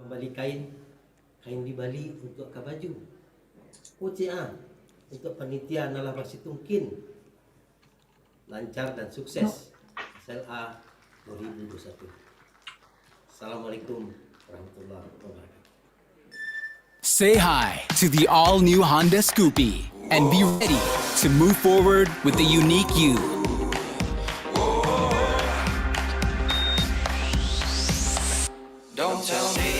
kembali kain di Bali untuk ke baju. UCA untuk panitia Nalaba Situngkin lancar dan sukses. SLA 2021. Assalamualaikum warahmatullahi wabarakatuh. Say hi to the all-new Honda Scoopy and be ready to move forward with the unique you. Don't tell me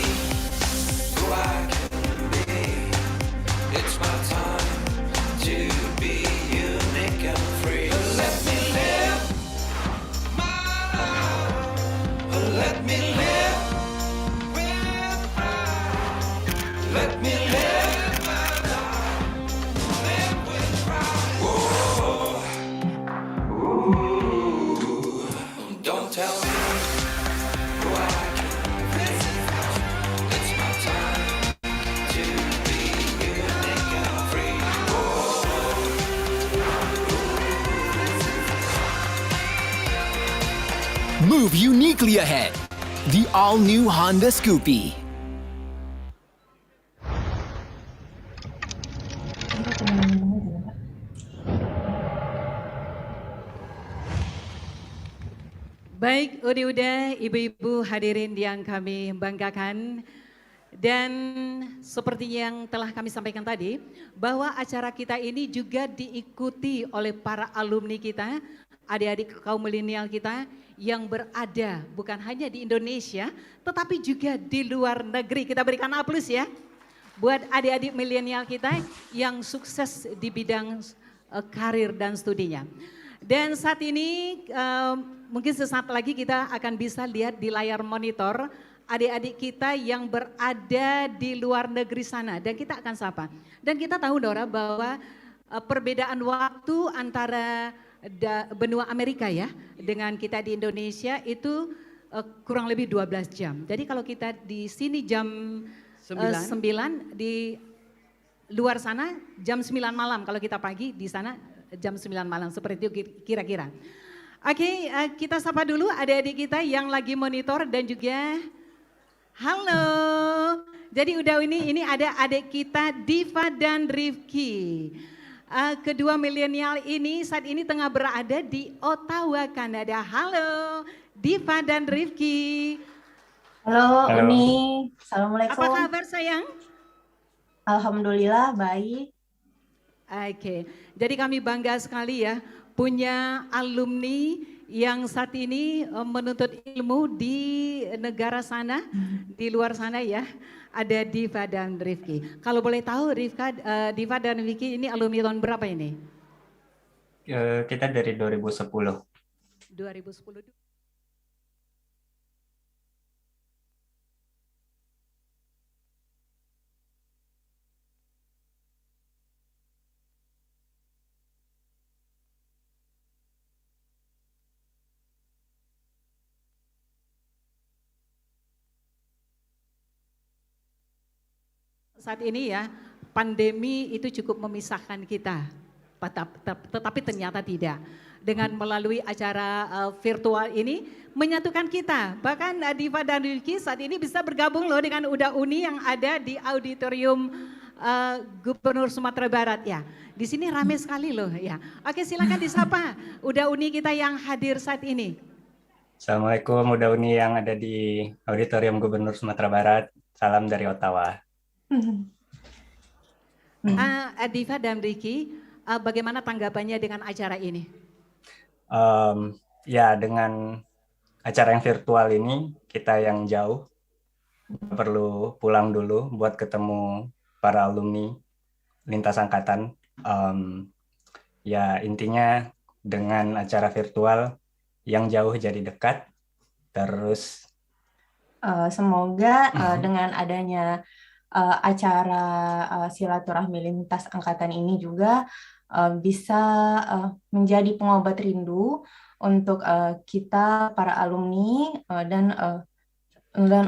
who I can be. It's my time to be unique and free. Let me live my life. Let me live with pride. Let me live my life. Live with pride. Whoa. Ooh. Don't tell me who I Move uniquely ahead. The all-new Honda Scoopy. Baik, Uda-Uda, ibu-ibu hadirin yang kami banggakan. Dan seperti yang telah kami sampaikan tadi, bahwa acara kita ini juga diikuti oleh para alumni kita, adik-adik kaum milenial kita yang berada bukan hanya di Indonesia, tetapi juga di luar negeri. Kita berikan aplaus ya, buat adik-adik milenial kita yang sukses di bidang karir dan studinya. Dan saat ini mungkin sesaat lagi kita akan bisa lihat di layar monitor adik-adik kita yang berada di luar negeri sana, dan kita akan sapa. Dan kita tahu Dora bahwa perbedaan waktu antara benua Amerika ya dengan kita di Indonesia itu kurang lebih 12 jam. Jadi kalau kita di sini jam 9, di luar sana jam 9 malam, kalau kita pagi di sana jam 9 malam, seperti itu kira-kira. Oke, kita sapa dulu adik-adik kita yang lagi monitor dan juga halo. Jadi udah ini ada adik kita Diva dan Rifki. Kedua milenial ini saat ini tengah berada di Ottawa, Kanada. Halo Diva dan Rifki. Halo Uni, Assalamualaikum. Apa kabar sayang? Alhamdulillah baik. Oke, jadi kami bangga sekali ya punya alumni yang saat ini menuntut ilmu di negara sana, di luar sana ya. Ada Diva dan Rifki. Kalau boleh tahu Diva dan Rifki ini alumni tahun berapa ini? Kita dari 2010. 2010. Saat ini ya, pandemi itu cukup memisahkan kita, tetapi ternyata tidak. Dengan melalui acara virtual ini menyatukan kita. Bahkan Diva dan Rifki saat ini bisa bergabung loh dengan Uda Uni yang ada di auditorium Gubernur Sumatera Barat ya. Di sini ramai sekali loh ya. Oke, silakan disapa Uda Uni kita yang hadir saat ini. Assalamualaikum Uda Uni yang ada di auditorium Gubernur Sumatera Barat. Salam dari Ottawa. Diva dan Rifki, bagaimana tanggapannya dengan acara ini? Ya, dengan acara yang virtual ini, kita yang jauh perlu pulang dulu buat ketemu para alumni lintas angkatan. Ya, intinya dengan acara virtual yang jauh jadi dekat. Terus semoga dengan adanya acara silaturahmi lintas angkatan ini juga bisa menjadi pengobat rindu untuk kita para alumni dan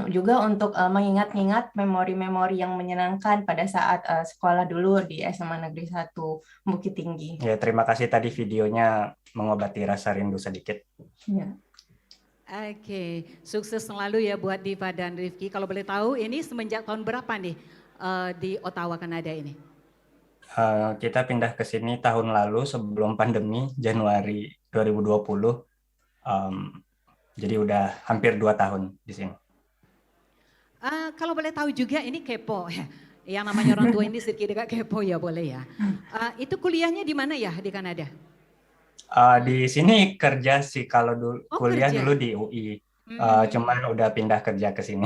juga untuk mengingat-ingat memori-memori yang menyenangkan pada saat sekolah dulu di SMA Negeri 1 Bukit Tinggi. Ya, terima kasih tadi videonya mengobati rasa rindu sedikit. Ya. Oke, sukses selalu ya buat Diva dan Rifki. Kalau boleh tahu ini semenjak tahun berapa nih di Ottawa, Kanada ini? Kita pindah ke sini tahun lalu sebelum pandemi, Januari 2020. Jadi udah hampir 2 tahun di sini. Kalau boleh tahu juga ini kepo ya. Yang namanya orang tua ini sedikit dekat kepo ya boleh ya. Itu kuliahnya di mana ya di Kanada? Di sini kerja sih, kalau kuliah Kerja. dulu di UI. Hmm. Cuman udah pindah kerja ke sini.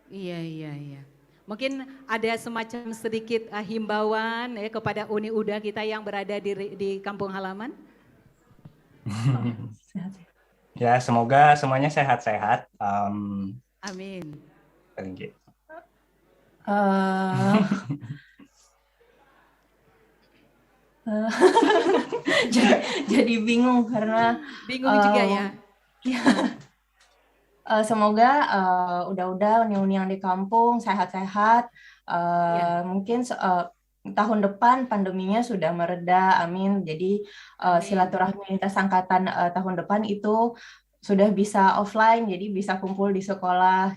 Iya. Mungkin ada semacam sedikit himbauan ya kepada uni UDA kita yang berada di kampung halaman. Ya, semoga semuanya sehat-sehat. Amin. Paling gitu. Eh, jadi bingung karena Bingung juga ya. semoga udah uni-uni yang di kampung sehat-sehat. Ya. Mungkin tahun depan pandeminya sudah mereda, amin. Jadi Amin. silaturahmi lintas angkatan tahun depan itu sudah bisa offline, jadi bisa kumpul di sekolah.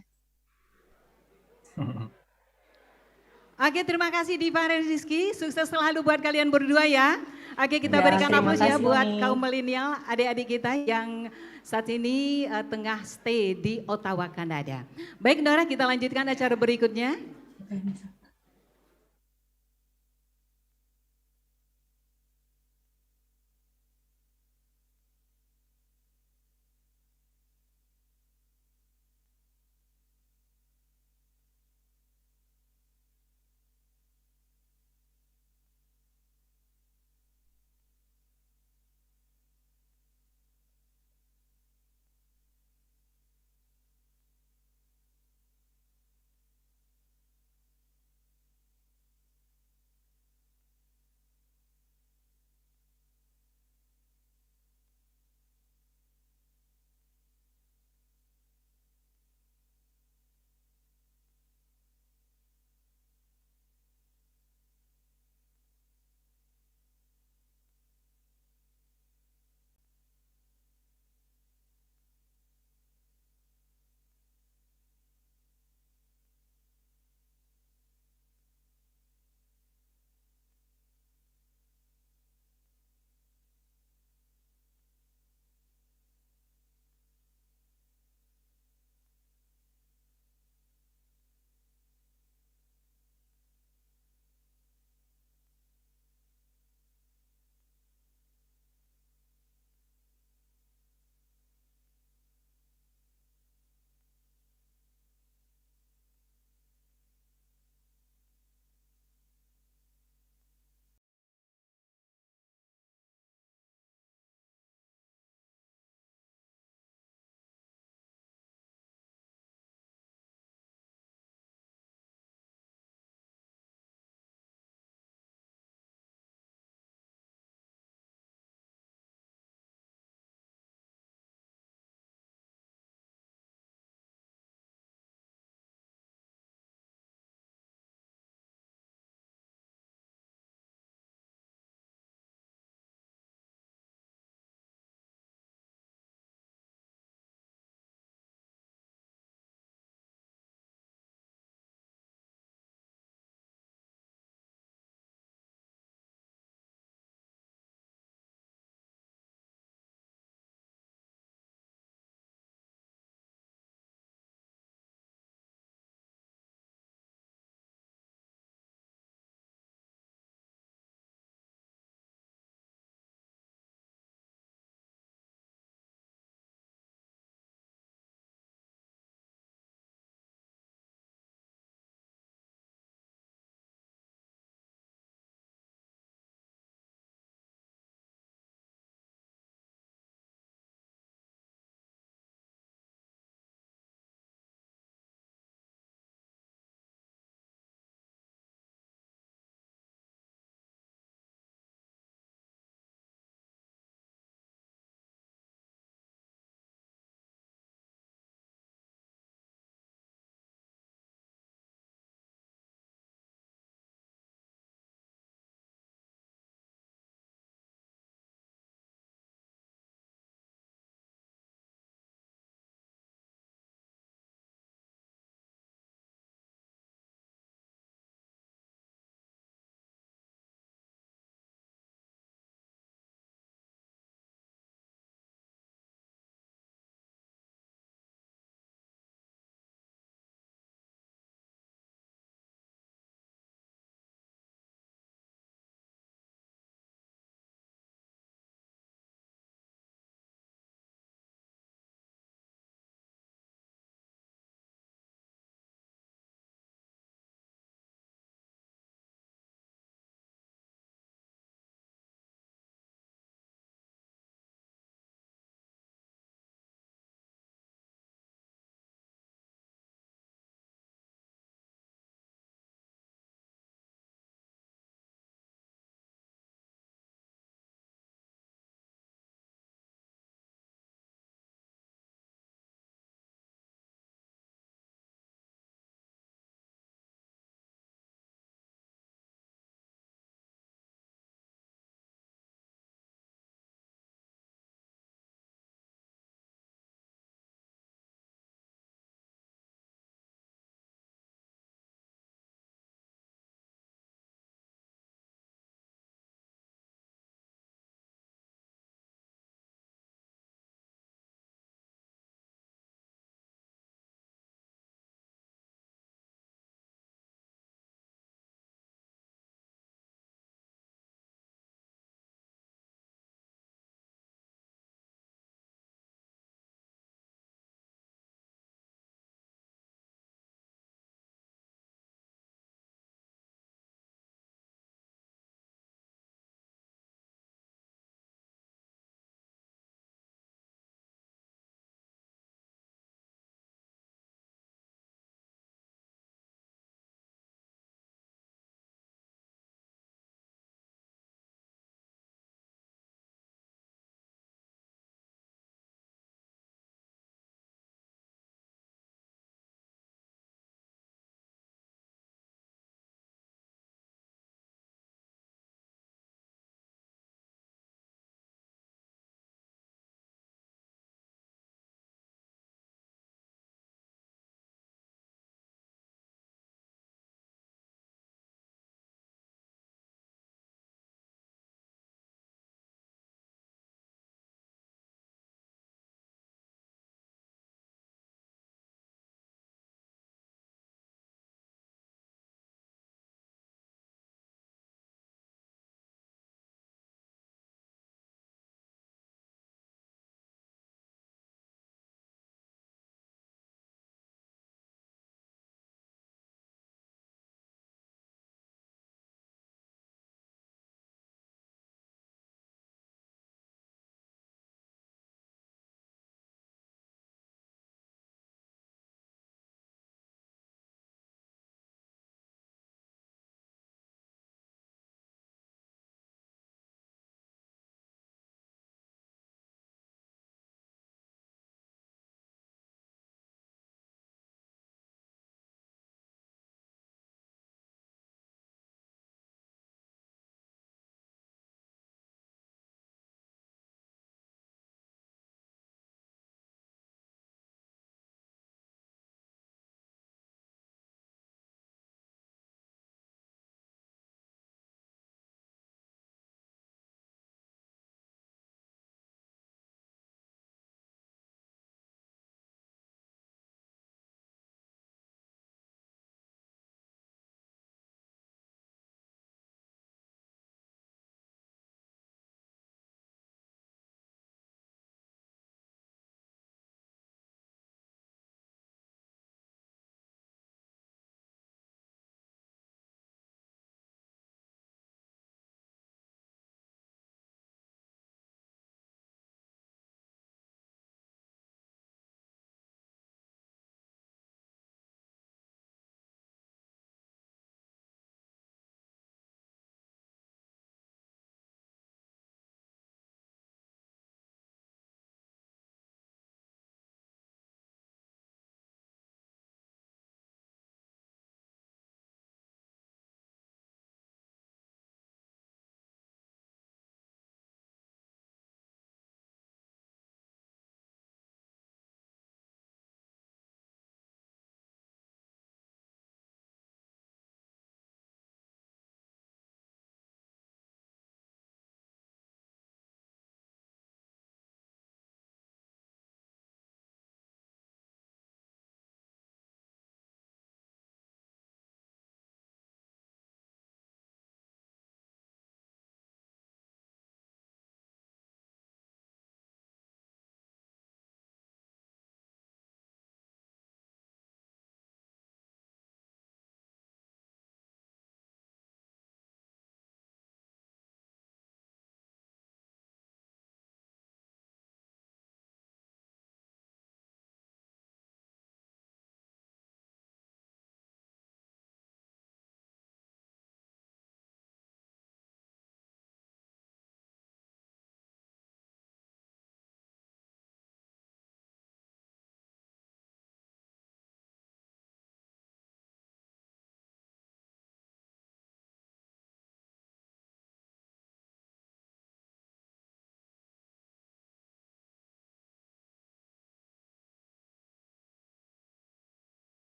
Oke, terima kasih Diva dan Rizky. Sukses selalu buat kalian berdua ya. Oke, kita Ya, berikan terima aplaus ya kasih, buat Uni. kaum milenial, adik-adik kita yang saat ini tengah stay di Ottawa, Kanada. Baik, Nora, kita lanjutkan acara berikutnya.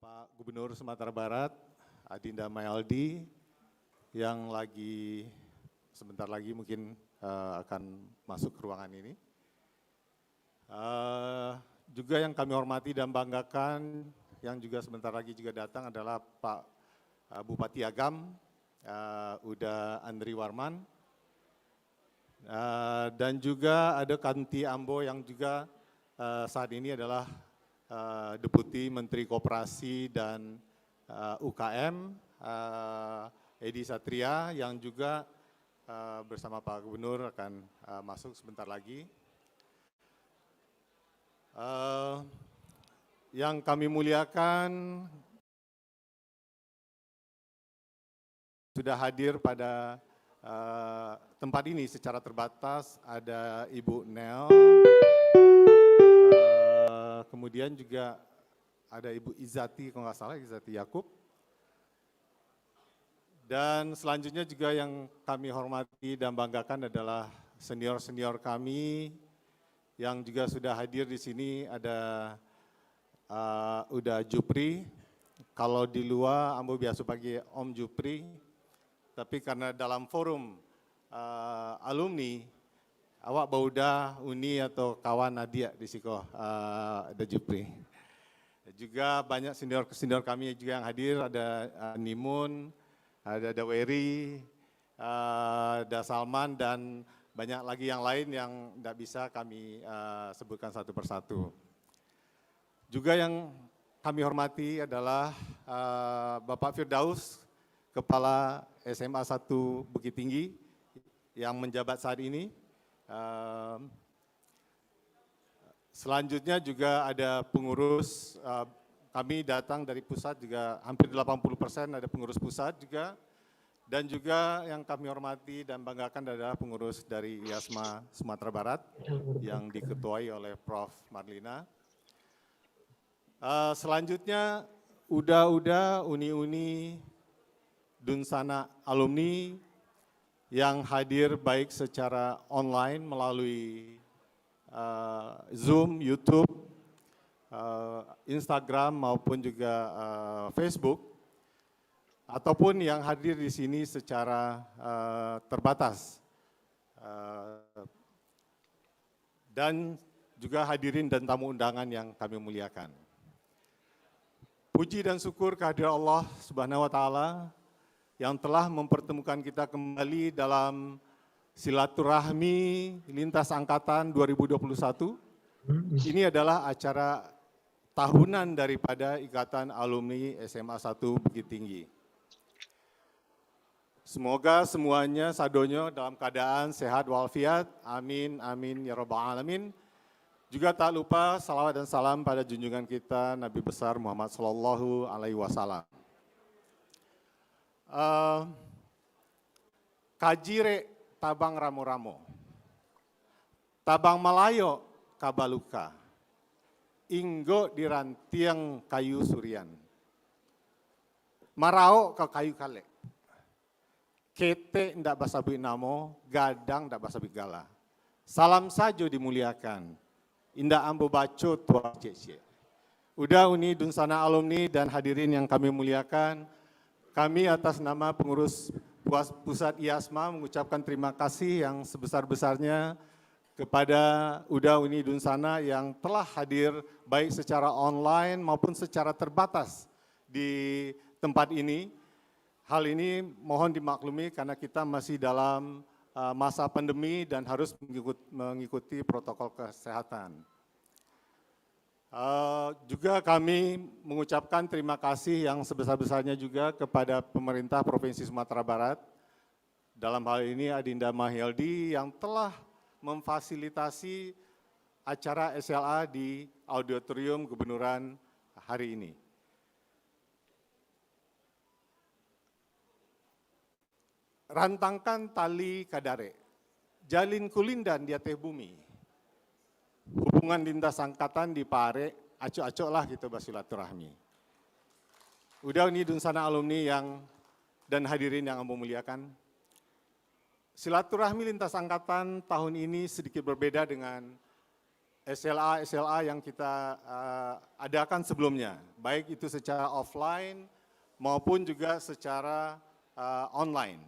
Bapak Gubernur Sumatera Barat, Adinda Mayaldi, yang sebentar lagi mungkin akan masuk ke ruangan ini. Juga yang kami hormati dan banggakan, yang juga sebentar lagi juga datang adalah Pak Bupati Agam, Uda Andri Warman, dan juga ada Kanti Ambo yang juga saat ini adalah Deputi Menteri Koperasi dan UKM, Edi Satria, yang juga bersama Pak Gubernur akan masuk sebentar lagi. Yang kami muliakan, sudah hadir pada tempat ini secara terbatas, ada Ibu Nel, kemudian juga ada Ibu Izati, kalau nggak salah Izati Yakub, dan selanjutnya juga yang kami hormati dan banggakan adalah senior-senior kami yang juga sudah hadir di sini. Ada Uda Jupri, kalau di luar ambo biasa pagi Om Jupri, tapi karena dalam forum alumni, awak bauda uni atau kawan Nadia di siko ada Jupri. Juga banyak senior kami juga yang hadir, ada Nimun, ada Daweri, ada Salman, dan banyak lagi yang lain yang tidak bisa kami sebutkan satu persatu. Juga yang kami hormati adalah Bapak Firdaus, Kepala SMA 1 Bukit Tinggi yang menjabat saat ini. Selanjutnya juga ada pengurus, kami datang dari pusat juga hampir 80% ada pengurus pusat juga. Dan juga yang kami hormati dan banggakan adalah pengurus dari IASMA Sumatera Barat yang diketuai oleh Prof. Marlina. Selanjutnya Uda uni-uni Dunsana alumni yang hadir baik secara online melalui Zoom, YouTube, Instagram maupun juga Facebook, ataupun yang hadir di sini secara terbatas, dan juga hadirin dan tamu undangan yang kami muliakan. Puji dan syukur kehadirat Allah Subhanahu wa Ta'ala yang telah mempertemukan kita kembali dalam silaturahmi lintas angkatan 2021. Ini adalah acara tahunan daripada Ikatan Alumni SMA 1 Bukit Tinggi. Semoga semuanya sadonyo dalam keadaan sehat walafiat. Amin, amin, ya rabbal alamin. Juga tak lupa salawat dan salam pada junjungan kita Nabi besar Muhammad Sallallahu Alaihi Wasallam. Kajire tabang ramo-ramo, tabang malayo kabaluka, inggo di rantiang kayu surian, marao ke kayu kale. Kete ndak basabi namo, gadang ndak basabi gala. Salam sajo dimuliakan, indah ambo baco tua cece. Udah uni Dunsana alumni dan hadirin yang kami muliakan, kami atas nama pengurus pusat IASMA mengucapkan terima kasih yang sebesar-besarnya kepada Uda Uni Dunsana yang telah hadir baik secara online maupun secara terbatas di tempat ini. Hal ini mohon dimaklumi karena kita masih dalam masa pandemi dan harus mengikuti protokol kesehatan. Juga kami mengucapkan terima kasih yang sebesar-besarnya juga kepada pemerintah Provinsi Sumatera Barat. Dalam hal ini Adinda Mayaldi yang telah memfasilitasi acara SLA di Auditorium Gubernuran hari ini. Rantangkan tali kadare, jalin kulindan di atas bumi. Hubungan lintas angkatan di pare, acok-acok lah gitu bersilaturahmi. Udah ini Dunsana alumni yang dan hadirin yang amu muliakan. Silaturahmi lintas angkatan tahun ini sedikit berbeda dengan SLA yang kita adakan sebelumnya, baik itu secara offline maupun juga secara online.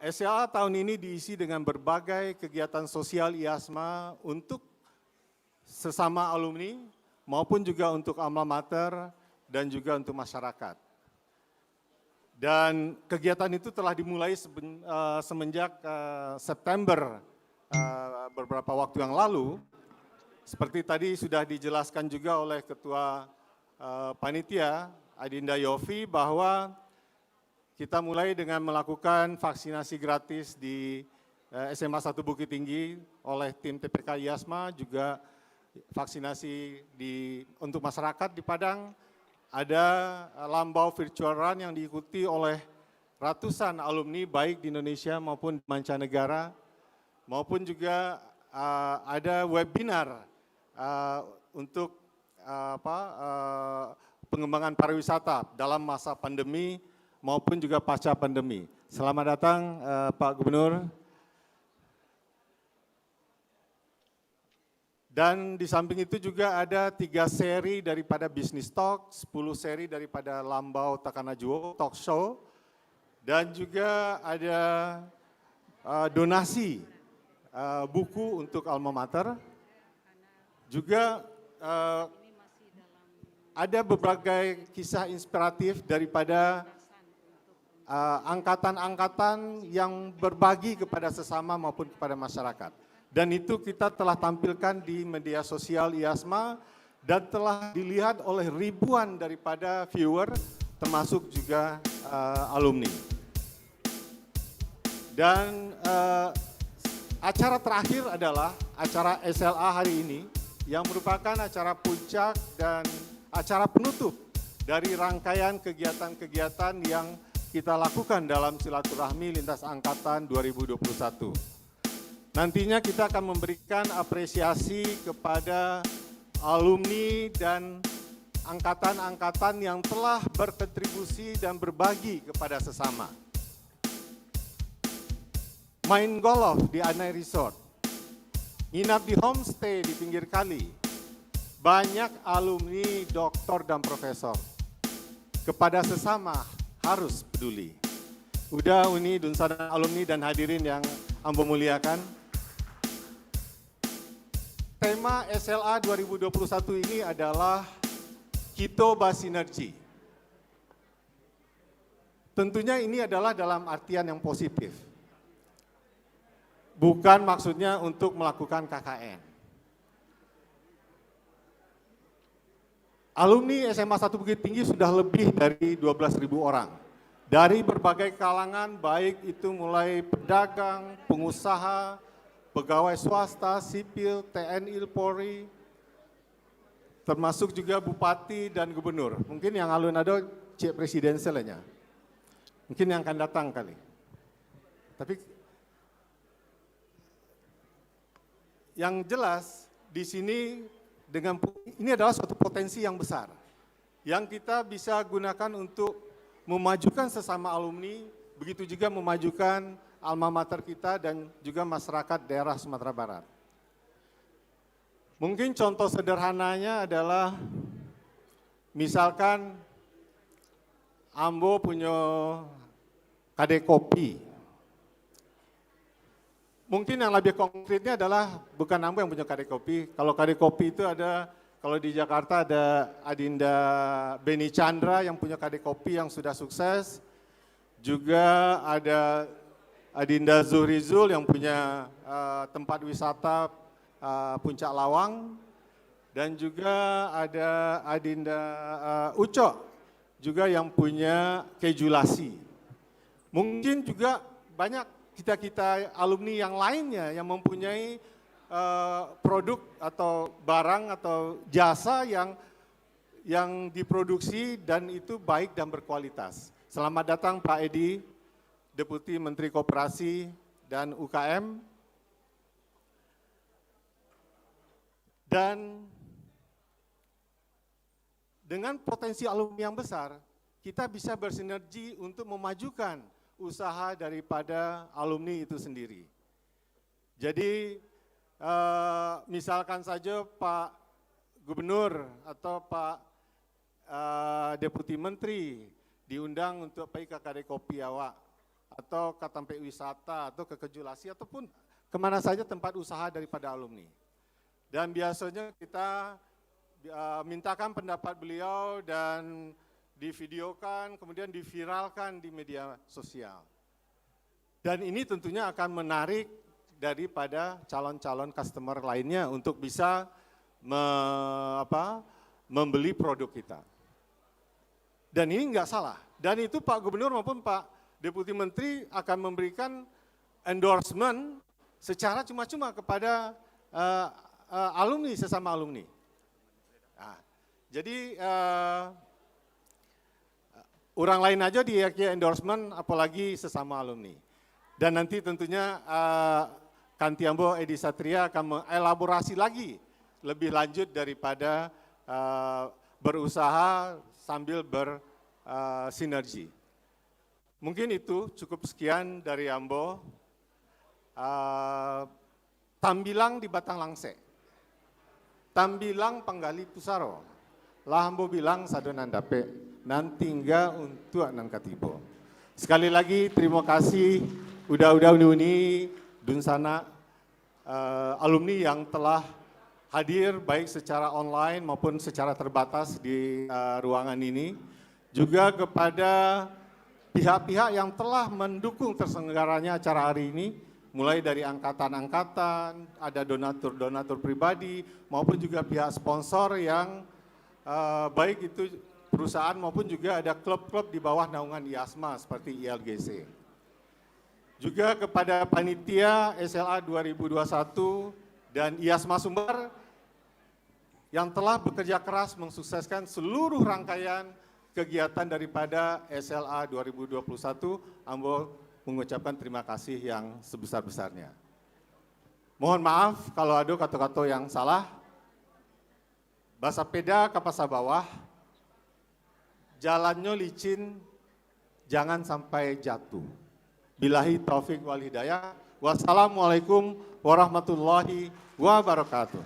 SLA tahun ini diisi dengan berbagai kegiatan sosial IASMA untuk sesama alumni maupun juga untuk alma mater dan juga untuk masyarakat. Dan kegiatan itu telah dimulai semenjak September beberapa waktu yang lalu. Seperti tadi sudah dijelaskan juga oleh Ketua Panitia Adinda Yofi bahwa kita mulai dengan melakukan vaksinasi gratis di SMA 1 Bukit Tinggi oleh tim TPK IASMA, juga vaksinasi untuk masyarakat di Padang. Ada lambau virtual run yang diikuti oleh ratusan alumni baik di Indonesia maupun di mancanegara, maupun juga ada webinar untuk pengembangan pariwisata dalam masa pandemi maupun juga pasca pandemi. Selamat datang Pak Gubernur. Dan di samping itu juga ada 3 seri daripada Business Talk, 10 seri daripada Lambau Takanajuo Talk Show, dan juga ada donasi buku untuk alma mater. Juga ada berbagai kisah inspiratif daripada angkatan-angkatan yang berbagi kepada sesama maupun kepada masyarakat. Dan itu kita telah tampilkan di media sosial IASMA dan telah dilihat oleh ribuan daripada viewer, termasuk juga alumni. Dan acara terakhir adalah acara SLA hari ini, yang merupakan acara puncak dan acara penutup dari rangkaian kegiatan-kegiatan yang kita lakukan dalam silaturahmi lintas angkatan 2021. Nantinya kita akan memberikan apresiasi kepada alumni dan angkatan-angkatan yang telah berkontribusi dan berbagi kepada sesama. Main golf di Anai Resort, nginap di homestay di pinggir kali, banyak alumni, doktor dan profesor. Kepada sesama harus peduli. Uda, Uni, Dunsana, alumni dan hadirin yang Ambo muliakan. Tema SLA 2021 ini adalah Kito Basinergi. Tentunya ini adalah dalam artian yang positif. Bukan maksudnya untuk melakukan KKN. Alumni SMA 1 Bukit Tinggi sudah lebih dari 12.000 orang. Dari berbagai kalangan, baik itu mulai pedagang, pengusaha, pegawai swasta, sipil, TNI, Polri, termasuk juga bupati dan gubernur. Mungkin yang alun ada cek presidensialnya. Mungkin yang akan datang kali. Tapi yang jelas di sini ini adalah suatu potensi yang besar yang kita bisa gunakan untuk memajukan sesama alumni, begitu juga memajukan alma mater kita dan juga masyarakat daerah Sumatera Barat. Mungkin contoh sederhananya adalah misalkan Ambo punya Kadek Kopi. Mungkin yang lebih konkretnya adalah bukan Ambo yang punya Kadek Kopi. Kalau Kadek Kopi itu ada, kalau di Jakarta ada Adinda Beni Chandra yang punya Kadek Kopi yang sudah sukses. Juga ada Adinda Zuhrizul yang punya tempat wisata Puncak Lawang, dan juga ada Adinda Uco juga yang punya Kejulasi. Mungkin juga banyak kita alumni yang lainnya yang mempunyai produk atau barang atau jasa yang diproduksi dan itu baik dan berkualitas. Selamat datang Pak Edi, Deputi Menteri Koperasi dan UKM. Dan dengan potensi alumni yang besar, kita bisa bersinergi untuk memajukan usaha daripada alumni itu sendiri. Jadi misalkan saja Pak Gubernur atau Pak Deputi Menteri diundang untuk pergi ke kedai kopi awak, atau ke tempat wisata, atau ke Kejulasi, ataupun kemana saja tempat usaha daripada alumni. Dan biasanya kita mintakan pendapat beliau dan divideokan, kemudian diviralkan di media sosial. Dan ini tentunya akan menarik daripada calon-calon customer lainnya untuk bisa membeli produk kita. Dan ini enggak salah. Dan itu Pak Gubernur maupun Pak Deputi Menteri akan memberikan endorsement secara cuma-cuma kepada alumni, sesama alumni. Nah, jadi orang lain aja dia endorsement, apalagi sesama alumni. Dan nanti tentunya Kanti Ambo Edi Satria akan mengelaborasi lagi lebih lanjut daripada berusaha sambil bersinergi. Mungkin itu cukup sekian dari Ambo. Tambilang di Batang Langse, tambilang panggali pusaro, lah Ambo bilang sadonan dape, nanti enggak untuk nang katibo. Sekali lagi terima kasih udah uni dunsana alumni yang telah hadir baik secara online maupun secara terbatas di ruangan ini. Juga kepada pihak-pihak yang telah mendukung terselenggaranya acara hari ini, mulai dari angkatan-angkatan, ada donatur-donatur pribadi, maupun juga pihak sponsor yang baik itu perusahaan maupun juga ada klub-klub di bawah naungan IASMA seperti ILGC. Juga kepada panitia SLA 2021 dan IASMA Sumber yang telah bekerja keras mensukseskan seluruh rangkaian kegiatan daripada SLA 2021, Ambo mengucapkan terima kasih yang sebesar-besarnya. Mohon maaf kalau ada kata-kata yang salah. Bahasa peda ke pasar bawah, jalannya licin, jangan sampai jatuh. Billahi taufik wal hidayah. Wassalamualaikum warahmatullahi wabarakatuh.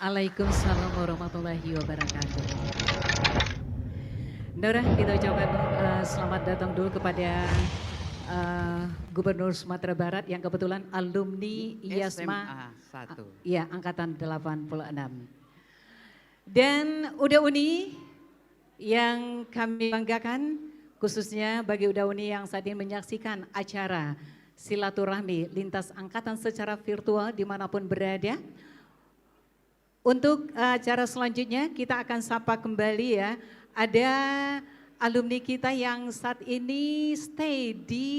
Waalaikumsalam warahmatullahi wabarakatuh. Nora, kita ucapkan selamat datang dulu kepada Gubernur Sumatera Barat yang kebetulan alumni IASMA ya, angkatan 86. Dan Uda Uni yang kami banggakan, khususnya bagi Uda Uni yang saat ini menyaksikan acara silaturahmi lintas angkatan secara virtual dimanapun berada. Untuk acara selanjutnya kita akan sapa kembali ya, ada alumni kita yang saat ini stay di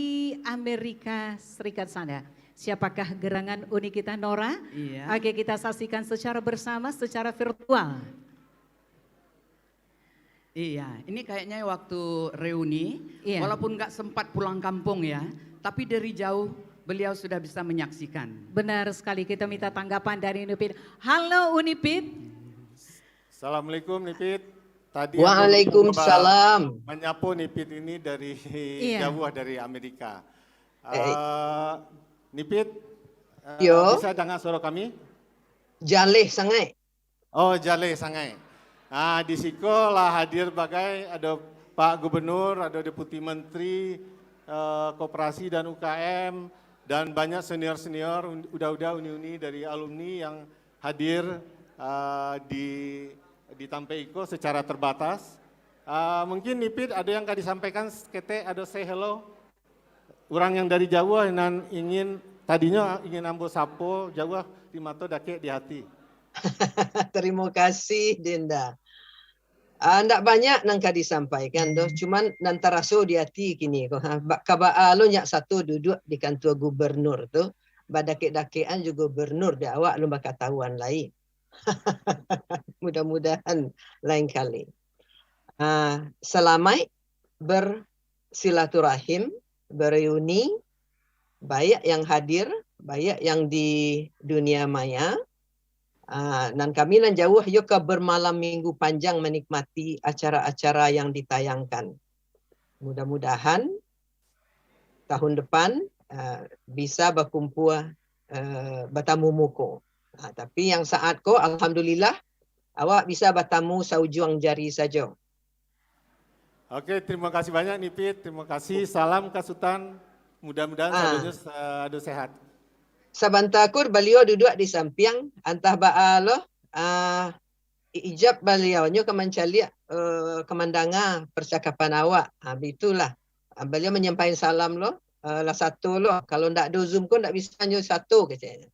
Amerika Serikat sana. Siapakah gerangan uni kita, Nora? Iya. Oke, kita saksikan secara bersama, secara virtual. Iya, ini kayaknya waktu reuni, Iya. walaupun nggak sempat pulang kampung ya, tapi dari jauh beliau sudah bisa menyaksikan. Benar sekali, kita minta tanggapan dari Unipid. Halo Unipid. Assalamualaikum Nipit. Tadi Waalaikumsalam. menyapu Nipit ini dari Iya. jauh dari Amerika. Nipit, Yo. bisa dengar suara kami? Jaleh sangai. Oh, jale sangai. Nah, di sekolah hadir bagai ada Pak Gubernur, ada Deputi Menteri, Koperasi dan UKM, dan banyak senior-senior, udah uni-uni dari alumni yang hadir di Tampeiko secara terbatas. Mungkin Nipit ada yang akan disampaikan, kete ada say hello. Orang yang dari Jawa tadinya ingin ambo sapo, Jawa di mata dake di hati. Terima kasih Dinda. Ndak banyak nangka disampaikan doh, cuman nantara so di hati kini ko. Kaba lo nyak satu duduk di kantor gubernur tuh, badake-dakean juga gubernur di awak lo bakal tahuan lain. Mudah-mudahan lain kali. Selamai bersilaturahim, bereuni, banyak yang hadir, banyak yang di dunia maya. Dan kami nan jauh yuk ke bermalam minggu panjang menikmati acara-acara yang ditayangkan. Mudah-mudahan tahun depan bisa berkumpul bertamu muko. Tapi yang saat ko alhamdulillah awak bisa bertamu saujung jari saja. Oke, terima kasih banyak Nipit. Terima kasih. Salam Kasutan. Mudah-mudahan saudanya ada sehat. Sabantakur beliau duduk di samping antah baalo ijab beliaunya kemencali kemandangan percakapan awak. Itulah. Beliau menyampaikan salam lo. Lah satu lo. Kalau ndak ada Zoom ko ndak bisa hanya satu katanya.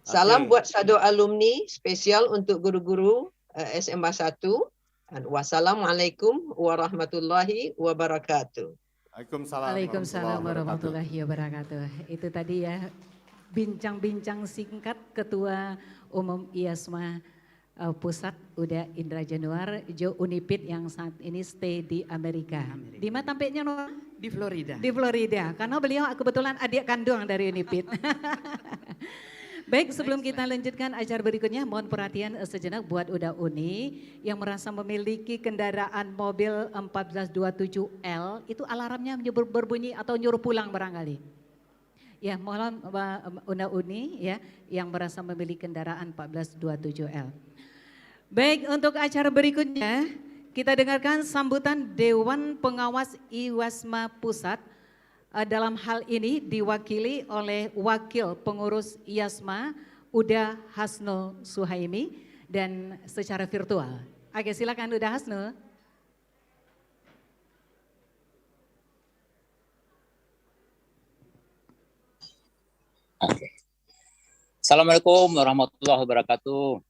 Salam buat sado alumni spesial untuk guru-guru SMA 1. Wassalamualaikum warahmatullahi wabarakatuh. Waalaikumsalam warahmatullahi wabarakatuh. Itu tadi ya bincang-bincang singkat Ketua Umum IASMA Pusat Uda Indra Januar, Jo Unipid yang saat ini stay di Amerika. Di mana tampaknya Nora? Di Florida. Di Florida, karena beliau kebetulan adik kandung dari Unipid. Baik, sebelum kita lanjutkan acara berikutnya, mohon perhatian sejenak buat Uda Uni yang merasa memiliki kendaraan mobil 1427L, itu alarmnya berbunyi atau nyuruh pulang barangkali. Ya, mohon Uda Uni ya yang merasa memiliki kendaraan 1427L. Baik, untuk acara berikutnya kita dengarkan sambutan Dewan Pengawas IWASMA Pusat. Dalam hal ini diwakili oleh Wakil Pengurus IASMA Uda Hasnul Suhaimi dan secara virtual. Oke, silakan Uda Hasnul. Assalamualaikum warahmatullahi wabarakatuh.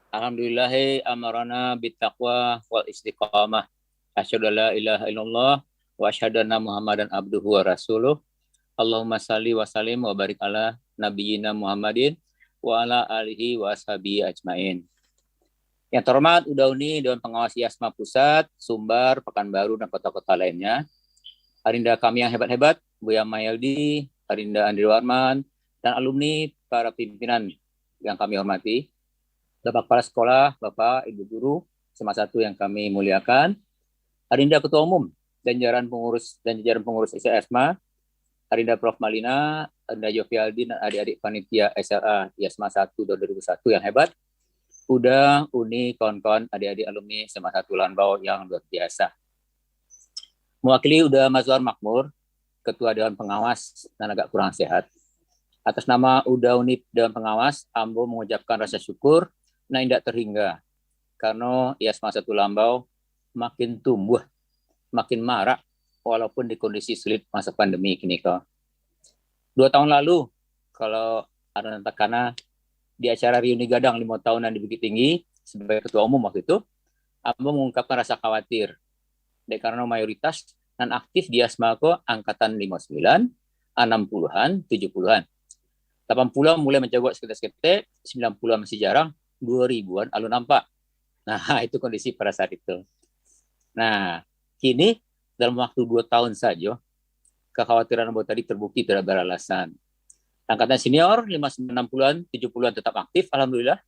Alhamdulillahi amarana bittaqwa wal istiqamah. Asyhadu an la ilaha illallah wa asyhadu anna Muhammadan abduhu wa rasuluh. Allahumma salli wa sallim wa barik ala nabiyyina Muhammadin wa ala alihi wa ashabihi ajmain. Yang terhormat Uda Uni, Dewan Pengawas IASMA Pusat, Sumbar, Pekanbaru, dan kota-kota lainnya. Arinda kami yang hebat-hebat, Buya Mayaldi, Arinda Andri Warman, dan alumni para pimpinan yang kami hormati. Bapak Kepala Sekolah, Bapak, Ibu Guru, SMA 1 yang kami muliakan. Arinda Ketua Umum, dan jajaran pengurus IASMA, Arinda Prof. Malina, Arinda Jovialdi, dan adik-adik panitia SLA IASMA 1 2001 yang hebat. Uda, Uni, kawan-kawan, adik-adik alumni SMA 1 Lanbau yang luar biasa. Mewakili Uda Mazhar Makmur, Ketua Dewan Pengawas dan agak kurang sehat. Atas nama Uda Uni Dewan Pengawas, Ambo mengucapkan rasa syukur nah indah terhingga. Karena IASMA 1 Lambau makin tumbuh, makin marak, walaupun di kondisi sulit masa pandemi kini kok. 2 tahun lalu, kalau ada karena di acara reuni Gadang 5 tahunan di Bukit Tinggi, sebagai ketua umum waktu itu, Ambo mengungkapkan rasa khawatir. Karena mayoritas non aktif di IASMA kok angkatan 59, 60-an, 70-an. 80-an mulai menjaga seketek-seketek, 90-an masih jarang, 2000-an alun nampak. Nah, itu kondisi pada saat itu. Nah, kini dalam waktu 2 tahun saja, kekhawatiran Ambo tadi terbukti tidak beralasan. Angkatan senior 59-60-an, 70-an tetap aktif, alhamdulillah.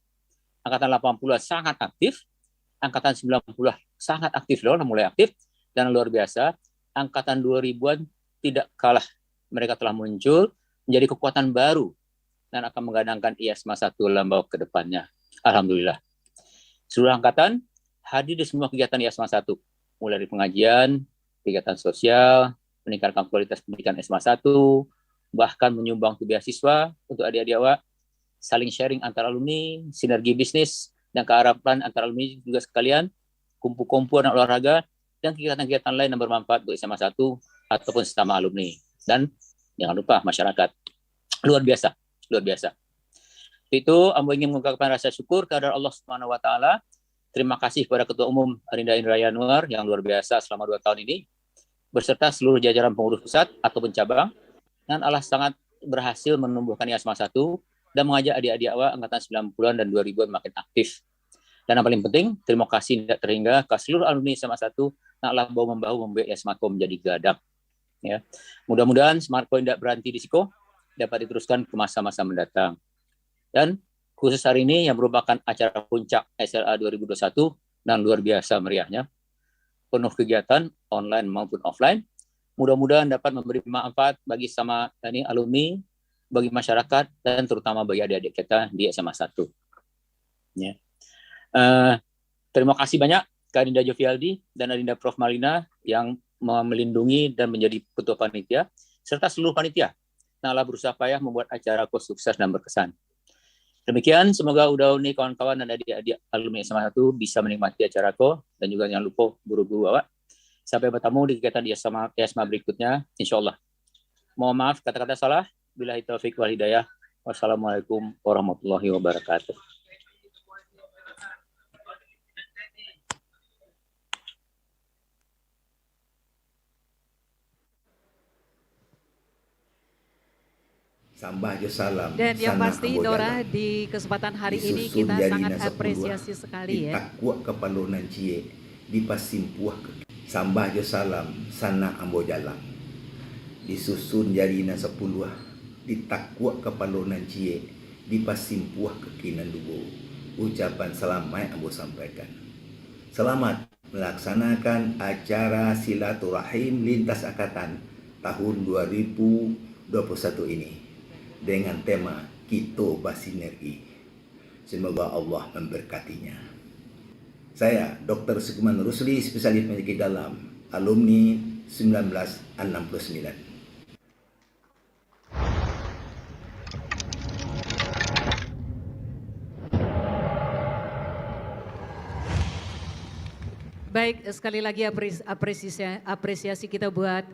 Angkatan 80-an sangat aktif. Angkatan 90-an sangat aktif loh, mulai aktif. Dan luar biasa, angkatan 2000-an tidak kalah. Mereka telah muncul menjadi kekuatan baru dan akan menggadangkan IASMA 1 Lambau ke depannya. Alhamdulillah. Seluruh angkatan hadir di semua kegiatan IASMA 1. Mulai dari pengajian, kegiatan sosial, meningkatkan kualitas pendidikan SMA 1, bahkan menyumbang ke beasiswa untuk adik-adik awak, saling sharing antar alumni, sinergi bisnis, dan kearapan antar alumni juga sekalian, kumpul-kumpul dan olahraga, dan kegiatan-kegiatan lain yang bermanfaat untuk SMA 1 ataupun sesama alumni. Dan jangan lupa masyarakat. Luar biasa, luar biasa. Itu Ambo ingin mengungkapkan rasa syukur kepada Allah Subhanahu wa taala. Terima kasih kepada Ketua Umum Arinda Indra Januar yang luar biasa selama 2 tahun ini, beserta seluruh jajaran pengurus pusat ataupun cabang, dan Allah sangat berhasil menumbuhkan IASMA 1 dan mengajak adik-adik awak angkatan 90-an dan 2000-an makin aktif. Dan yang paling penting, terima kasih tidak terhingga ke seluruh alumni SMA 1 yang Allah bahu-membahu membuat IASMA menjadi gadang. Ya. Mudah-mudahan semangat ko tidak berhenti di siko, dapat diteruskan ke masa-masa mendatang. Dan khusus hari ini yang merupakan acara puncak SLA 2021 dan luar biasa meriahnya, penuh kegiatan online maupun offline. Mudah-mudahan dapat memberi manfaat bagi sama alumni bagi masyarakat dan terutama bagi adik-adik kita di SMA 1. Ya. Terima kasih banyak Kak Dinda Jovialdi dan Adinda Prof. Malina yang melindungi dan menjadi ketua panitia, serta seluruh panitia yang telah berusaha payah membuat acara sukses dan berkesan. Demikian, semoga Udauni kawan-kawan dan adik-adik alumni SMA 1 bisa menikmati acara dan juga jangan lupa guru-guru Bapak. Sampai bertemu di kegiatan di SMA berikutnya, insya Allah. Mohon maaf kata-kata salah. Billahi taufiq wal hidayah. Wassalamualaikum warahmatullahi wabarakatuh. Sambah je salam. Dan yang sana pasti ambo Nora jalan. di kesempatan hari ini Disusun kita jadi sangat nasa apresiasi puluh, sekali ya. Ditakuak kepalonan cie, dipasimpuah ke. Sambah je salam, sana ambo jalan. Disusun jadi nasa puluh, ditakuak kepalonan cie, dipasimpuah ke kinan lugo. Ucapan selamat ambo sampaikan. Selamat melaksanakan acara silaturahim lintas angkatan tahun 2021 ini dengan tema Kita Bersinergi. Semoga Allah memberkatinya. Saya Dr. Sukman Rusli, spesialis penyakit dalam, alumni 1969. Baik, sekali lagi apresiasi kita buat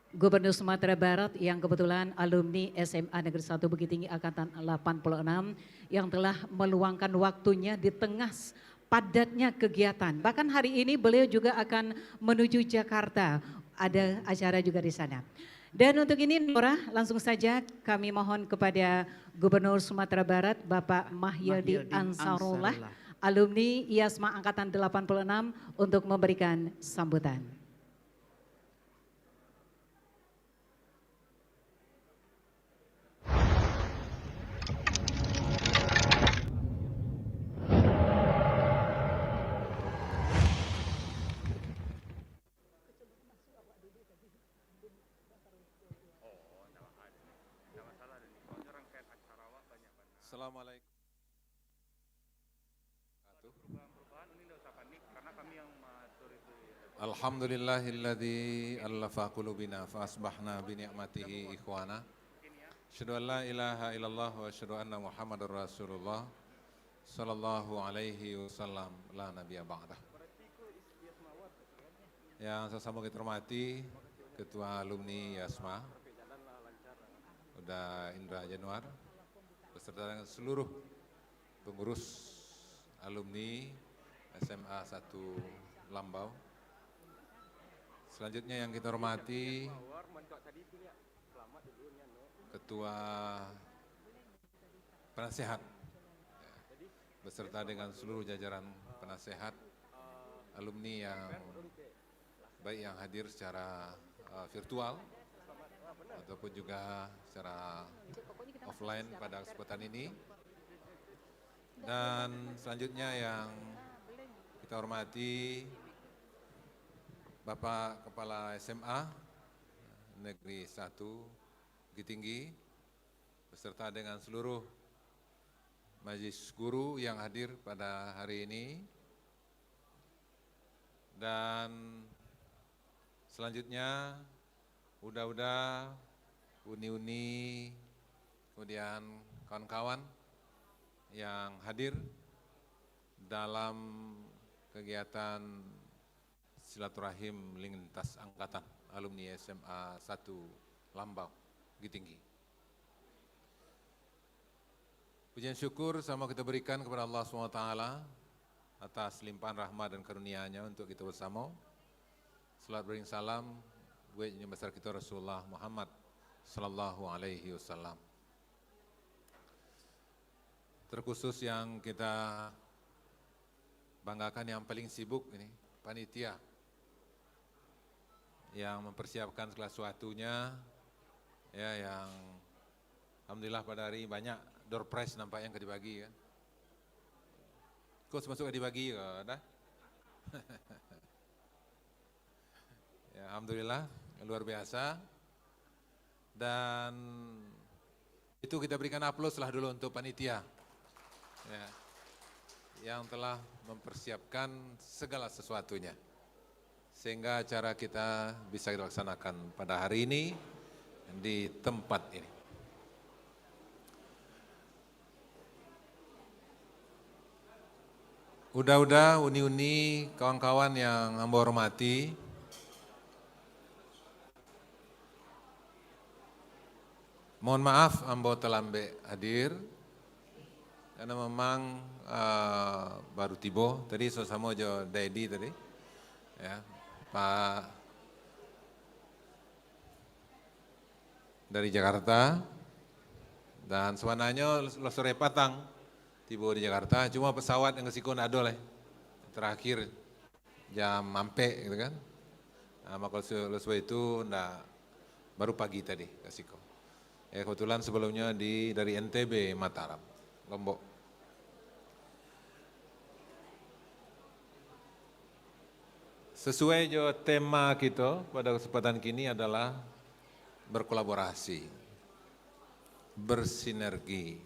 Gubernur Sumatera Barat yang kebetulan alumni SMA Negeri 1 Bukit Tinggi Angkatan 86 yang telah meluangkan waktunya di tengah padatnya kegiatan. Bahkan hari ini beliau juga akan menuju Jakarta, ada acara juga di sana. Dan untuk ini Nora, langsung saja kami mohon kepada Gubernur Sumatera Barat Bapak Mahyildi Ansarullah, alumni IASMA Angkatan 86 untuk memberikan sambutan. Assalamualaikum. Alhamdulillahilladzi allafa qulubina fa asbahna bi ni'matihi ikhwana. Asyhadu an la ilaha illallah wa asyhadu anna Muhammadar Rasulullah sallallahu alaihi wasallam la nabiyya ba'dah. Yang sama kita hormati Ketua Alumni IASMA Uda Indra Januar beserta dengan seluruh pengurus alumni SMA 1 Lambau. Selanjutnya yang kita hormati Ketua Penasehat beserta dengan seluruh jajaran penasehat alumni yang baik yang hadir secara virtual ataupun juga secara offline pada kesempatan ini. Dan selanjutnya yang kita hormati Bapak Kepala SMA Negeri 1 Bukit Tinggi beserta dengan seluruh majelis guru yang hadir pada hari ini. Dan selanjutnya udah uni-uni kemudian kawan-kawan yang hadir dalam kegiatan silaturahim lintas angkatan alumni SMA 1 Lambau Bukit Tinggi. Pujian syukur sama kita berikan kepada Allah SWT atas limpahan rahmat dan karunia-Nya untuk kita bersama. Salat bering salam buat yang besar kita Rasulullah Muhammad sallallahu alaihi wasallam. Terkhusus yang kita banggakan yang paling sibuk ini panitia yang mempersiapkan segala sesuatunya ya, yang alhamdulillah pada hari banyak door prize nampak yang dibagi kan. Kok masuk dibagi ya, dah? Ya, alhamdulillah luar biasa. Dan itu kita berikan aplaus lah dulu untuk panitia ya, yang telah mempersiapkan segala sesuatunya sehingga acara kita bisa dilaksanakan pada hari ini di tempat ini. Udah-udah uni-uni kawan-kawan yang Ambo hormati, mohon maaf Ambo terlambat hadir karena memang baru tiba tadi sama jo Dedi tadi ya, Pak dari Jakarta, dan sebenarnya lo sore patang tiba di Jakarta, cuma pesawat yang kesikon ada lah terakhir jam mampe gitu kan. Nah, maka sebab itu enggak, baru pagi tadi kesiko. Ya kebetulan sebelumnya dari NTB Mataram, Lombok. Sesuai jo tema kita pada kesempatan kini adalah berkolaborasi, bersinergi.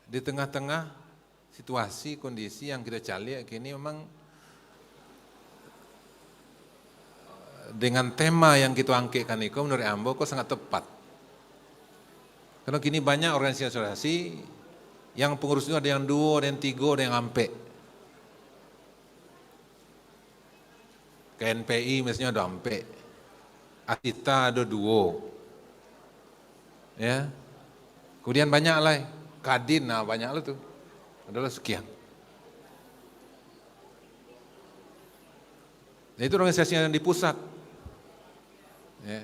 Di tengah-tengah situasi, kondisi yang kita cari kini memang dengan tema yang kita angkatkan itu menurut Ambo kok sangat tepat. Karena kini banyak organisasi yang pengurus itu ada yang 2, ada yang 3, ada yang ampe. KNPI misalnya ada ampe, Asita ada 2, ya. Kemudian banyak lah, Kadin, nah banyak lah tuh, adalah sekian. Nah, itu organisasi yang di pusat. Ya.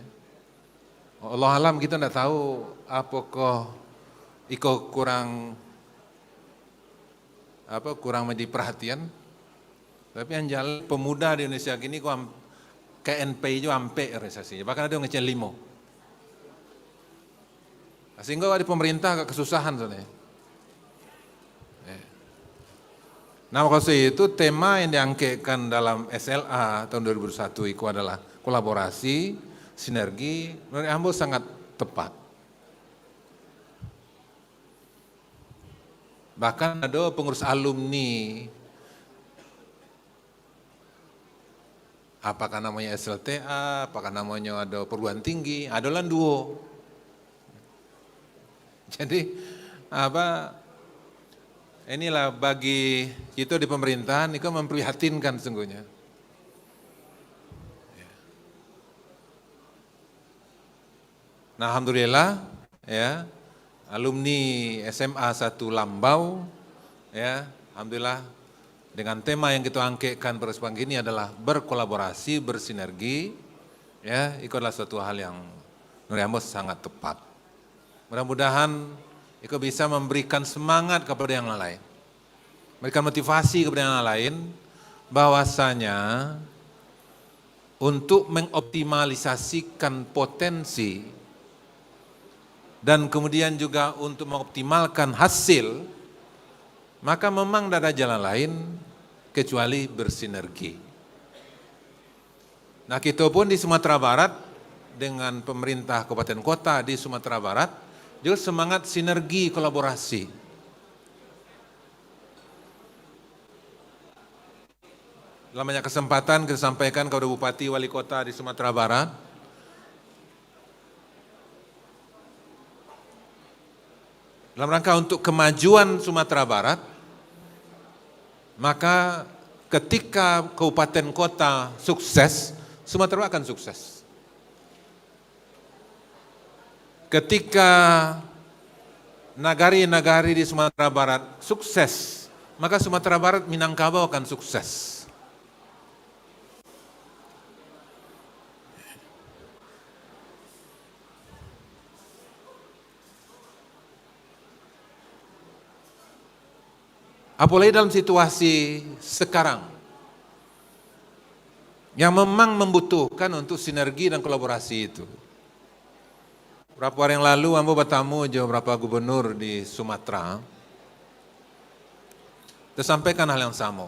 Allah alam kita tidak tahu apakah iko kurang menjadi perhatian. Tapi yang jalan pemuda di Indonesia kini kok KNPI juga ampe organisasinya, bahkan ada yang ngecen 5. Sehingga di pemerintah agak kesusahan soalnya. Nah maksud itu tema yang diangkatkan dalam SLA tahun 2001 itu adalah kolaborasi, sinergi, menurut Ambo sangat tepat. Bahkan ada pengurus alumni, apakah namanya SLTA, apakah namanya ada perguruan tinggi, adalah 2. Jadi inilah bagi kita di pemerintahan itu memprihatinkan sesungguhnya. Nah alhamdulillah ya, alumni SMA 1 Lambau ya, alhamdulillah dengan tema yang kita angkatkan pada kesempatan ini adalah berkolaborasi, bersinergi ya, itu adalah suatu hal yang menurut Ambo sangat tepat. Mudah-mudahan itu bisa memberikan semangat kepada yang lain, memberikan motivasi kepada yang lain, bahwasanya untuk mengoptimalisasikan potensi dan kemudian juga untuk mengoptimalkan hasil, maka memang tidak ada jalan lain kecuali bersinergi. Nah kita pun di Sumatera Barat dengan pemerintah kabupaten kota di Sumatera Barat juga semangat sinergi kolaborasi. Dalam banyak kesempatan kita sampaikan kepada Bupati Wali Kota di Sumatera Barat, dalam rangka untuk kemajuan Sumatera Barat, maka ketika kabupaten kota sukses, Sumatera Barat akan sukses. Ketika nagari-nagari di Sumatera Barat sukses, maka Sumatera Barat Minangkabau akan sukses. Apalagi dalam situasi sekarang yang memang membutuhkan untuk sinergi dan kolaborasi itu. Beberapa hari yang lalu Ambo bertemu dengan beberapa gubernur di Sumatera. Tersampaikan hal yang sama.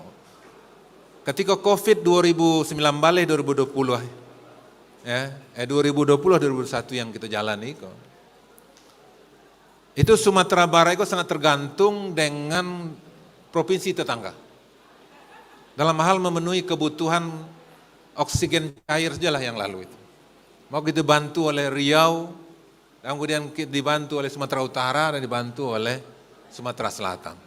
Ketika COVID 2019 2020 Ya, 2020-2021 yang kita jalani kok. Itu Sumatera Barat itu sangat tergantung dengan provinsi tetangga. Dalam hal memenuhi kebutuhan oksigen cair sajalah yang lalu itu. Mau kita bantu oleh Riau, dan kemudian dibantu oleh Sumatera Utara dan dibantu oleh Sumatera Selatan.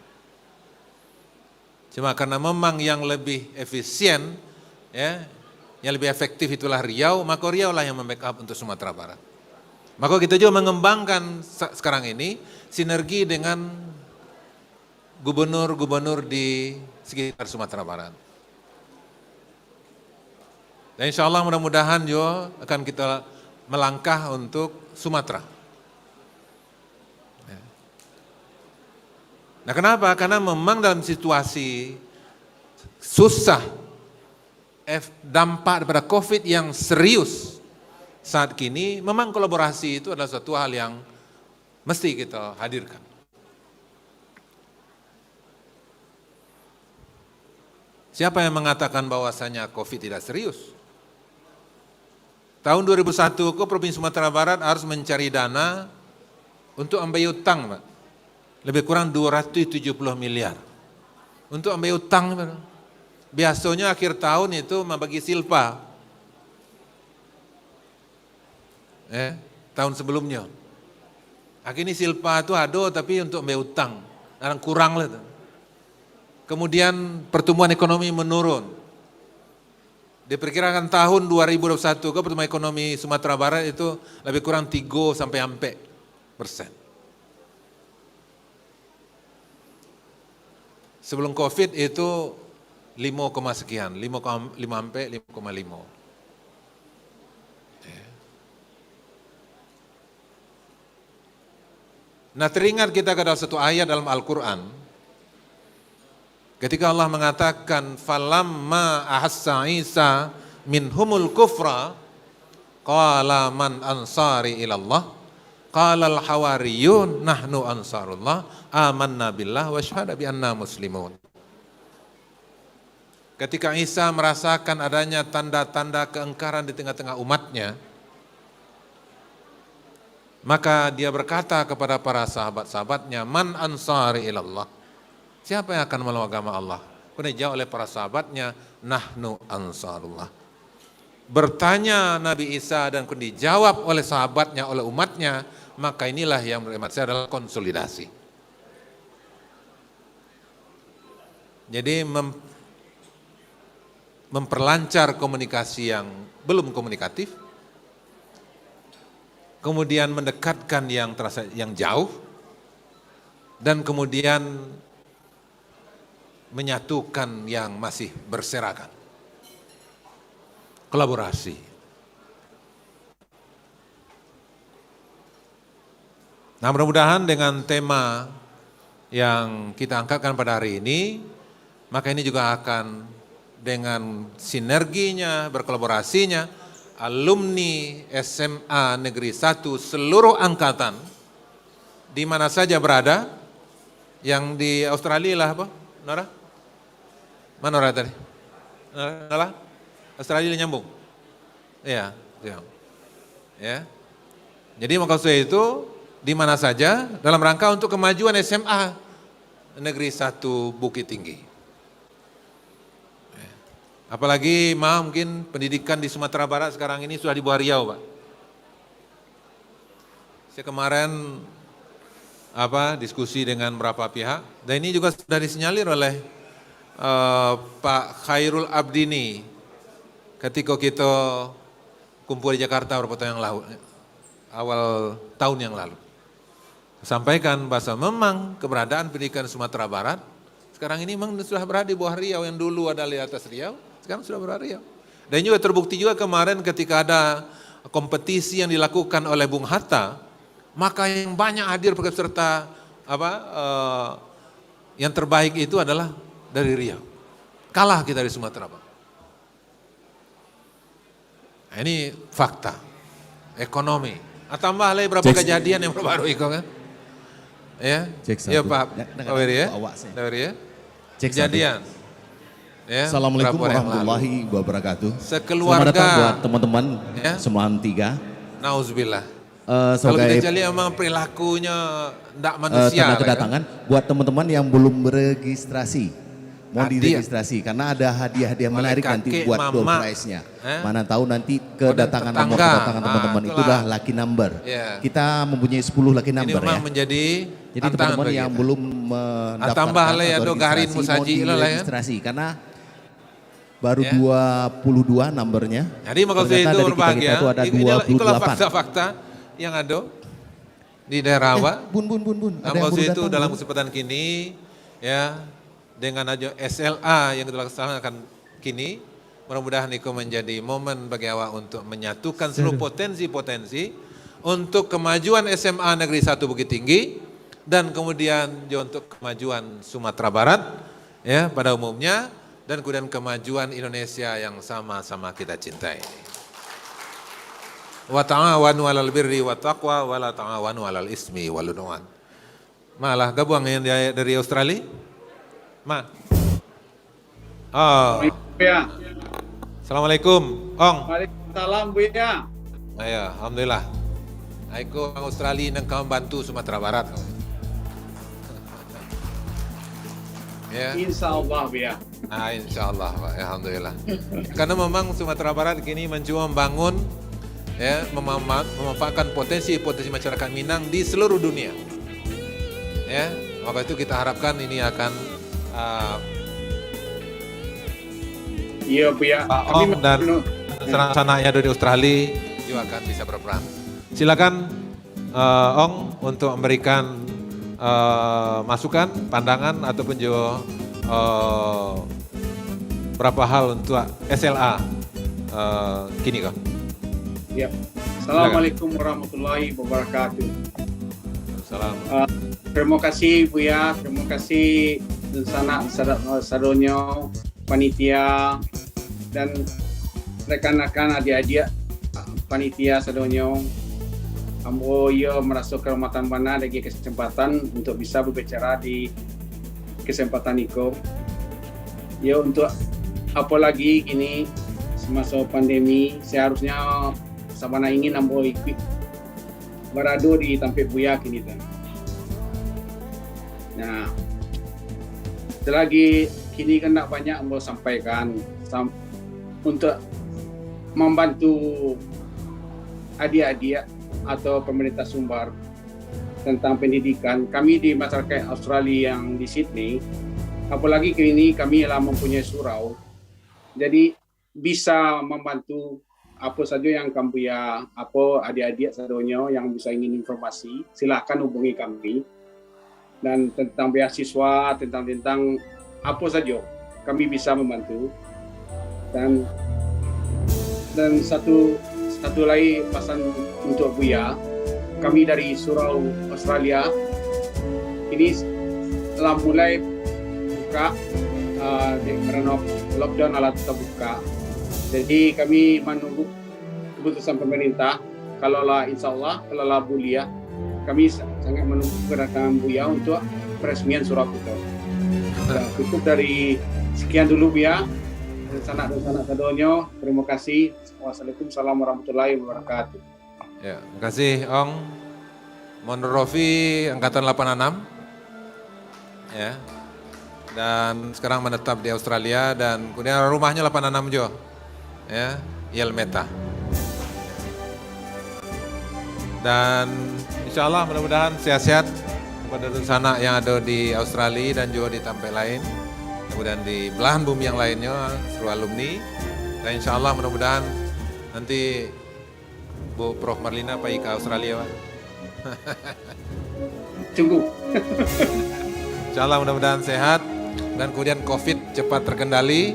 Cuma karena memang yang lebih efisien, ya, yang lebih efektif itulah Riau, maka Riau lah yang membackup untuk Sumatera Barat. Maka kita juga mengembangkan sekarang ini sinergi dengan gubernur-gubernur di sekitar Sumatera Barat. Dan insya Allah mudah-mudahan juga akan kita melangkah untuk Sumatera. Nah kenapa? Karena memang dalam situasi susah, dampak daripada COVID yang serius saat kini, memang kolaborasi itu adalah suatu hal yang mesti kita hadirkan. Siapa yang mengatakan bahwasanya COVID tidak serius? Tahun 2001, Provinsi Sumatera Barat harus mencari dana untuk ambil utang, Pak. Lebih kurang 270 miliar. Untuk ambil utang, Pak. Biasanya akhir tahun itu membagi silpa. Tahun sebelumnya. Akhirnya silpa itu ada tapi untuk ambil utang. Kurang lah. Kemudian pertumbuhan ekonomi menurun. Diperkirakan tahun 2021 pertumbuhan ekonomi Sumatera Barat itu lebih kurang 3-4%. Sebelum COVID itu 5, sekian, 5,5. Nah teringat kita ke dalam satu ayat dalam Al-Quran, ketika Allah mengatakan, falamma ahassa Isa minhumul kufra, qala man ansari ilallah, qala al-hawariyun nahnu ansarullah, amanna billah wa syahada bi anna muslimun. Ketika Isa merasakan adanya tanda-tanda keengkaran di tengah-tengah umatnya, maka dia berkata kepada para sahabat-sahabatnya, man ansari ilallah, siapa yang akan menolong agama Allah? Kemudian dijawab oleh para sahabatnya, nahnu ansarullah. Bertanya Nabi Isa dan kemudian dijawab oleh sahabatnya, oleh umatnya, maka inilah yang menurut saya adalah konsolidasi. Jadi memperlancar komunikasi yang belum komunikatif, kemudian mendekatkan yang terasa yang jauh, dan kemudian menyatukan yang masih berserakan. Kolaborasi. Nah mudah-mudahan dengan tema yang kita angkatkan pada hari ini, maka ini juga akan dengan sinerginya, berkolaborasinya, alumni SMA Negeri 1 seluruh angkatan, di mana saja berada, yang di Australia lah apa, Nora? Mana Nora tadi? Nora? Australia nyambung? Iya, ya. Jadi maksud saya itu, di mana saja, dalam rangka untuk kemajuan SMA Negeri 1 Bukit Tinggi. Apalagi mungkin pendidikan di Sumatera Barat sekarang ini sudah di bawah Riau, Pak. Saya kemarin diskusi dengan beberapa pihak, dan ini juga sudah disinyalir oleh Pak Khairul Abdini ketika kita kumpul di Jakarta beberapa tahun yang lalu, awal tahun yang lalu. Sampaikan bahwa memang keberadaan pendidikan Sumatera Barat sekarang ini memang sudah berada di bawah Riau, yang dulu ada di atas Riau, sekarang sudah berada Riau. Dan juga terbukti juga kemarin ketika ada kompetisi yang dilakukan oleh Bung Hatta, maka yang banyak hadir peserta yang terbaik itu adalah dari Riau. Kalah kita di Sumatera Barat. Nah, ini fakta ekonomi. Tambah lagi berapa kejadian yang baru itu kan? Ya, ya Pak Wiri ya, kejadian. Ya, Assalamualaikum beberapa hari yang warahmatullahi wabarakatuh. Sekeluarga. Selamat datang buat teman-teman Ya. Semelan 3. Nauzubillah. Kalau Sebagai kita lihat memang perilakunya tidak manusia. tanda lah, kedatangan buat teman-teman yang belum beregistrasi. Mau Hadiah. diregistrasi karena ada hadiah-hadiah Oleh menarik nanti kakek, buat door mama. prize-nya. Eh? Mana tahu nanti kedatangan nomor tetangga. kedatangan teman-teman itu Itulah. udah lucky number. Ya. Kita mempunyai 10 lucky Ini number memang ya. menjadi Jadi tantangan teman-teman bagi yang kita. belum mendaftarkan tambah lah ya, atau do garin registrasi, musaji mau lah ya. diregistrasi karena baru Ya. 22 numbernya. Jadi maksudnya Ternyata itu dari berbahagia. kita ada Itulah 28. fakta-fakta yang ada di daerah Rawa. Bun. Ada yang Maksudnya baru itu datang, dalam Bun. kesempatan kini ya dengan aja SLA yang kita laksanakan kini, mudah-mudahan itu menjadi momen bagi awak untuk menyatukan seluruh potensi-potensi untuk kemajuan SMA Negeri 1 Bukit Tinggi dan kemudian juga untuk kemajuan Sumatera Barat ya pada umumnya dan kemudian kemajuan Indonesia yang sama-sama kita cintai. Wa ta'awanu 'alal birri wa taqwa wa la ta'awanu 'alal ismi wal 'udwan. Malah gabung yang dari Australia? Ma. Oh. Ya. Assalamualaikum, Ong. Waalaikumsalam, Buya. Ayo, alhamdulillah. Aku orang Australia yang kau bantu Sumatera Barat. Ya. Insya Allah, Buya. Insya Allah, Pak. Alhamdulillah. Karena memang Sumatera Barat kini mencoba membangun, ya, memanfaatkan potensi-potensi masyarakat Minang di seluruh dunia. Ya, maka itu kita harapkan ini akan Iya, Buya. Pak Ong dan sana-sana yang ada di Australia juga akan bisa berperan. Silakan Ong untuk memberikan masukan, pandangan ataupun juga berapa hal untuk SLA kini kok. Ya. Assalamualaikum warahmatullahi wabarakatuh. Salam. Terima kasih, Buya. Terima kasih sana sadonyo, panitia dan rekan-rekan adik-adik panitia sadonyo. Ambo yo merasa kehormatan mana dari kesempatan untuk bisa berbicara di kesempatan itu. Ya untuk apalagi ini semasa pandemi seharusnya sabana ingin ambo ikut berado di Tampek Buya kini kan. Nah, selagi kini kan tak banyak ambo sampaikan untuk membantu adik-adik atau pemerintah Sumbar tentang pendidikan. Kami di masyarakat Australia yang di Sydney, apalagi kini kami telah mempunyai surau, jadi bisa membantu apa saja yang kamu ya, apa adik-adik sadonyo yang bisa ingin informasi, silakan hubungi kami. Dan tentang beasiswa, tentang apa saja kami bisa membantu. Dan satu lagi pesan untuk Buya, kami dari Surau Australia ini telah mulai buka karena lockdown alat terbuka. Jadi kami menunggu keputusan pemerintah. Kalaulah insya Allah, kalaulah Buya, kami sangat menunggu kedatangan Buya untuk peresmian surau kita. Cukup dari sekian dulu Buya. Sanak sadonyo, terima kasih. Wassalamualaikum warahmatullahi wabarakatuh. Ya, terima kasih Ong. Monrofi angkatan 86. Ya. Dan sekarang menetap di Australia dan kemudian rumahnya 86 juga. Ya, Yelmeta. Dan insya Allah mudah-mudahan sehat-sehat kepada sanak yang ada di Australia dan juga di tempat lain. Kemudian di belahan bumi yang lainnya, seluruh alumni. Dan insya Allah mudah-mudahan nanti Bu Prof Marlina pergi ke Australia, Pak. Tunggu. Insya Allah mudah-mudahan sehat dan kemudian COVID cepat terkendali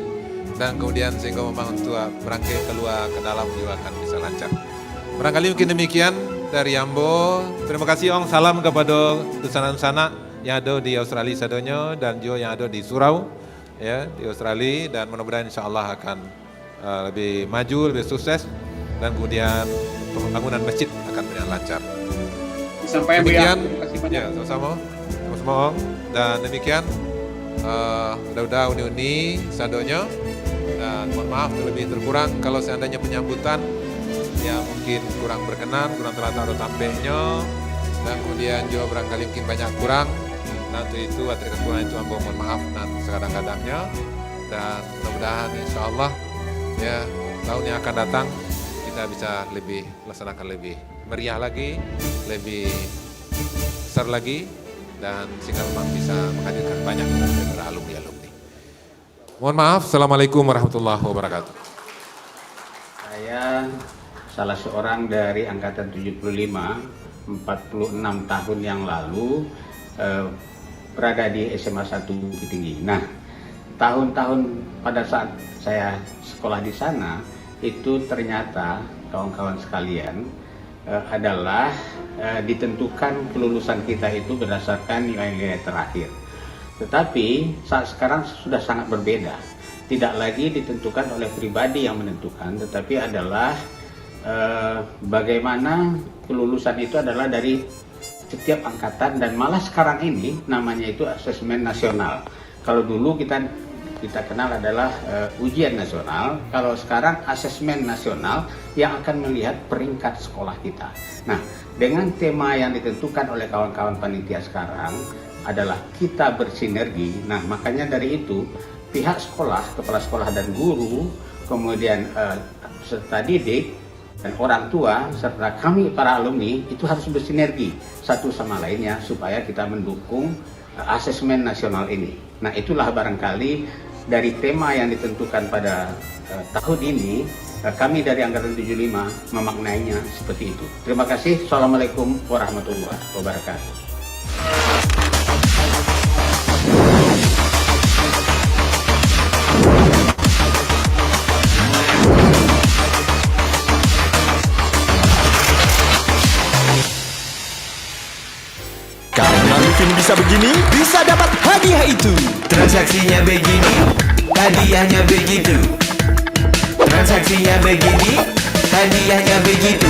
dan kemudian sehingga memang untuk berangkat keluar ke dalam juga akan bisa lancar. Barangkali mungkin demikian dari Ambo. Terima kasih Ong, salam kepada sana-sana yang ada di Australia sadonyo dan juga yang ada di Surau ya di Australia dan mudah-mudahan insya Allah akan lebih maju, lebih sukses dan kemudian pembangunan masjid akan berjalan lancar. Sampai demikian, terima kasih banyak. ya sama-sama Ong dan demikian Mudah-mudahan uni-uni sadonyo, dan mohon maaf terlebih terkurang kalau seandainya penyambutan ya mungkin kurang berkenan, kurang terlalu tampilnya, dan kemudian juga barangkali mungkin banyak kurang. Nah untuk itu atas kekurangan itu ambo mohon maaf dan sekadang-kadangnya, dan mudah-mudahan insya Allah ya tahun yang akan datang kita bisa lebih laksanakan lebih meriah lagi, lebih besar lagi, dan sehingga memang bisa menghadirkan banyak dari alumni-alumni. Mohon maaf, Assalamualaikum warahmatullahi wabarakatuh. Saya salah seorang dari angkatan 75, 46 tahun yang lalu berada di SMA 1 Bukit Tinggi. Nah, tahun-tahun pada saat saya sekolah di sana, itu ternyata kawan-kawan sekalian adalah ditentukan kelulusan kita itu berdasarkan nilai-nilai terakhir. Tetapi saat sekarang sudah sangat berbeda. Tidak lagi ditentukan oleh pribadi yang menentukan, tetapi adalah bagaimana kelulusan itu adalah dari setiap angkatan, dan malah sekarang ini namanya itu asesmen nasional. Kalau dulu kita kenal adalah ujian nasional, kalau sekarang asesmen nasional yang akan melihat peringkat sekolah kita. Nah, dengan tema yang ditentukan oleh kawan-kawan panitia sekarang adalah kita bersinergi. Nah, makanya dari itu pihak sekolah, kepala sekolah dan guru, kemudian peserta didik dan orang tua serta kami para alumni itu harus bersinergi satu sama lainnya supaya kita mendukung asesmen nasional ini. Nah, itulah barangkali dari tema yang ditentukan pada tahun ini, kami dari angkatan 75 memaknainya seperti itu. Terima kasih. Assalamualaikum warahmatullahi wabarakatuh. Karena Livin bisa begini, bisa dapat hadiah itu. Transaksinya begini, hadiahnya begitu. Transaksinya begini, hadiahnya begitu.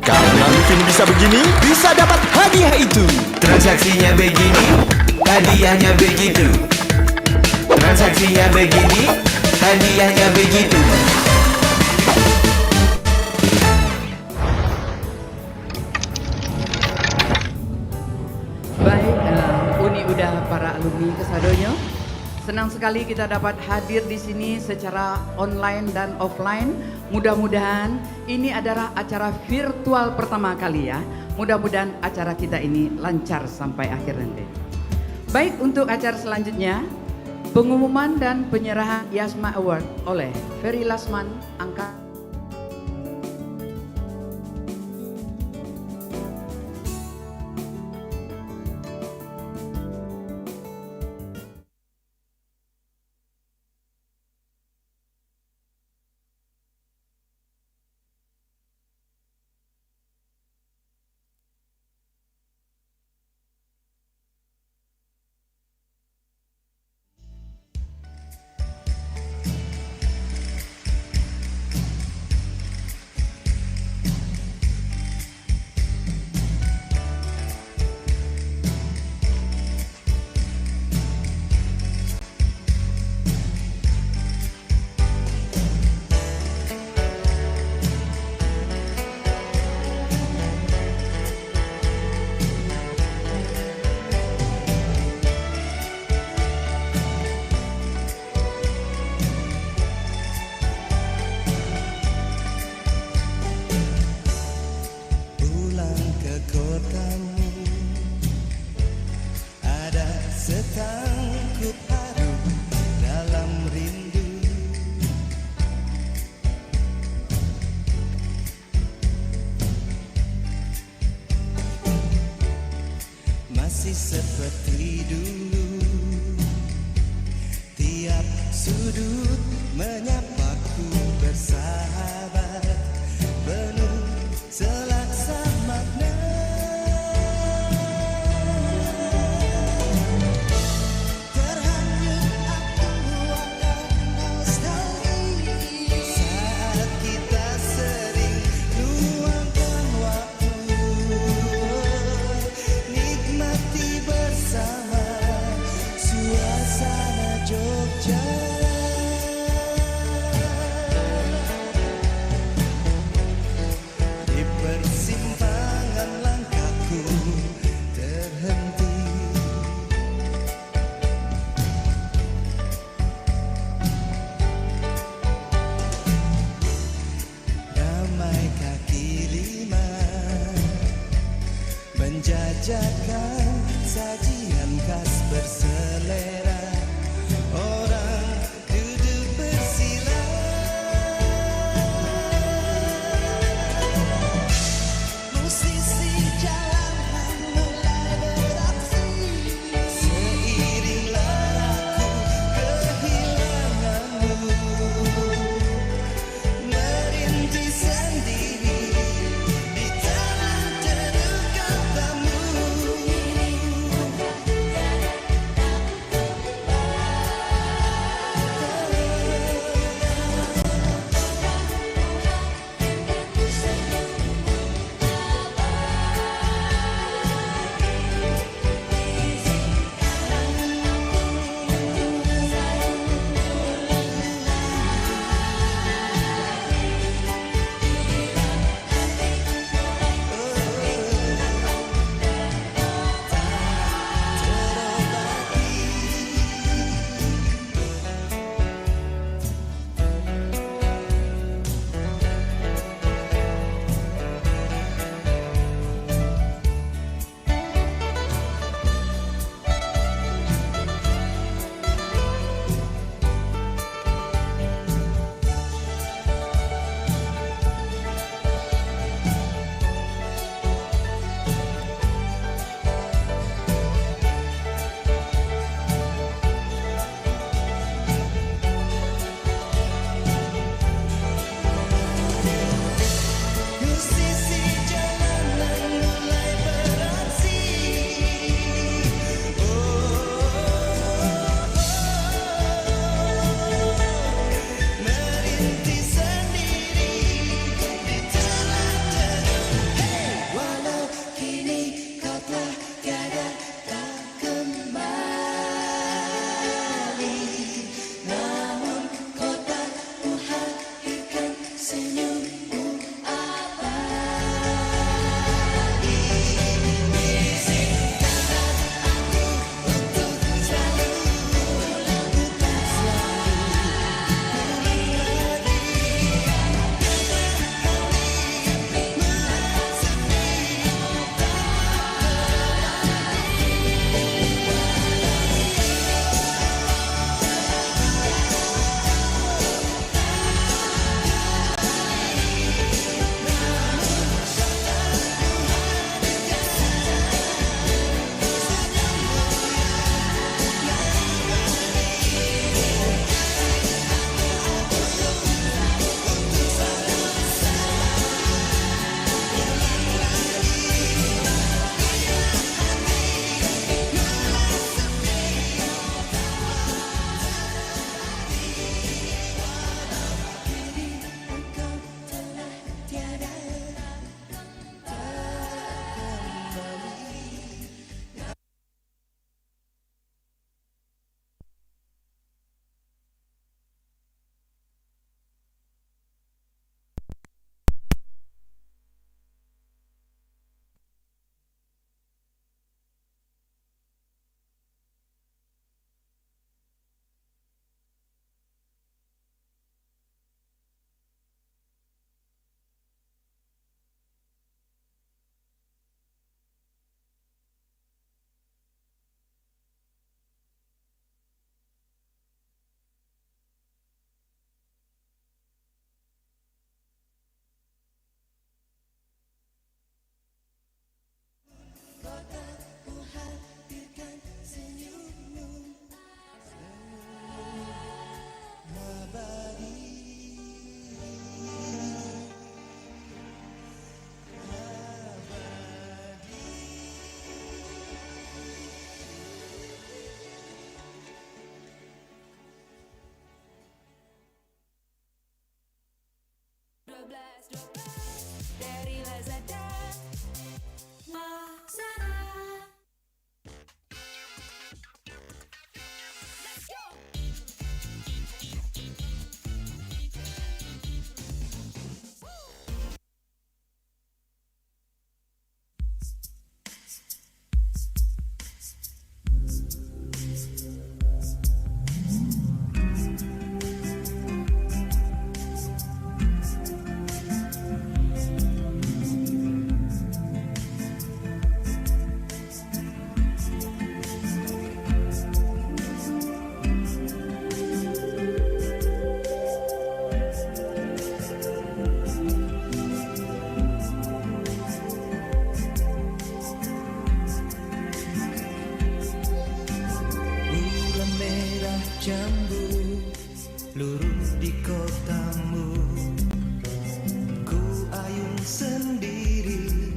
Karena Livin bisa begini, bisa dapat hadiah itu. Transaksinya begini, hadiahnya begitu. Transaksinya begini, hadiahnya begitu. Baik, Uni udah para alumni kesadonyo. Senang sekali kita dapat hadir di sini secara online dan offline. Mudah-mudahan ini adalah acara virtual pertama kali ya. Mudah-mudahan acara kita ini lancar sampai akhir nanti. Baik, untuk acara selanjutnya, pengumuman dan penyerahan YASMA Award oleh Ferry Lasman, angka Setangkup haru dalam rindu, masih seperti dulu. Tiap sudut menyapaku bersahabat, penuh selaksa makna. sajakan sajian khas berselera. Orang duduk bersila, musisi jalanan mulai beraksi. Seiring laraku kehilanganmu, merintih sendiri di tanah teruk katamu. jambu lurus di kotamu. Ku ayun sendiri,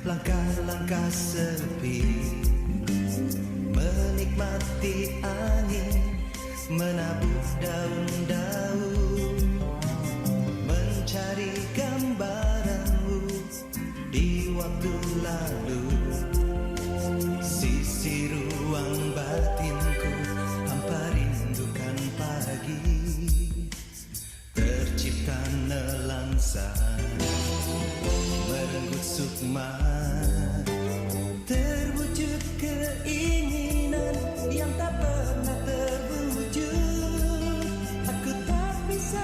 langkah-langkah sepi, menikmati angin menabuh daun-daun, mencari gambaranmu di waktu lalu. Sisi ruang batinku hampa rindukan pagi, tercipta nelangsa merenggut sukma, terwujud keinginan yang tak pernah terwujud. Aku tak bisa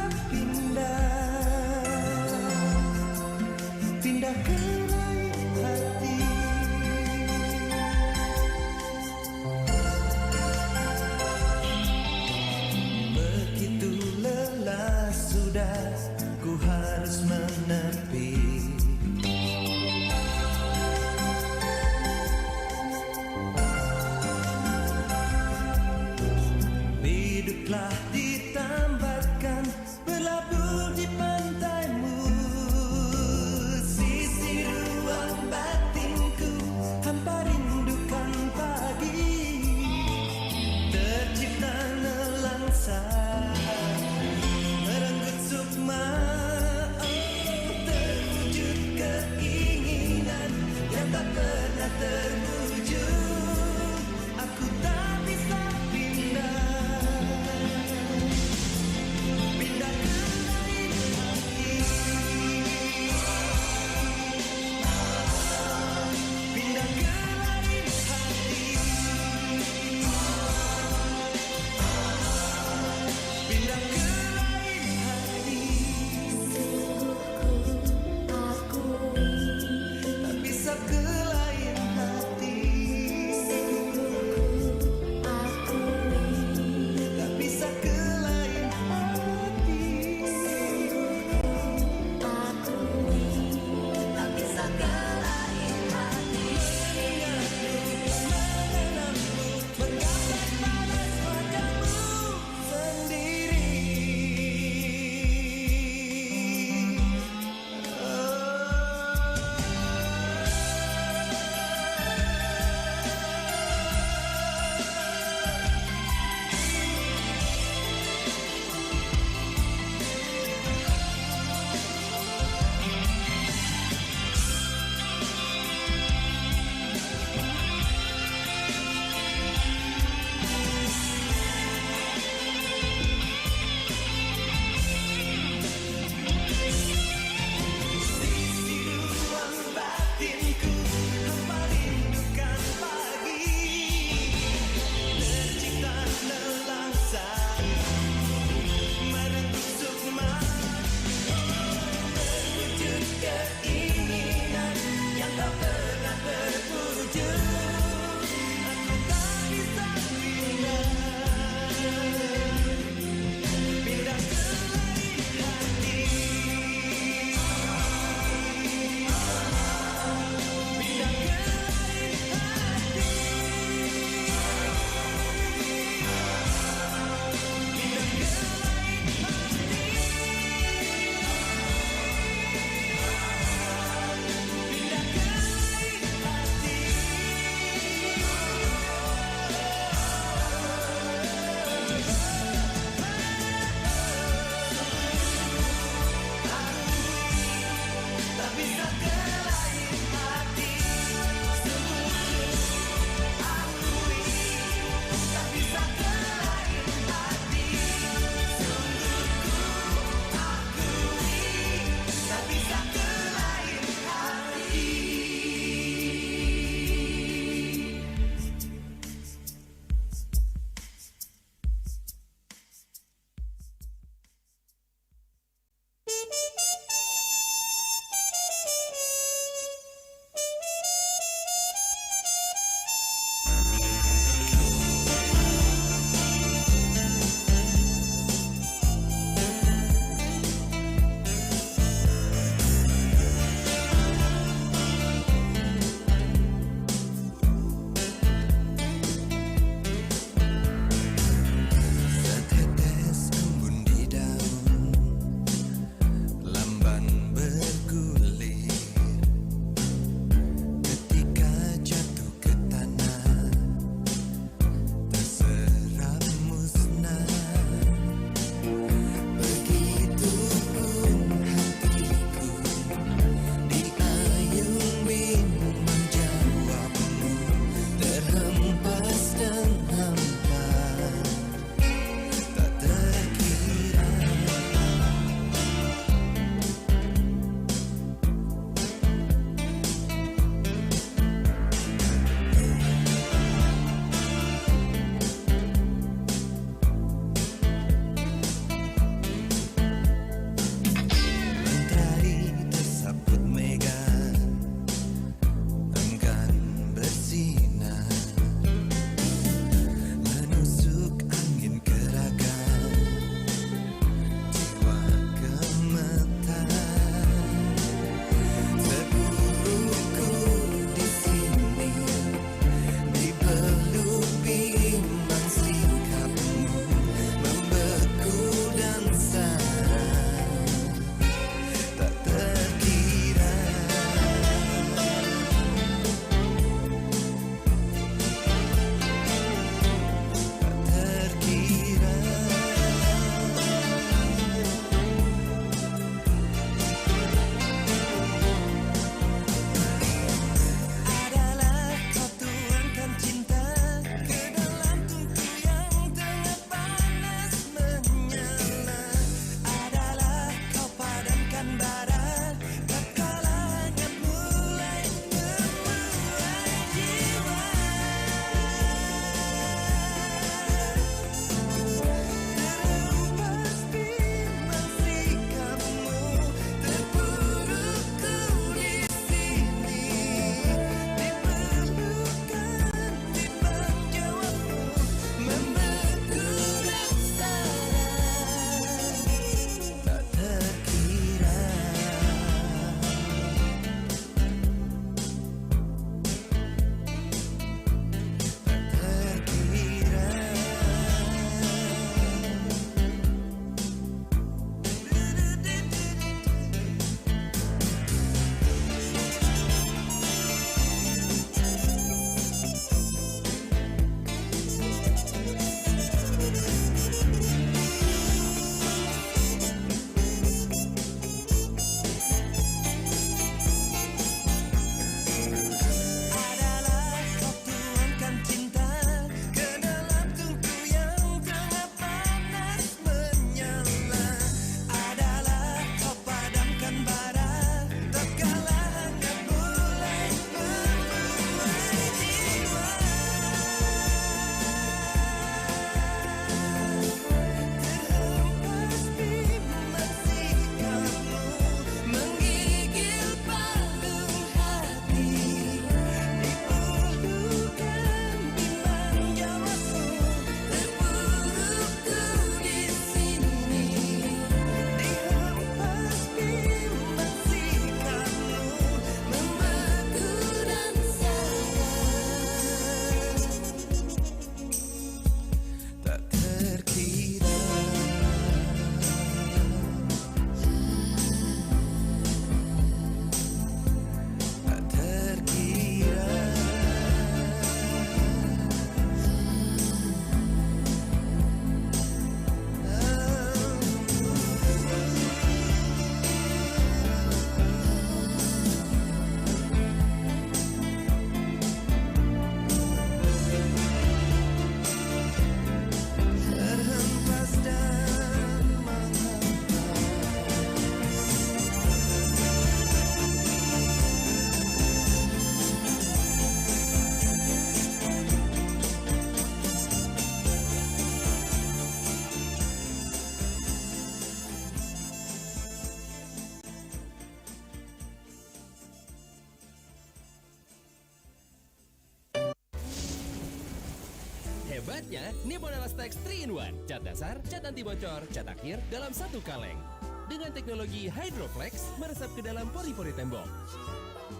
Hebatnya, Nippon Elastex 3-in-1. Cat dasar, cat anti bocor, cat akhir dalam satu kaleng. Dengan teknologi Hydroflex meresap ke dalam pori-pori tembok.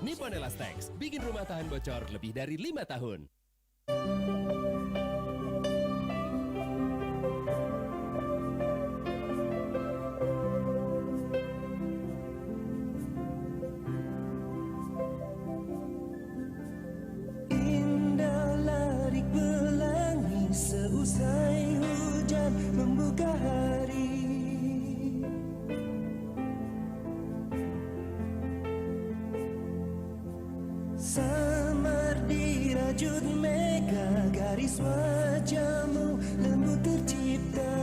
Nippon Elastex bikin rumah tahan bocor lebih dari 5 tahun. Indah lari pelangi seusai hujan membuka hari. Samar dirajut mega, garis wajahmu lembut tercipta.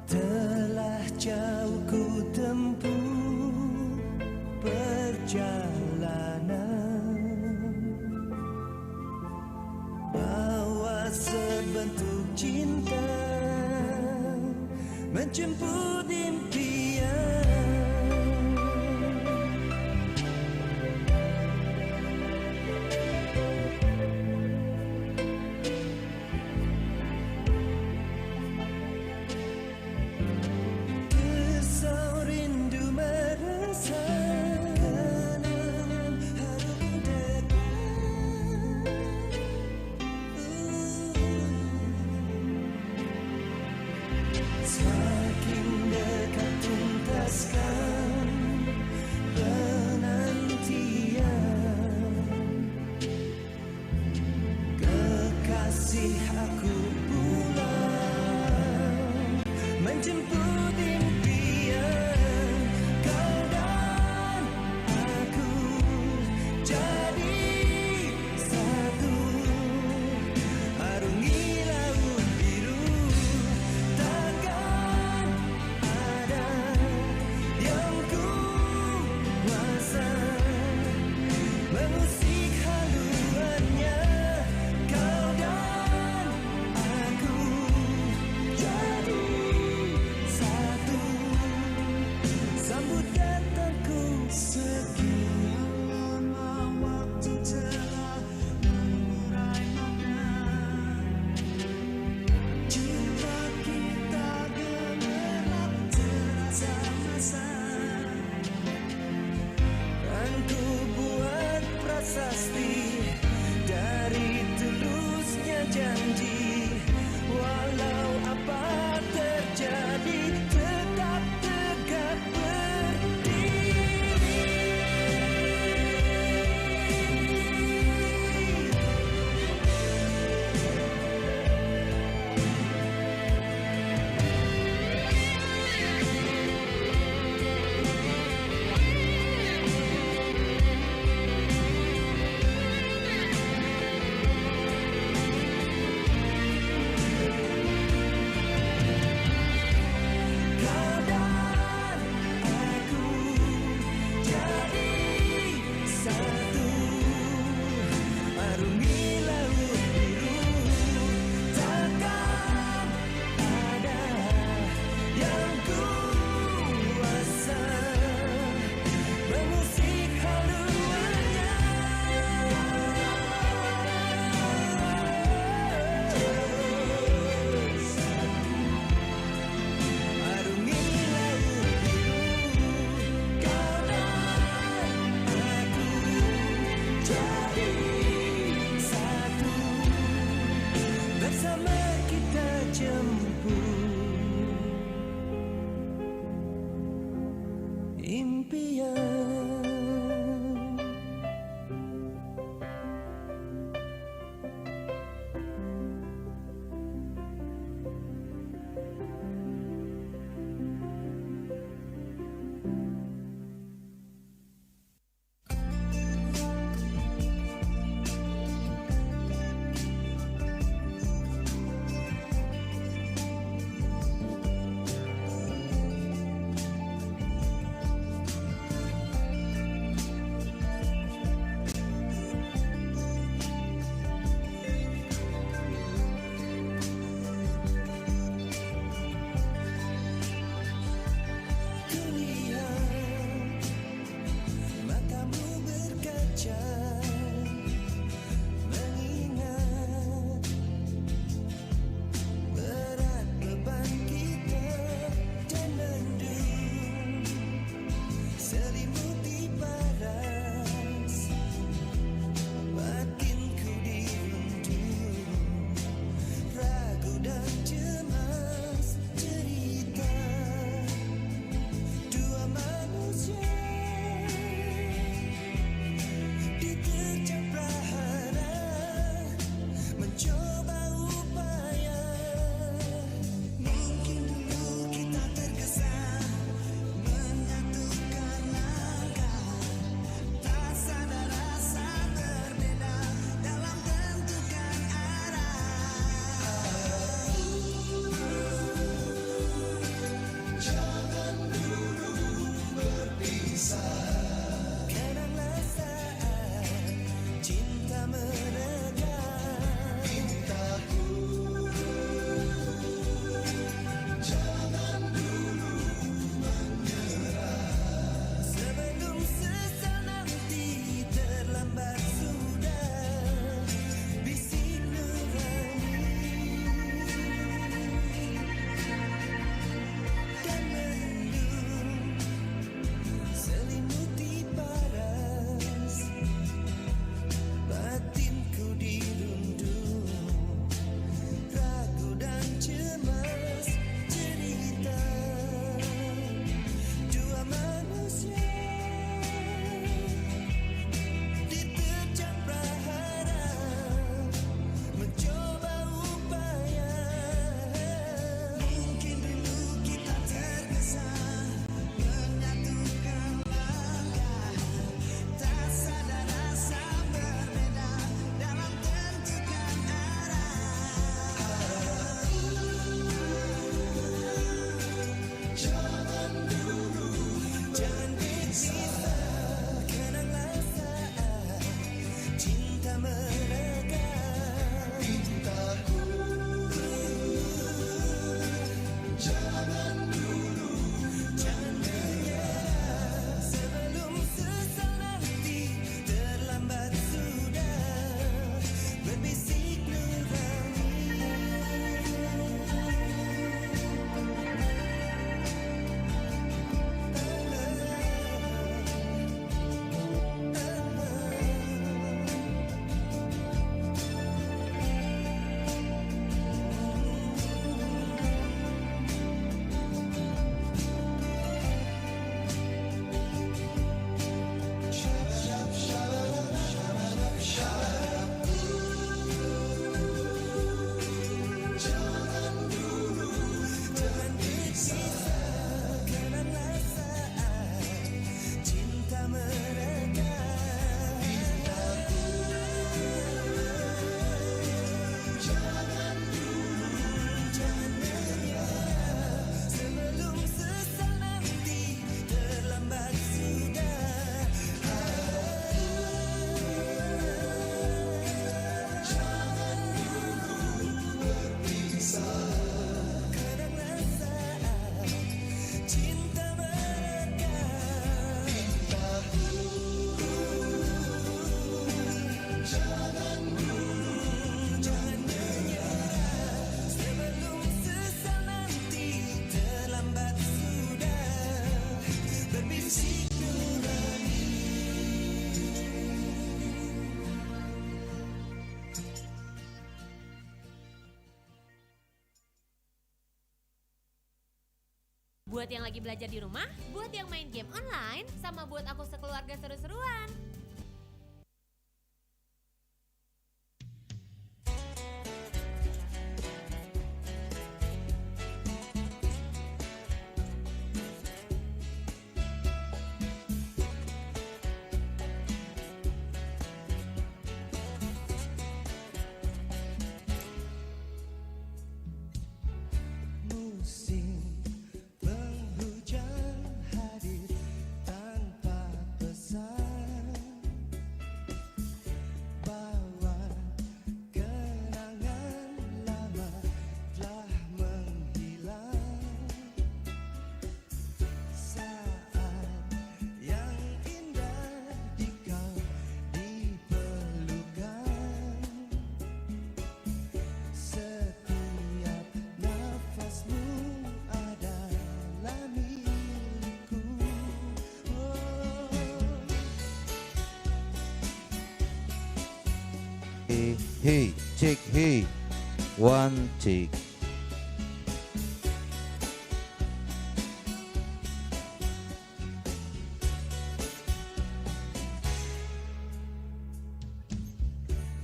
Telah jauh ku tempuh perjalanan, bawa sebentuk cinta menjemput impian. Kesau rindu meresap, kenangan harum dekat. Semakin dekat tuntaskan penantian. Kekasih aku pulang menjemput impian. Kau dan aku jadi satu, arungi laut biru. Takkan ada yang kuasa mengusik haluannya. Kau dan aku jadi satu, sambut datangku. Sekian lama waktu telah mengurai makna, cinta kita gemerlap terasa masa. Dan ku buat prasasti dari tulusnya janji. Walau apa terjadi, tetap tegak berdiri. Buat yang lagi belajar di rumah, buat yang main game online, sama buat aku sekeluarga seru-seruan. Musim penghujan hadir tanpa pesan, bawa kenangan lama telah menghilang. Saat yang indah di kau dipelukan, setiap nafasmu adalah milikku. Hey, hey, check, hey. One, check.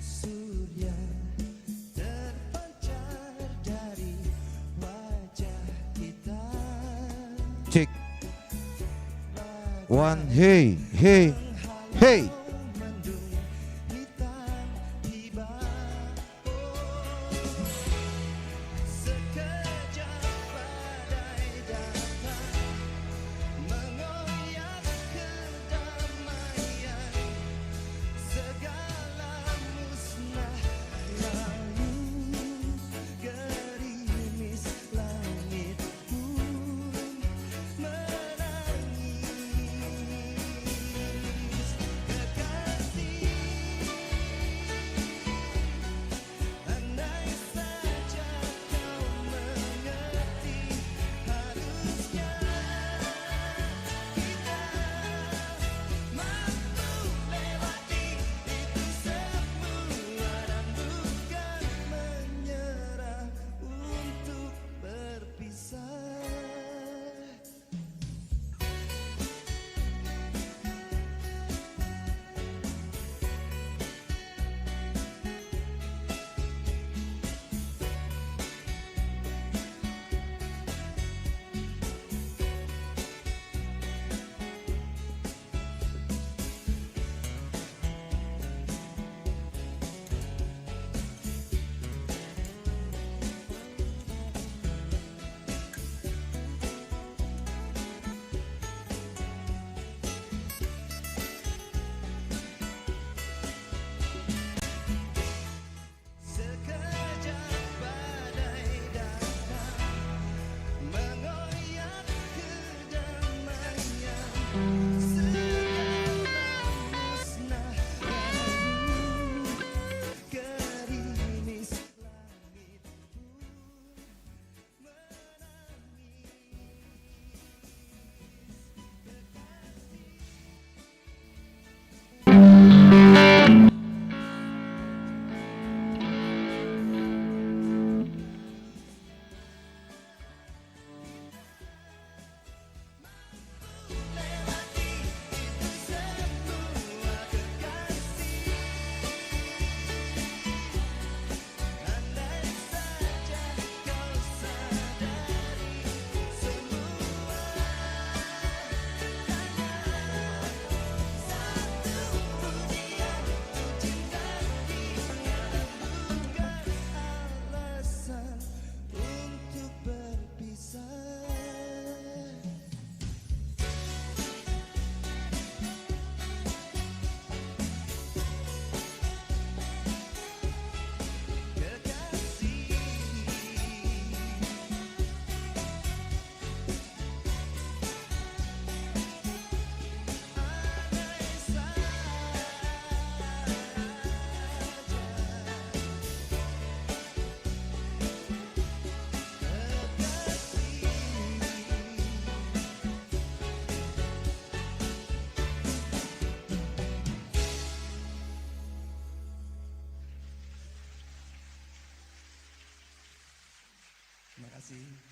Surya terpancar dari wajah kita. Check. One, hey, hey, hey. Sekejap badai datang, mengoyak kedamaian, segala musnah lalu, gerimis langit pun menangis. kasih.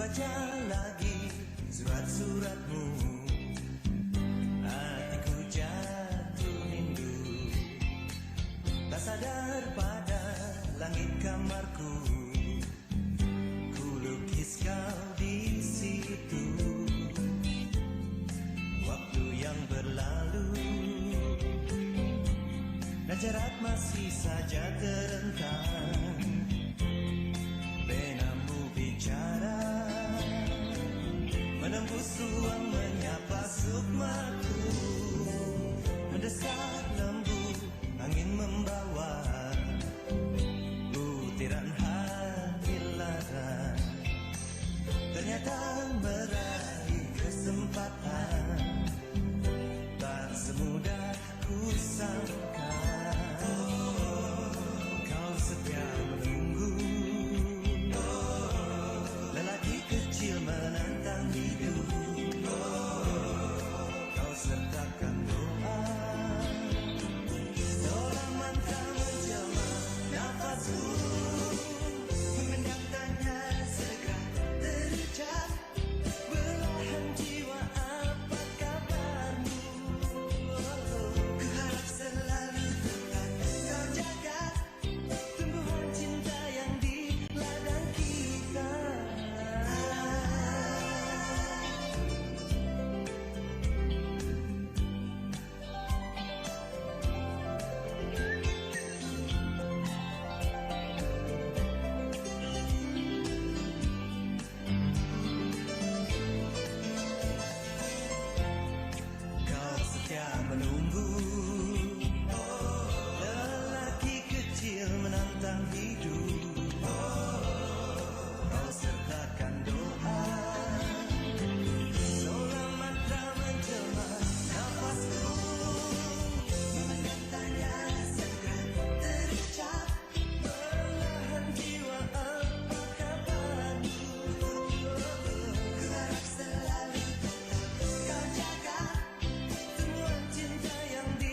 baca lagi surat-suratmu, hatiku jatuh rindu. Tak sadar pada langit kamarku, ku lukis kau di situ. Waktu yang berlalu dan jarak masih saja terentang. Penamu bicara menembus ruang menyapa sukmaku, mendesak lembut angin membawa butiran hati lara. Ternyata meraih kesempatan tak semudah ku sangka. Kau setia menunggu, lelaki kecil menantang hidup. Kau sertakan doa, seolah mantra menjelma nafasku. Mengendap tanya segera terucap, belahan jiwa apa kabarmu? Ku harap selalu tetap kau jaga tumbuhan cinta yang di ladang kita. Kau setia menunggu, lelaki kecil menantang hidup. Kau sertakan doa, seolah mantra menjelma nafasku. Mengendap tanya segera terucap, belahan jiwa apa kabarmu? Ku harap selalu tetap kau jaga tumbuhan cinta yang di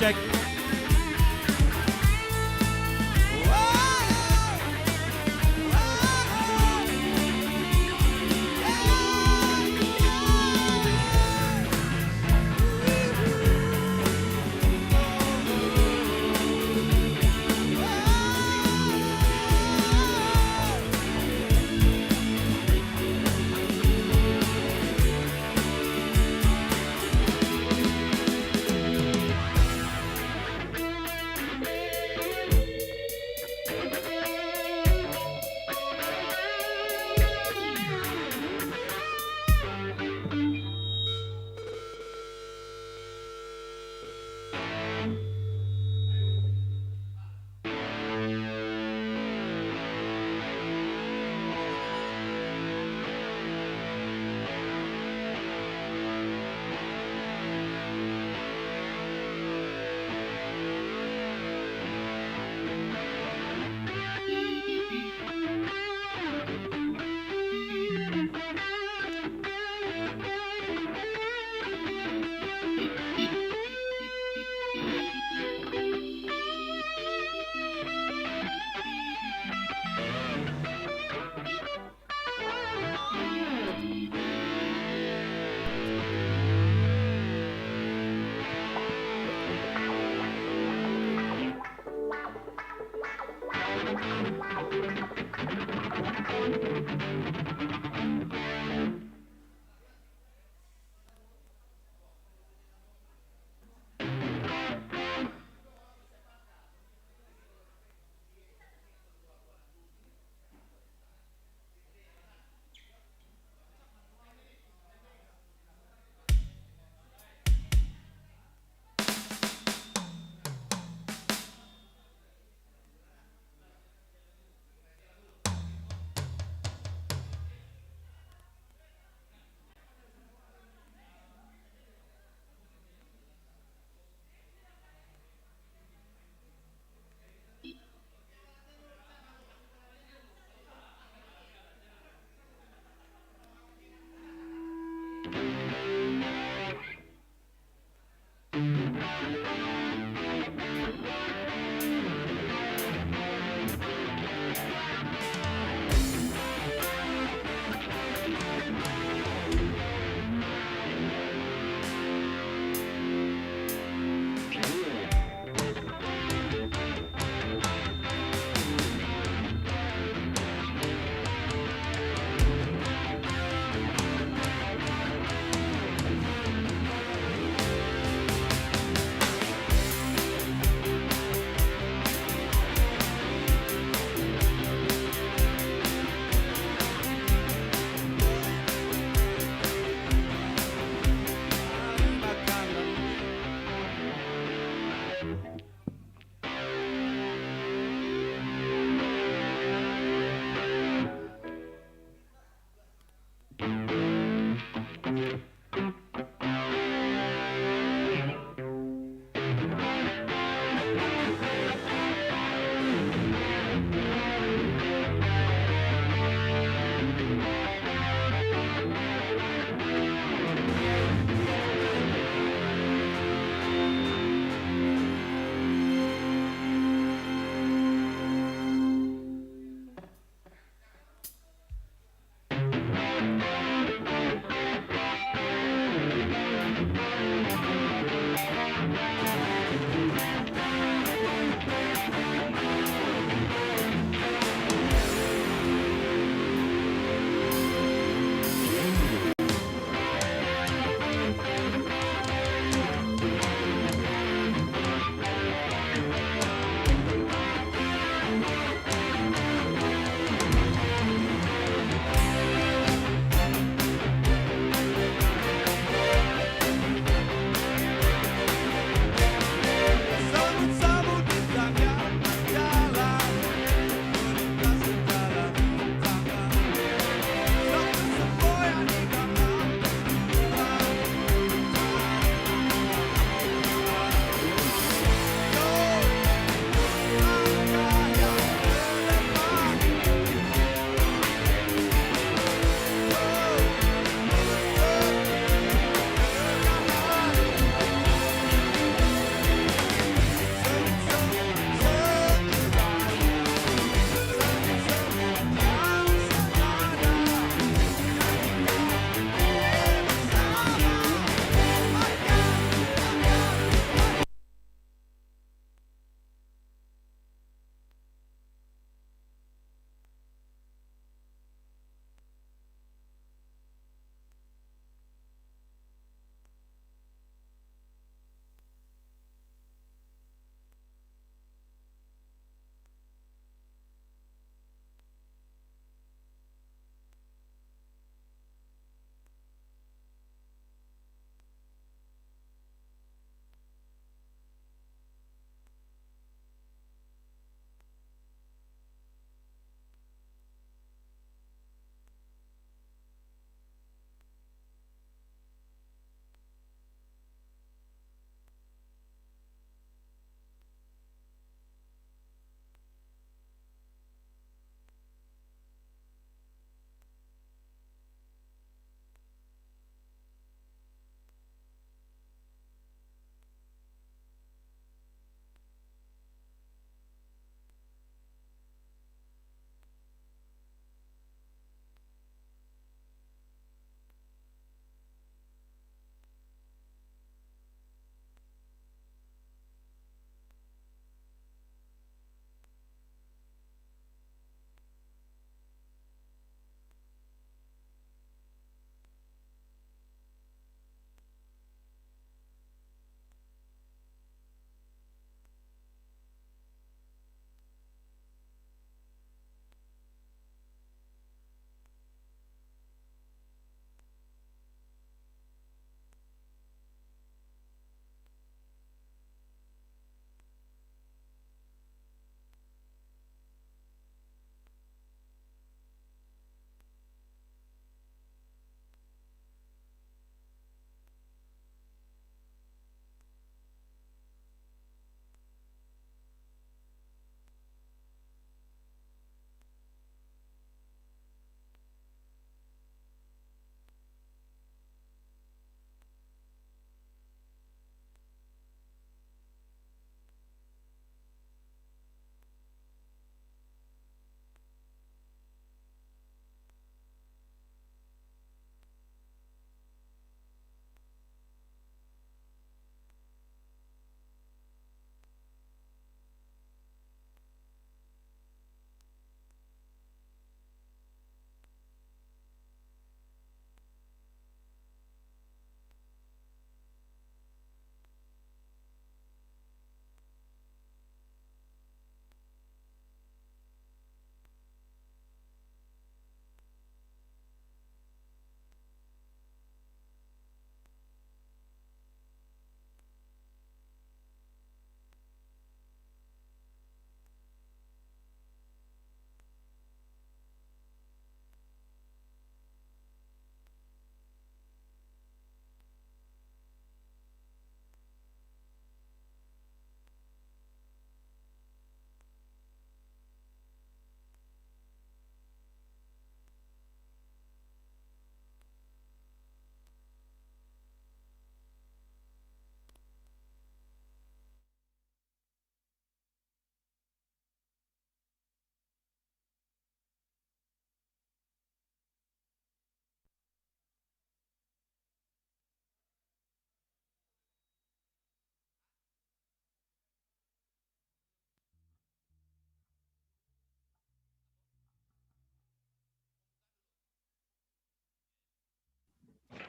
cek.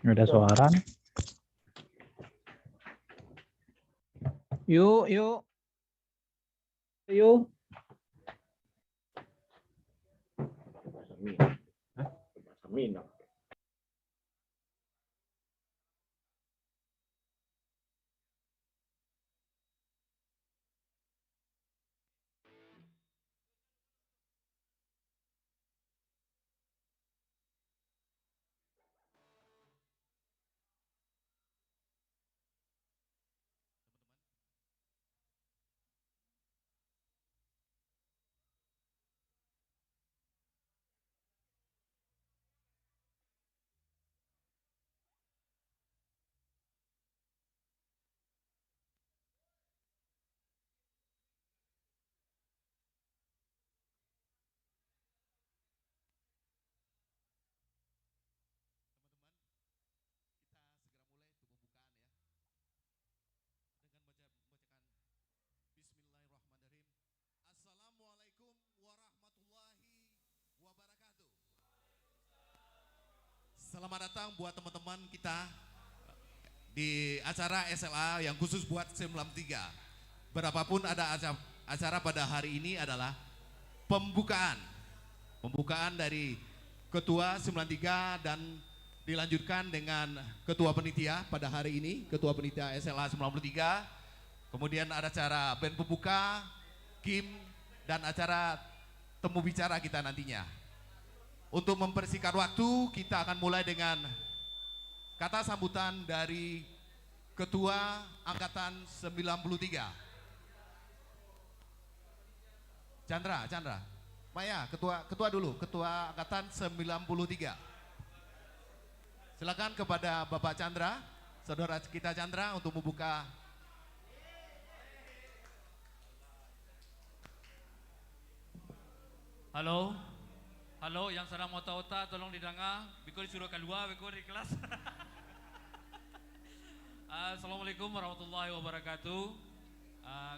Nggak ada suara nih. Yuk, yuk. Yuk. Minang. Selamat datang buat teman-teman kita di acara SLA yang khusus buat 93. Berapapun ada acara pada hari ini adalah pembukaan. Pembukaan dari Ketua 93 dan dilanjutkan dengan Ketua Panitia pada hari ini, Ketua Panitia SLA 93. Kemudian ada acara band pembuka, Kim, dan acara temu bicara kita nantinya. Untuk mempersingkat waktu, kita akan mulai dengan kata sambutan dari Ketua Angkatan 93. Chandra. Maya, ketua dulu, Ketua Angkatan 93. Silakan kepada Bapak Chandra, saudara kita Chandra untuk membuka. Halo, yang sedang otak-otak tolong didengar. Biko disuruh keluar, Biko di kelas. Assalamualaikum warahmatullahi wabarakatuh.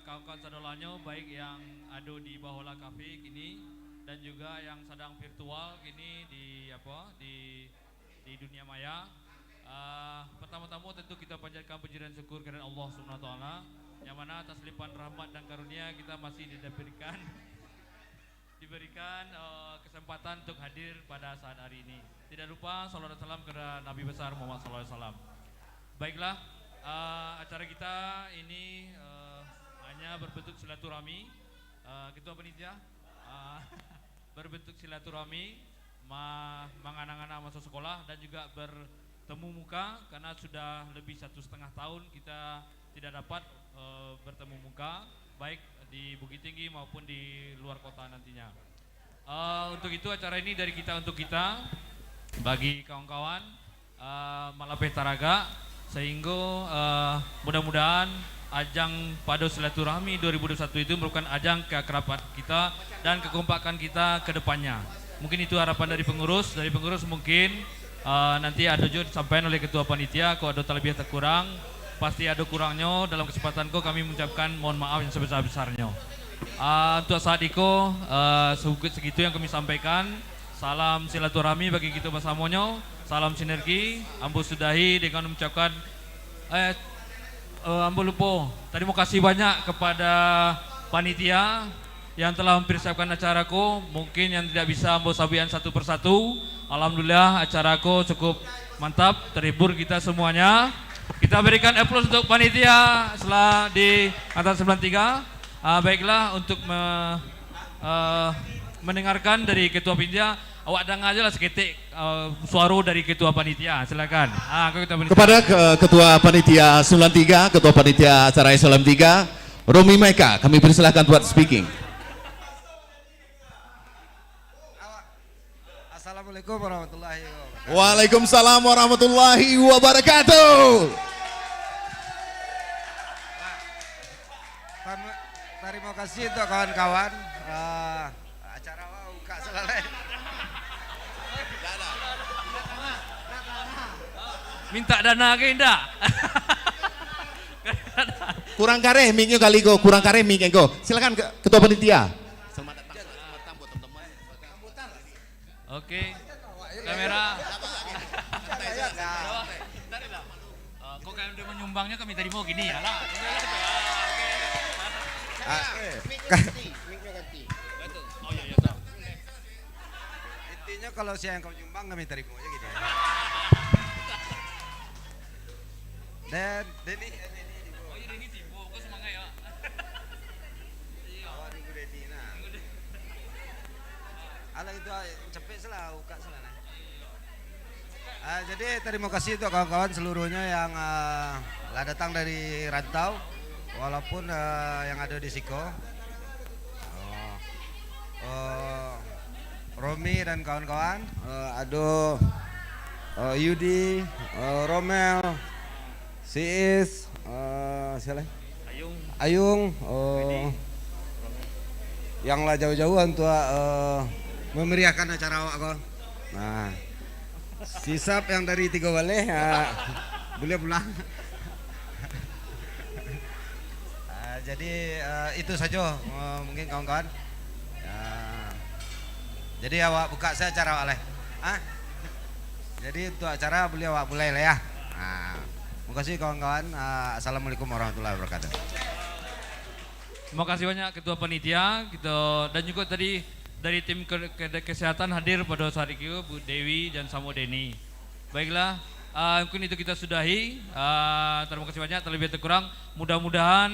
Kawan-kawan saudaranya, baik yang ada di Bahola Cafe kini dan juga yang sedang virtual kini di dunia maya. Pertama-tama tentu kita panjatkan puji dan syukur kepada Allah Subhanahu wa taala yang mana atas limpahan rahmat dan karunia kita masih diberikan kesempatan untuk hadir pada saat hari ini. Tidak lupa salawat dan salam kepada Nabi besar Muhammad SAW. Baiklah, acara kita ini hanya berbentuk silaturahmi. Ketua Panitia berbentuk silaturahmi, menganang-anang masa sekolah dan juga bertemu muka karena sudah lebih 1,5 tahun kita tidak dapat bertemu muka, baik di Bukit Tinggi maupun di luar kota nantinya. Untuk itu acara ini dari kita untuk kita, bagi kawan-kawan Malapeh Taraga, sehingga mudah-mudahan ajang pada silaturahmi 2021 itu merupakan ajang keakraban kita dan kekompakan kita ke depannya. Mungkin itu harapan dari pengurus. Dari pengurus mungkin nanti ada juga disampaikan oleh Ketua Panitia, kalau ada terlebih atau kurang, pasti ada kurangnya. Dalam kesempatanku kami mengucapkan mohon maaf yang sebesar-besarnya. Untuk saat itu segitu yang kami sampaikan. Salam silaturahmi bagi kita bersamanya. Salam sinergi. Ambo sudahi dengan mengucapkan ambo lupa. Terima kasih banyak kepada panitia yang telah mempersiapkan acaraku. Mungkin yang tidak bisa ambo sabian satu persatu. Alhamdulillah acaraku cukup mantap, terhibur kita semuanya. Kita berikan aplaus untuk panitia setelah di angkatan 93. Baiklah, untuk mendengarkan dari Ketua Panitia, awak dengar aja lah seketik suara dari Ketua Panitia. Silakan. Kepada Ketua Panitia 93, Ketua Panitia acara SLM 3, Romi Meka, kami persilahkan buat speaking. Assalamualaikum warahmatullahi wabarakatuh. Waalaikumsalam warahmatullahi wabarakatuh. Terima kasih untuk kawan-kawan. Acara buka selesai. Minta dana ke enggak? Kurang kare mic-nya kali go, kurang kare mic-nya go. Silakan Ketua Panitia. Oke. Kamera. Kok kayak udah menyumbangnya kami tadi mau gini ya lah. Oh iya iya tahu. Intinya kalau siapa yang kau nyumbang kami terima aja gitu. Dan Denny. Oh iya Denny Timbo, kok semangat ya. Iya. Awak minggu Denny nah. Ala itu cepet salah, uka salah nah. Jadi terima kasih untuk kawan-kawan seluruhnya yang lah datang dari rantau, walaupun yang ada di Siko. Romi dan kawan-kawan, Ado, Yudi, Romel, Siis, siapa? Ayung, yang lah jauh-jauh untuk memeriahkan acara awak kau. Nah, Sisap yang dari Tiga Waleh, boleh pulang. Jadi itu saja mungkin kawan-kawan. Jadi awak buka saya acara awak leh. Jadi untuk acara boleh awak mulai lah ya. Terima kasih kawan-kawan. Assalamualaikum warahmatullahi wabarakatuh. Terima kasih banyak Ketua Panitia dan juga tadi dari tim kesehatan hadir pada saat itu Bu Dewi dan Samo Denny. Baiklah, mungkin itu kita sudahi. Terima kasih banyak, terlebih terkurang. Mudah-mudahan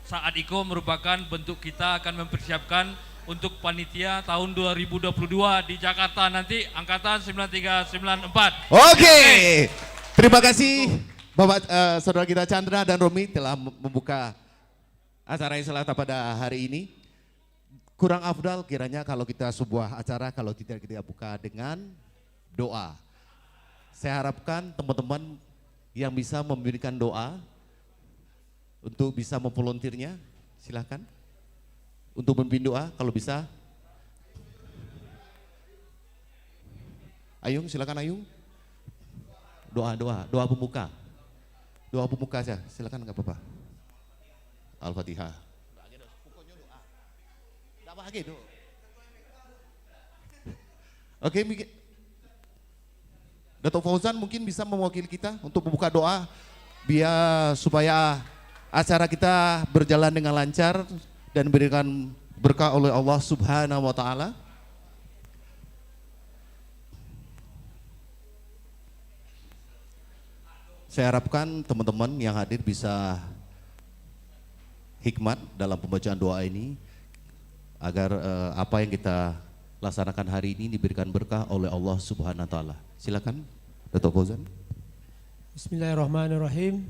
saat itu merupakan bentuk kita akan mempersiapkan untuk panitia tahun 2022 di Jakarta nanti angkatan 9394. Oke. Terima kasih Bapak saudara kita Chandra dan Romi telah membuka acara Selata pada hari ini. Kurang afdal kiranya kalau kita sebuah acara kalau tidak kita buka dengan doa. Saya harapkan teman-teman yang bisa memberikan doa untuk bisa memvolunteernya, silahkan. Untuk memimpin doa kalau bisa. Ayung, silakan Ayung. Doa pembuka. Doa pembuka saja, silakan enggak apa-apa. Al-Fatihah. Oke, Dato' Fauzan mungkin bisa mewakili kita untuk membuka doa biar supaya acara kita berjalan dengan lancar dan diberikan berkah oleh Allah Subhanahu wa taala. Saya harapkan teman-teman yang hadir bisa hikmat dalam pembacaan doa ini agar apa yang kita laksanakan hari ini diberikan berkah oleh Allah Subhanahu wa taala. Silakan Dato' Fauzan. Bismillahirrahmanirrahim.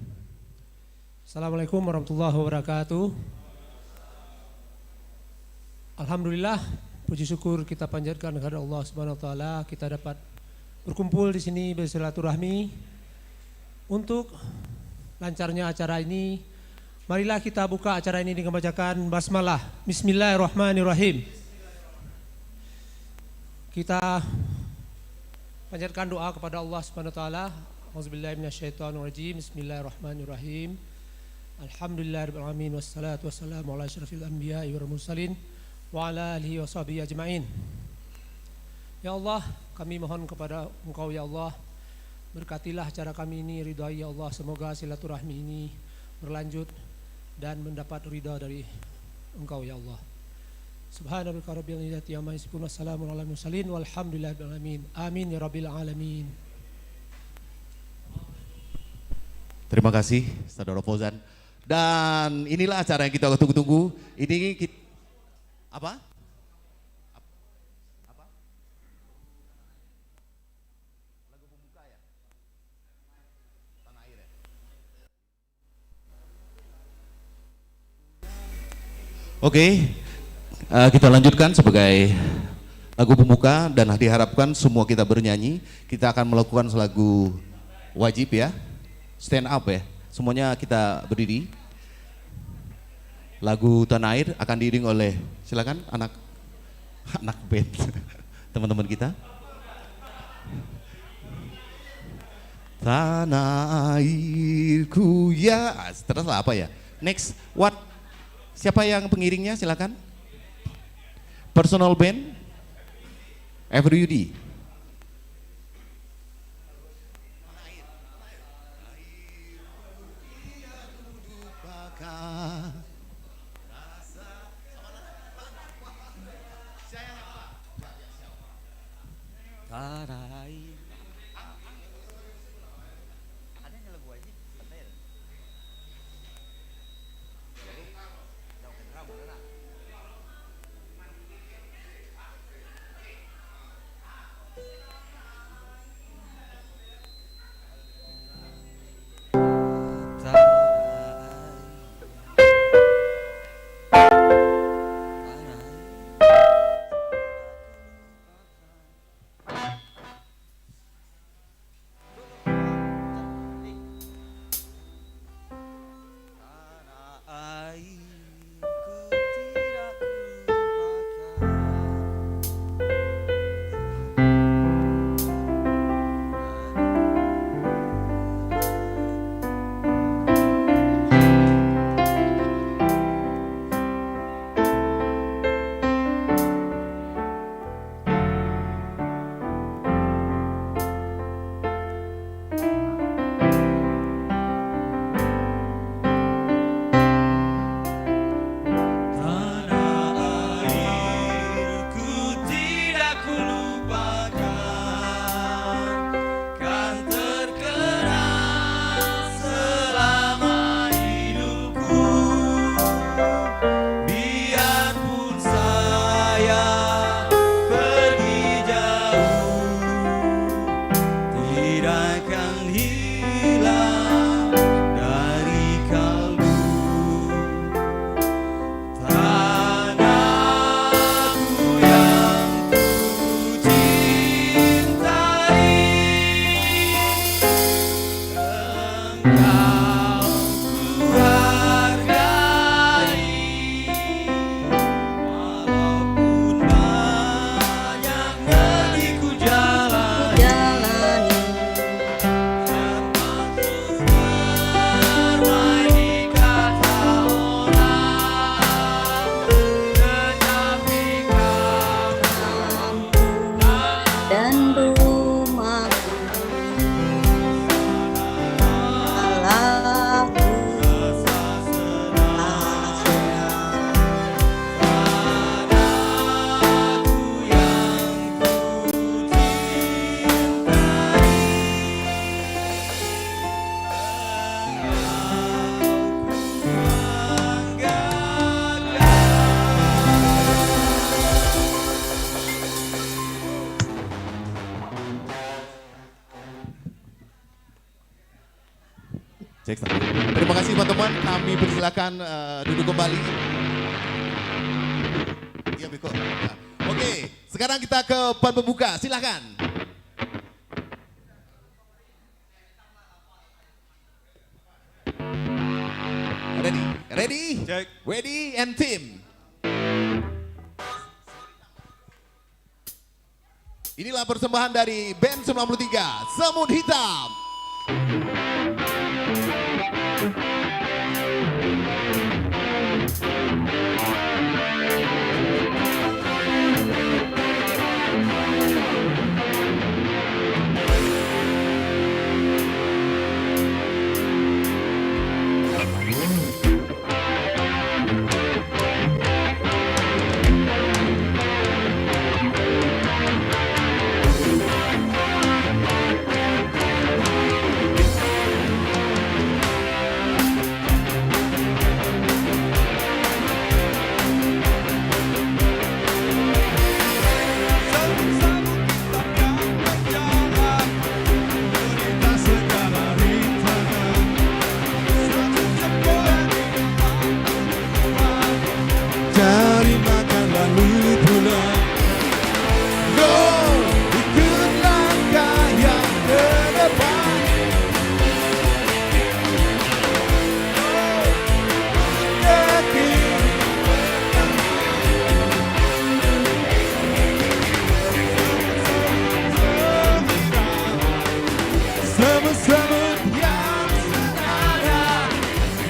Assalamualaikum warahmatullahi wabarakatuh. Alhamdulillah, puji syukur kita panjatkan kepada Allah Subhanahu wa taala kita dapat berkumpul di sini bersilaturahmi untuk lancarnya acara ini. Marilah kita buka acara ini dengan bacakan basmalah. Bismillahirrahmanirrahim. Kita panjatkan doa kepada Allah Subhanahu wa taala. Auzubillahi minasyaitonirrajim. Bismillahirrahmanirrahim. Alhamdulillahirabbil alamin wassalatu wassalamu ala asyrafil anbiya'i wal mursalin wa ala alihi washabihi ajmain. Ya Allah, kami mohon kepada Engkau ya Allah, berkatilah acara kami ini, ridhai ya Allah, semoga silaturahmi ini berlanjut dan mendapat ridha dari Engkau ya Allah. Subhanaka rabbil izzati amma yasifun, wassalamun alal mursalin walhamdulillahirabbil alamin. Amin ya rabbil alamin. Terima kasih Saudara Fauzan. Dan inilah acara yang kita tunggu-tunggu. Ini kita, apa? Lagu pembuka ya? Tanah Air ya? Oke, kita lanjutkan sebagai lagu pembuka dan diharapkan semua kita bernyanyi. Kita akan melakukan lagu wajib ya, stand up ya. Semuanya kita berdiri. Lagu Tanah Air akan diiring oleh, silakan anak band teman-teman kita. Tanah airku ya, terus apa ya? Next, what? Siapa yang pengiringnya? Silakan. Personal band, Everyudi. bagaikan hilang dari kalbu. Tanahku yang ku cintai, engkau ku hargai. Walaupun banyak yang ku jalani, termasuk bermain di kata orang, tetapi kamu dan rumahku salahku Cek. Terima kasih teman-teman, kami persilakan duduk kembali. Iya Beko. Nah, oke, sekarang kita ke ban pembuka, silakan. Ready? Check. Ready and team. Inilah persembahan dari band 93, Semut Hitam. Cari makan lalu pulang. Go, ikut langkah yang ke depan. Semut-semut yang senada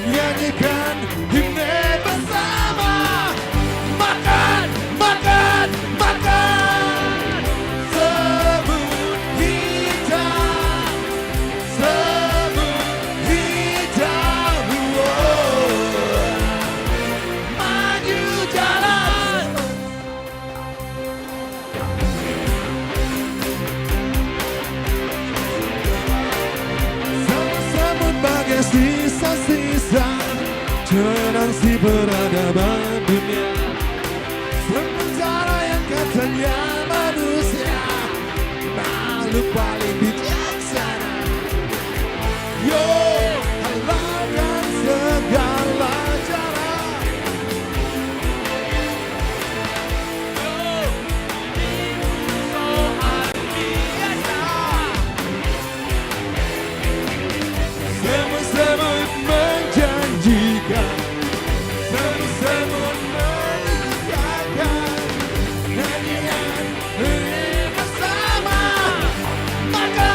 nyanyikan himne bersama. Makan, makan, makan. Semut hitam, semut hitam. Maju jalan. Semut bagai sisa-sisa jenang si peradaban dunia. Sementara yang katanya manusia makhluk paling bijaksana. Yo, halalkan segala cara. Yo, ini soal biasa. Semut-semut menjanjikan, semut-semut meninggalkan nyanyian ini bersama. Maka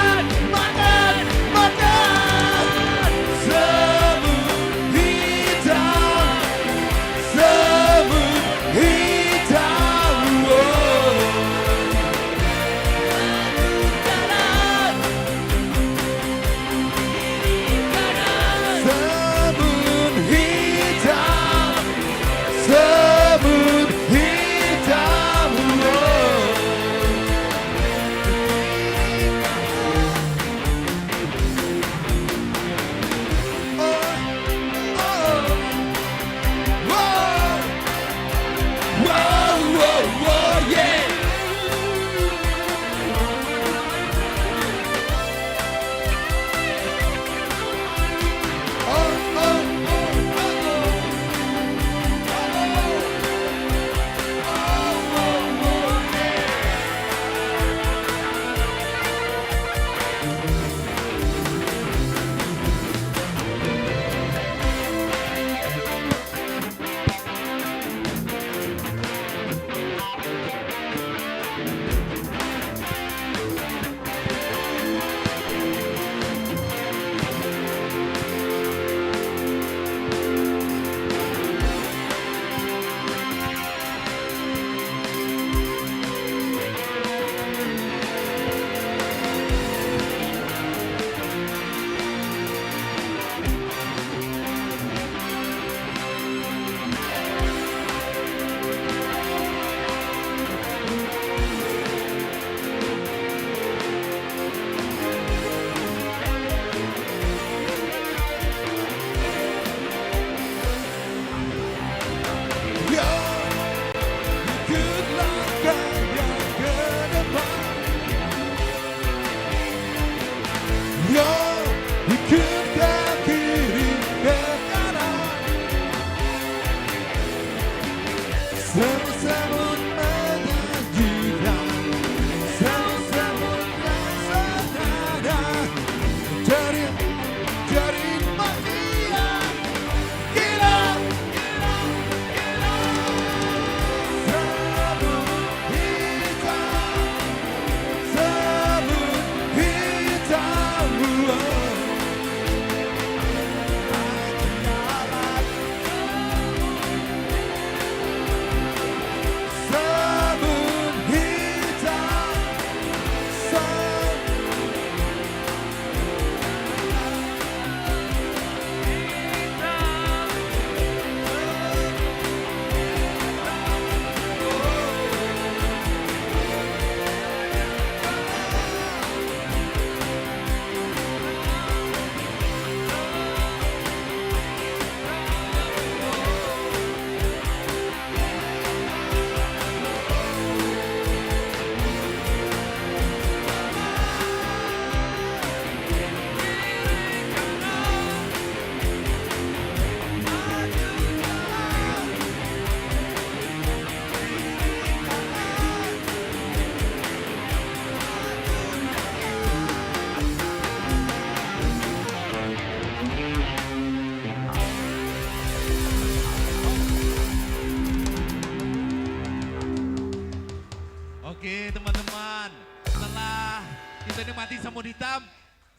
hitam.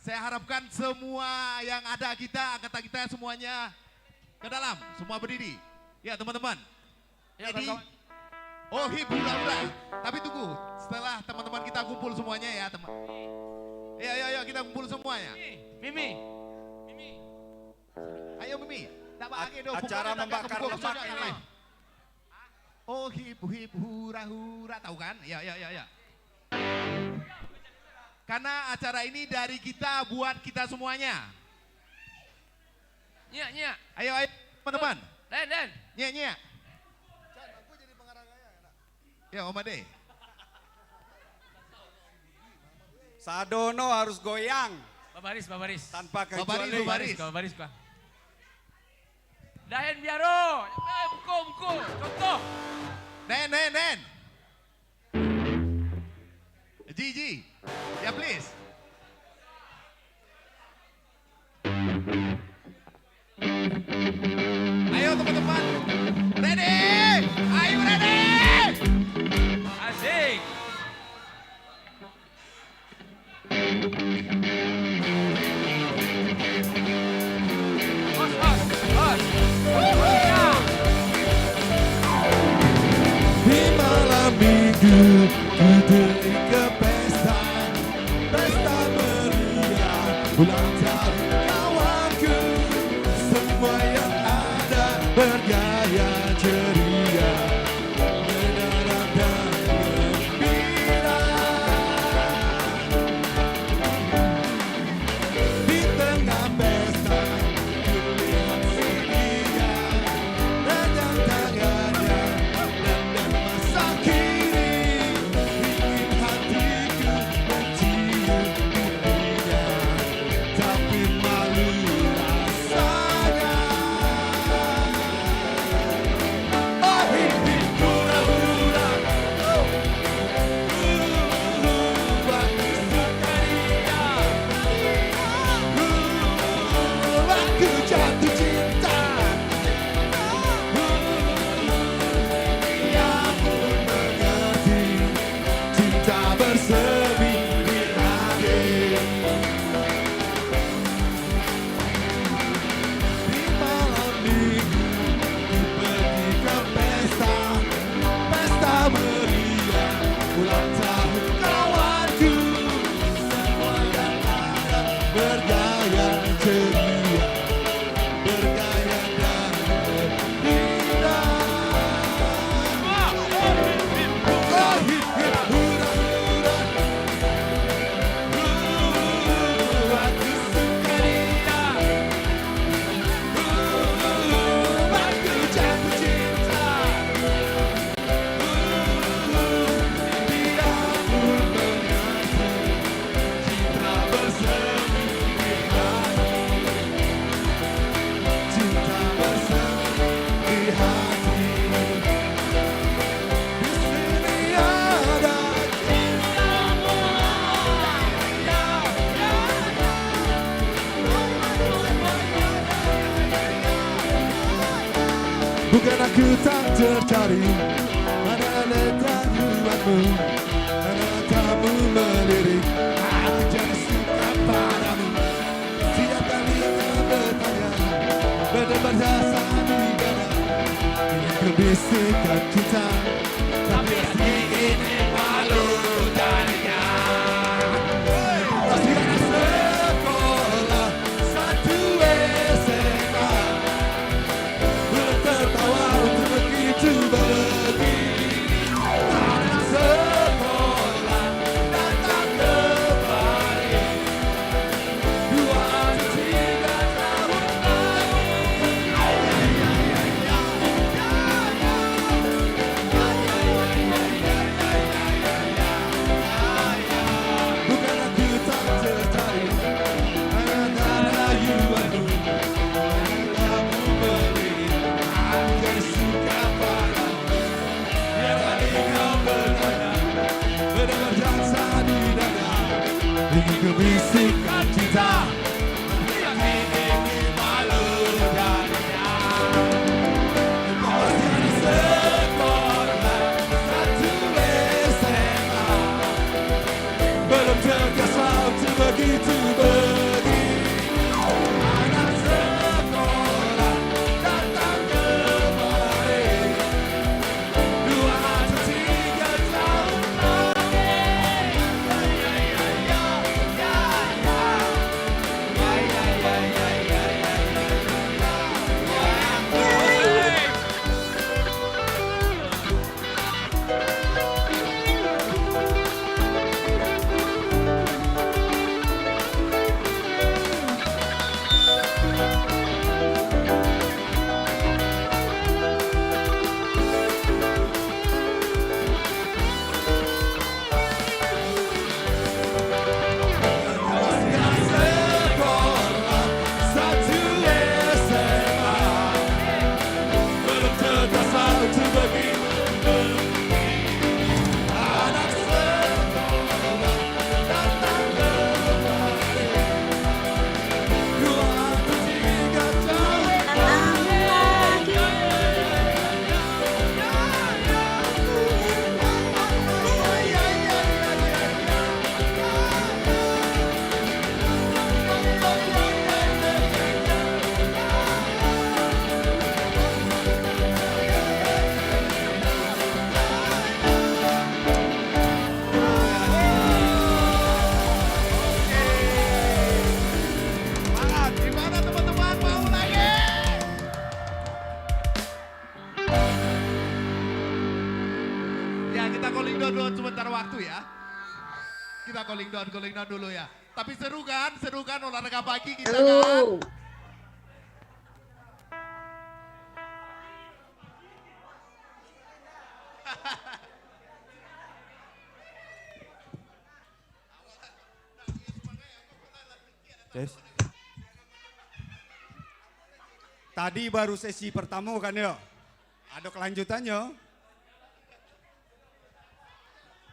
Saya harapkan semua yang ada angkatan kita semuanya ke dalam, semua berdiri. Ya teman-teman. Jadi, oh hura-hura. Tapi tunggu, setelah teman-teman kita kumpul semuanya ya teman. Ya kita kumpul semuanya. Mimi. Ayo Mimi. Acara membakar lemak ini. Oh hip hura-hura, tahu kan? Ya. Karena acara ini dari kita buat kita semuanya. Nya. Ayo teman-teman. Den. Nya. Ya Om Ade. Sadono harus goyang. Babaris. Tanpa kecuali. Babaris. Dahen biaro. Muko. Contoh. Den. Gigi. Ya please. Ayo teman-teman. Ready? Are you ready? Asik. Di malam minggu ku pergi ke pesta meriah ulang tahun kawanku. Semua yang ada bergaya ceria, mendarat dan gembira. Di tengah pesta ku lihat si dia, pegang tangannya dan masa kini ingin hatiku mencium pipinya, tapi malu rasanya. Oh hip hura-hura, aku suka dia, aku jatuh cinta. Dia pun mengerti cinta bersemi di hati. Di malam minggu ku pergi ke pesta meriah ulang tahun kawanku. Semua yang ada bergaya ceria, bergaya dan gembira. Oh hip hura-hura, aku suka dia, aku jatuh cinta. Dia pun mengerti cinta bersemi di hati, cinta bersemi di hati. Di sini ada bukan aku tak tercari, mana letak ruangmu, mana kamu melirik, aku jadi suka padamu. Setiap kali kau bertanya, berdebar jasa di dada, ingin ku bisikkan cinta, tapi hati ini malu darinya. Masih anak sekolah satu SMA, belum tertawa untuk begitu begini. Anak sekolah datang kembali 2 atau 3 tahun lagi. satu ya. Kita calling down dulu ya. Tapi seru kan olahraga pagi kita kan. Yes. Tadi baru sesi pertama kan ya? Ada kelanjutannya.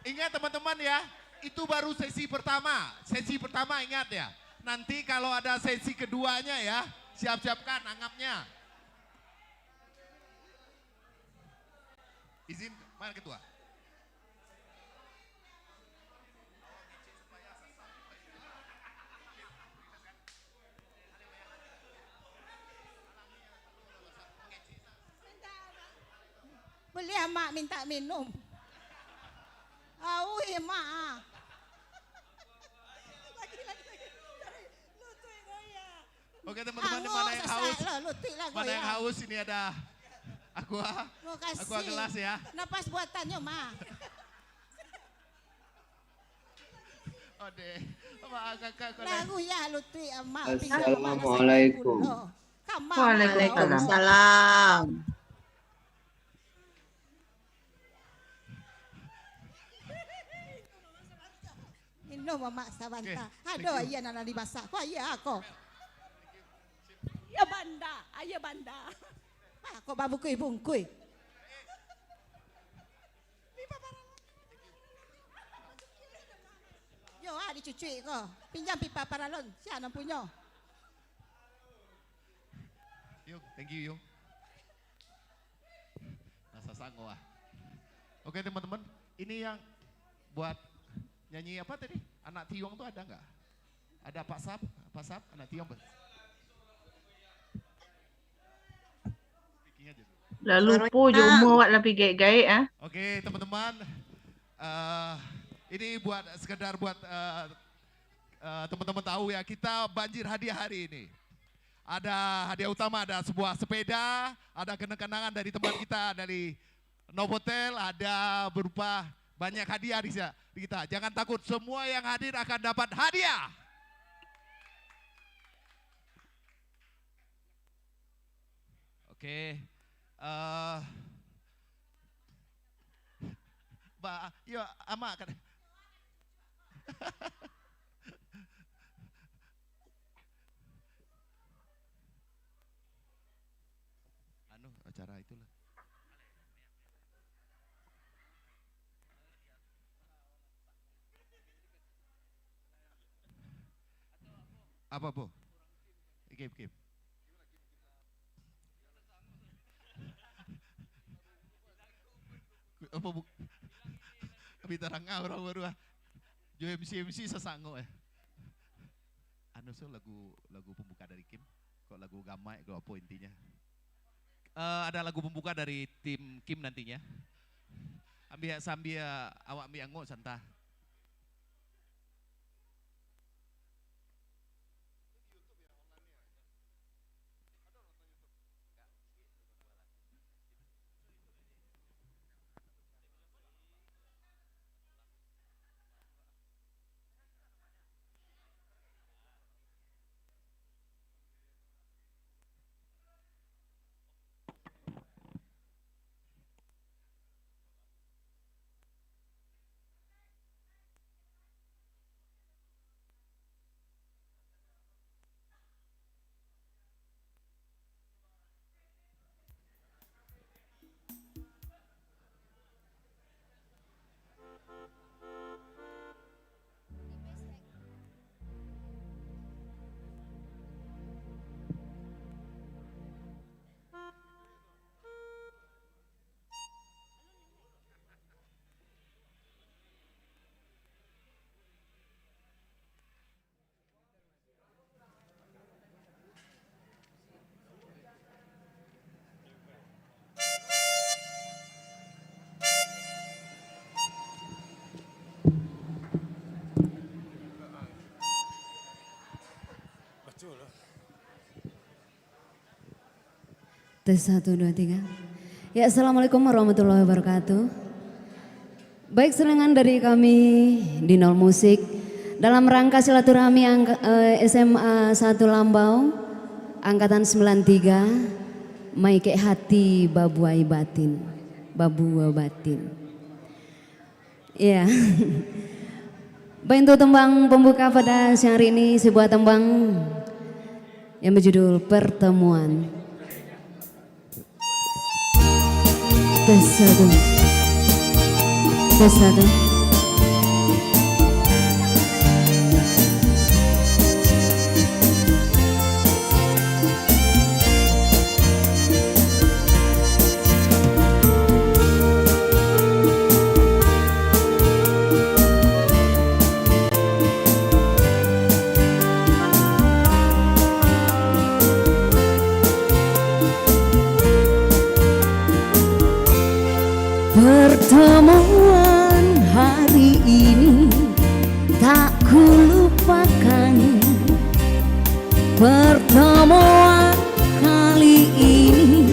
Ingat teman-teman ya, itu baru sesi pertama. Sesi pertama ingat ya. Nanti kalau ada sesi keduanya ya, siap-siapkan anggapnya. Izin, mana ketua? Boleh mak minta minum. Aui mak. Oke teman-teman, mana yang haus? Mana yang haus? Ini ada aqua gelas ya. Napas buatannya mak. Ode, kakak. Lagu ya luti mak. Assalamualaikum. Waalaikumsalam. Minum mak sabanta. Aduh iya nana dimasak. Kok iya aku. Ayah banda. Aku babukui bungkui. Yo dicuci ko. Pinjam pipa paralon. Siapa punya? Yuk, thank you yuk. Nasa sango ah. Oke teman-teman, ini yang buat nyanyi apa tadi? Anak Tiong tuh ada nggak? Ada Pak Sap, anak Tiong. Lalu po jumo wak lapi gay ah. Oke teman-teman, ini buat sekedar buat teman-teman tahu ya, kita banjir hadiah hari ini. Ada hadiah utama, ada sebuah sepeda, ada kenang-kenangan dari teman kita dari Novotel, ada berupa banyak hadiah di kita. Jangan takut, semua yang hadir akan dapat hadiah. Oke. Mbak, yuk ama kan. Acara itulah. Apa Bu? Game. Apa Bu? Bitarang orang baru ah. Jo MC sasango ya. Anu so lagu pembuka dari Kim. Kok lagu gamai kok apa intinya? Ada lagu pembuka dari tim Kim nantinya. Sambil awak ambil anggo santah. Tes 1, 2, 3. Ya, assalamualaikum warahmatullahi wabarakatuh. Baik, serangan dari kami di Nol Musik dalam rangka silaturahmi SMA 1 Lambau angkatan 93 Maike Hati Babuai Batin. Babua Batin. Ya. Baik, untuk tembang pembuka pada siang hari ini sebuah tembang yang berjudul Pertemuan. Tes satu. Tes satu. Pertemuan hari ini tak kulupakan. Pertemuan kali ini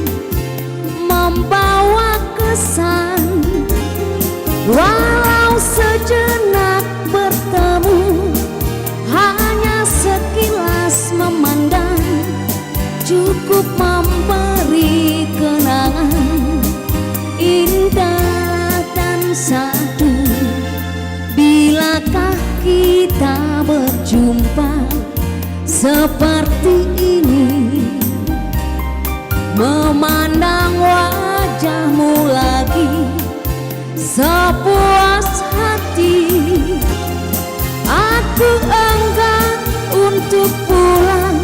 membawa kesan. Walau sejenak bertemu, hanya sekilas memandang, cukup memberi kenangan indah dan sadu. Bilakah kita berjumpa seperti ini, memandang wajahmu lagi sepuas hati. Aku enggan untuk pulang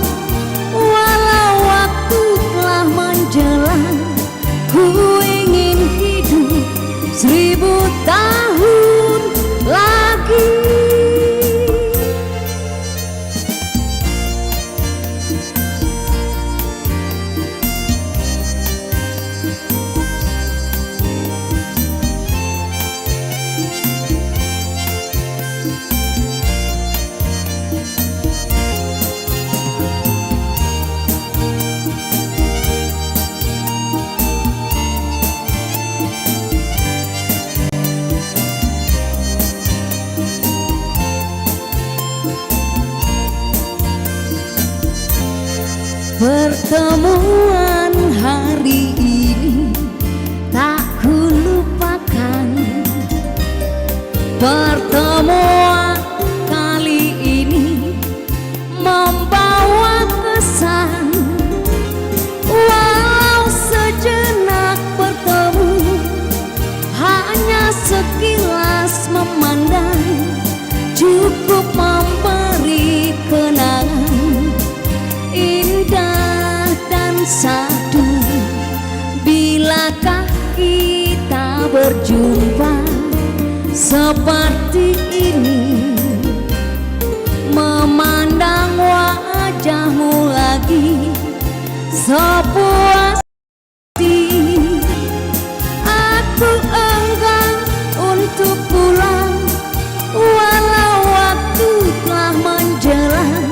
walau waktu telah menjelang. Ku ingin hidup 1000 tahun lagi. Pertemuan hari ini tak kulupakan. Pertemuan kali ini membawa kesan. Walau sejenak bertemu, hanya sekilas memandang, cukup memberi kenangan indah dan sadu. Bilakah kita berjumpa seperti ini, memandang wajahmu lagi sepuas hati. Aku enggan untuk pulang walau waktu telah menjelang.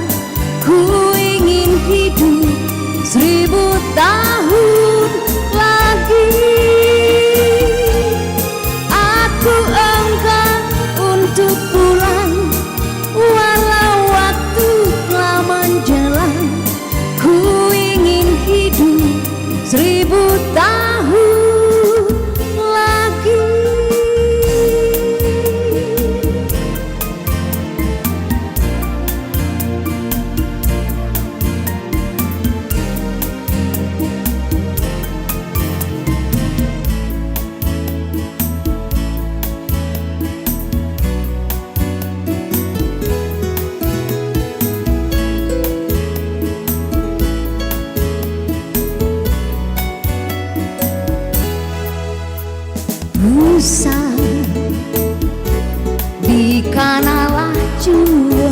Ku ingin hidup 1000 tahun lagi. Aku enggan untuk pulang walau waktu telah menjelang. Ku ingin hidup 1000 tahun lagi. Usang di kanalah jua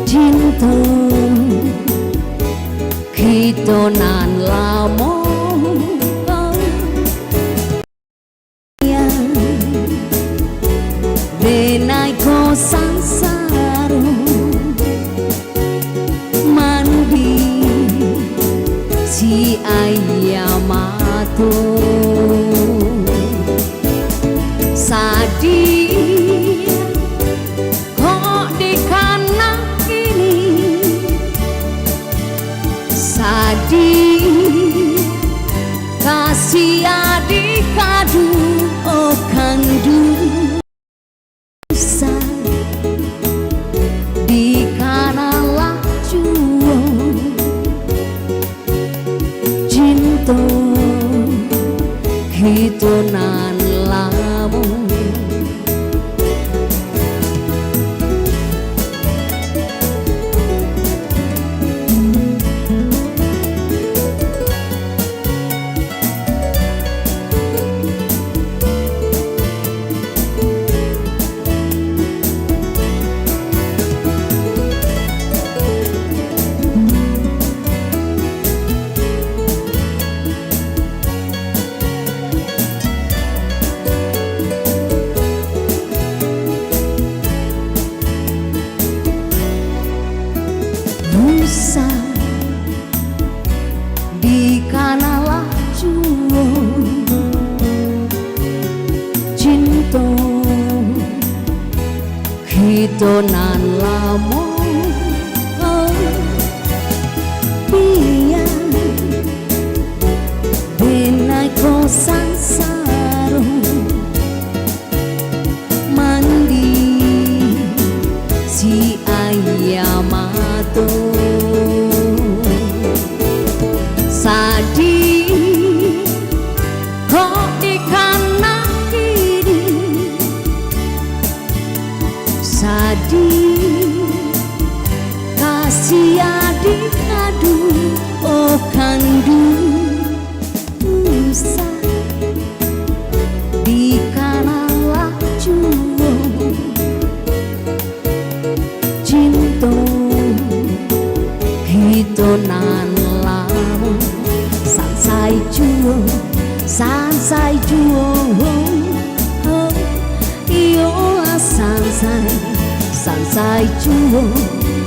cinta kita nan lamo yang denai ko sansaro mandi si ayamato Sadih kok di kanan kini, sadih kasih adik kadu oh kandu di kanalah juo cinta hitonan lamu Nusa di kanalah juo cinta hitonan lamo biar benai ko sansaro mandi si ayamato sadih kok di kanan kiri, sadih kasih adik kadu oh kandu nusa di kanalah juo cinta hitonan lamu sansai juo iyo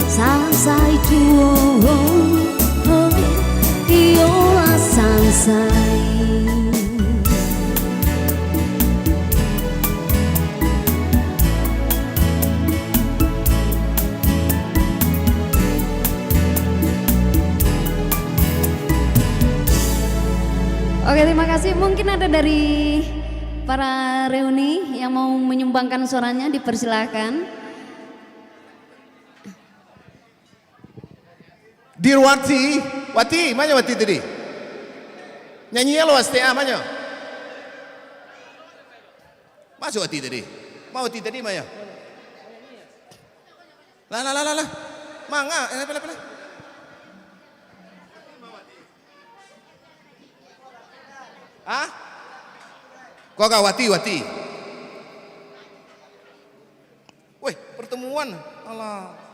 sansai juo iyo sansai. Oke, terima kasih. Mungkin ada dari para reuni yang mau menyumbangkan suaranya, dipersilakan. Dirwati, Wati, mana Wati tadi? Nyanyi lo STA mana? Masuk Wati tadi. Mau Wati tadi mana? Lah. Mangga, pela. Ah? Kok gak Wati? Weh, pertemuan. Alah.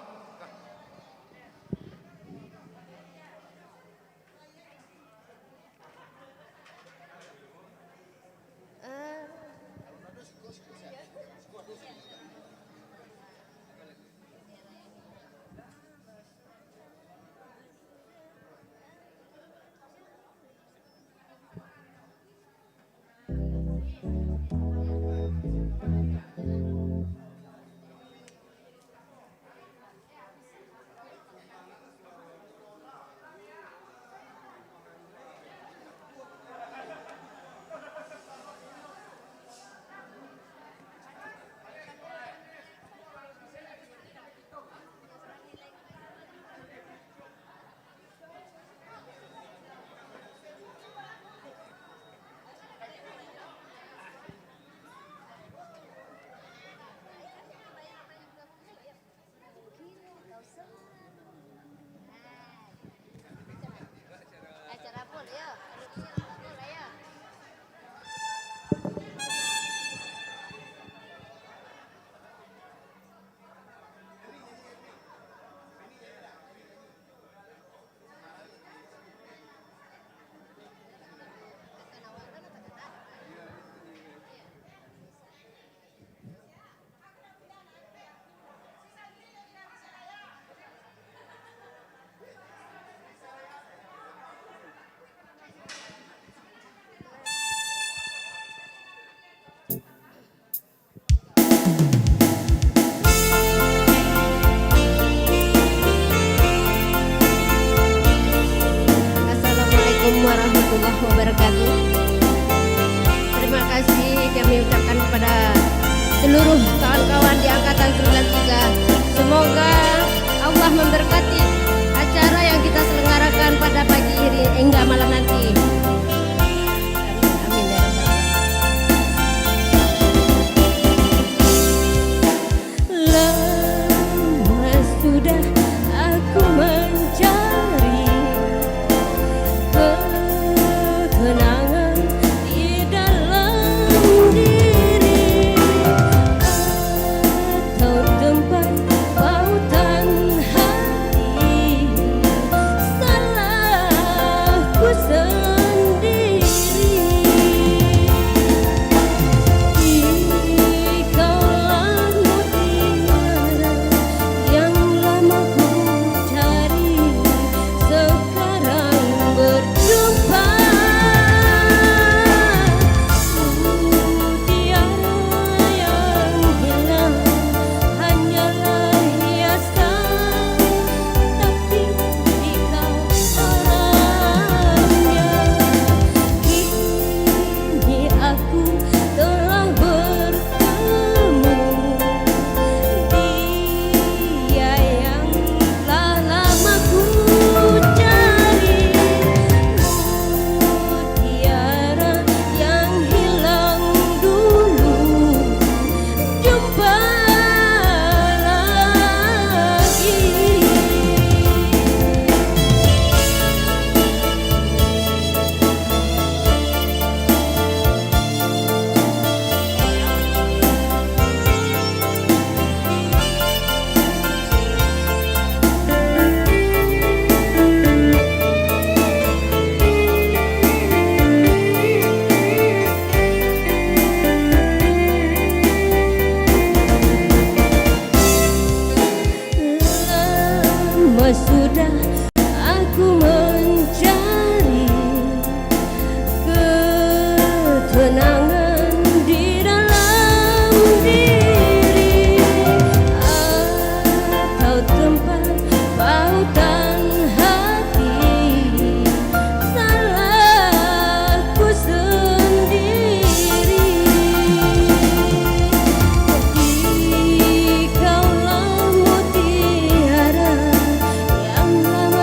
kepada seluruh kawan-kawan di Angkatan 93. Semoga Allah memberkati acara yang kita selenggarakan pada pagi hari hingga malam nanti. Amin ya Rabbal alamin. Lama sudah aku mencari ketenangan di dalam diri atau tempat pautan hati. Salahku sendiri. Ikaulah mutiara yang lama ku cari, sekarang berjumpa. Mutiara yang hilang hanyalah hiasan, tapi engkau orangnya. Kini aku telah bertemu dia yang telah lama ku cari. Mutiara yang hilang dulu, jumpa lagi. Lama sudah aku mencari ketenangan di dalam diri atau tempat pautan hati. Salahku sendiri. Ikaulah mutiara yang lama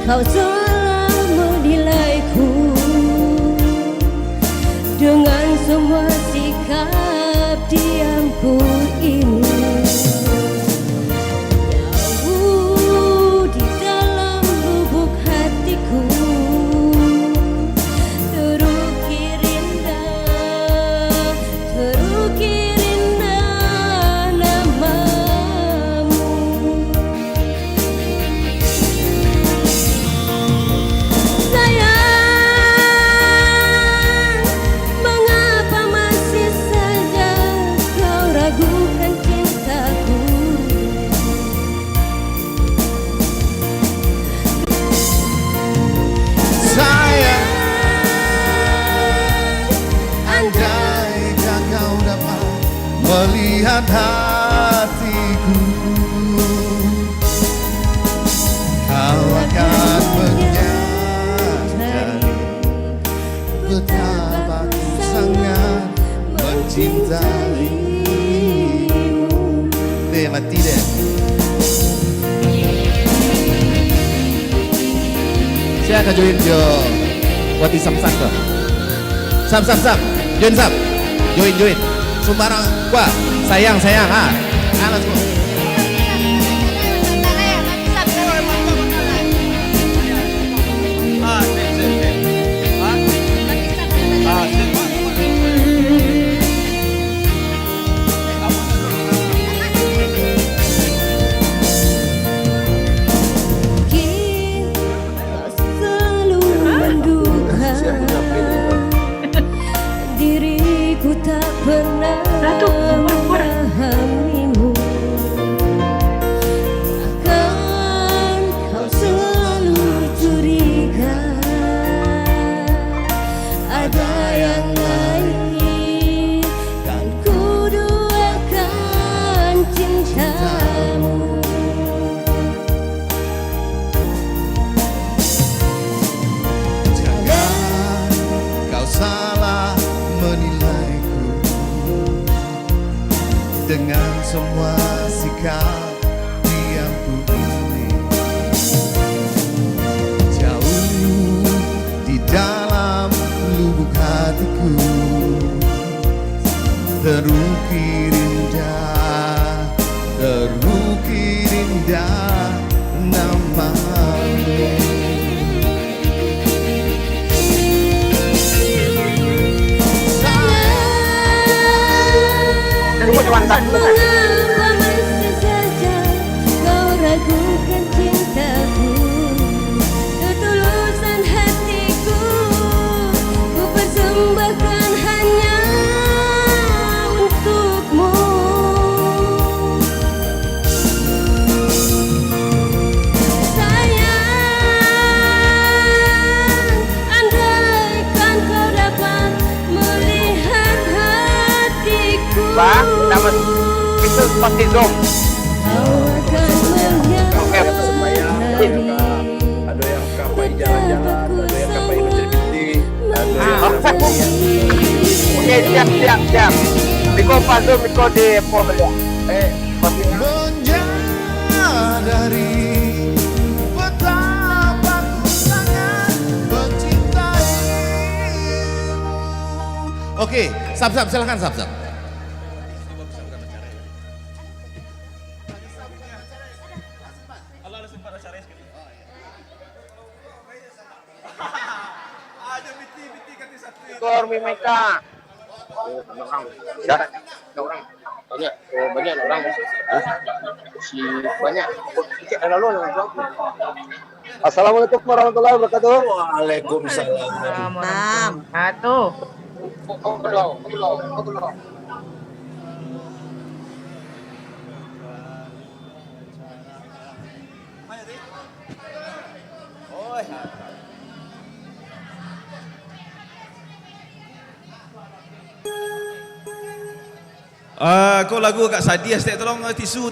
kau salah menilaiku dengan semua sikap diamku ini. Jauh di dalam lubuk hatiku terukir indah namamu. Sayang, mengapa masih saja kau ragukan cintaku? Sayang, andaikan kau dapat melihat hatiku, kau akan menyadari betapa ku sangat mencintaimu. Deh, mati deh. Siapa join jo? Wati sam-sam tuh. Sam. Join. Sembarang gua. Sayang ha. Let's go. Mungkin kau selalu menduga diriku tak pernah memahamimu. Bahkan kau selalu curiga ada yang lain, kan ku duakan cintamu. Jangan kau salah menilaiku dengan semua sikap diamku ini. Jauh di dalam lubuk hatiku terukir indah namamu. Mengapa masih saja kau ragukan cintaku? Ketulusan hatiku ku persembahkan hanya untukmu. Sayang, andaikan kau dapat melihat hatiku. Bang, nama itu seperti Zoom. Oke, ada yang kapai jalan-jalan, ada yang kapai menjadi Oke, siap. Miko pasuk, Miko di Polda. Menyadari betapa ku sangat mencintaimu. Oke, Sab, silakan Sab. Skor Mimika. Banyak orang. Si banyak. Assalamualaikum warahmatullahi wabarakatuh. Waalaikumsalam. Kau lagu Kak Sadia, setiap tolong tisu.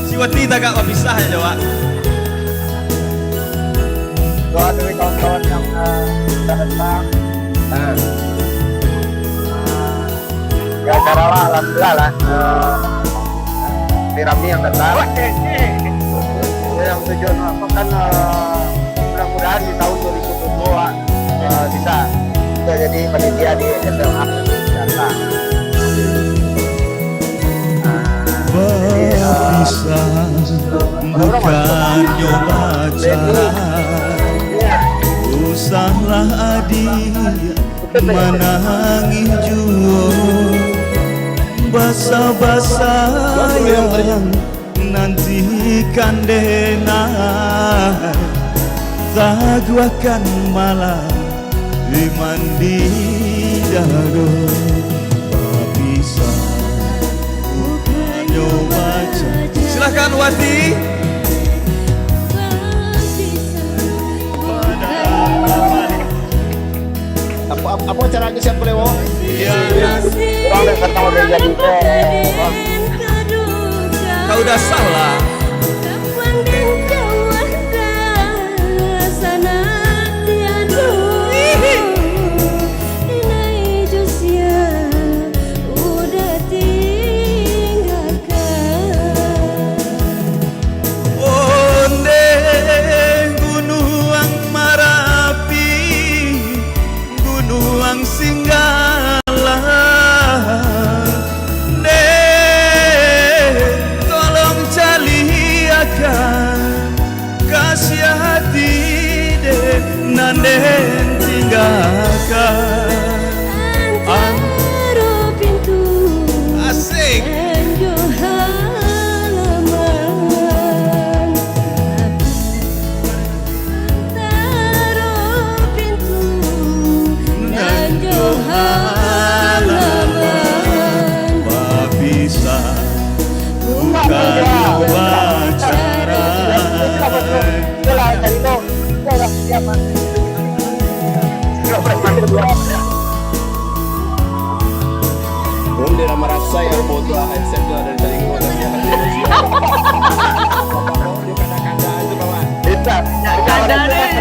Si Wati tak kak pisah aja, Wak. Doa dari kawan-kawan yang datang. Ya cara lah, alhamdulillah lah. Rami yang datang. Yang tujuan apa kan mudah-mudahan di tahun 2020 bisa jadi panitia di SMA Jakarta. Berpisah bukan nyoba cara, usahlah adik menangi juo, basa-basa yang nantikan denai, taguakan malam di mandi jado, berpisah bukan nyoba cara. Silahkan Wati. Apa caranya siap lewo? Kau udah salah. Singgala de tolong caliakan kasih hati de nanden tinggalkan antara pintu asik dan halaman, antara pintu dan halaman, berpisah bukan wawancara. Dia merasa yang foto headset itu ada dari gua dan dia Ada deh.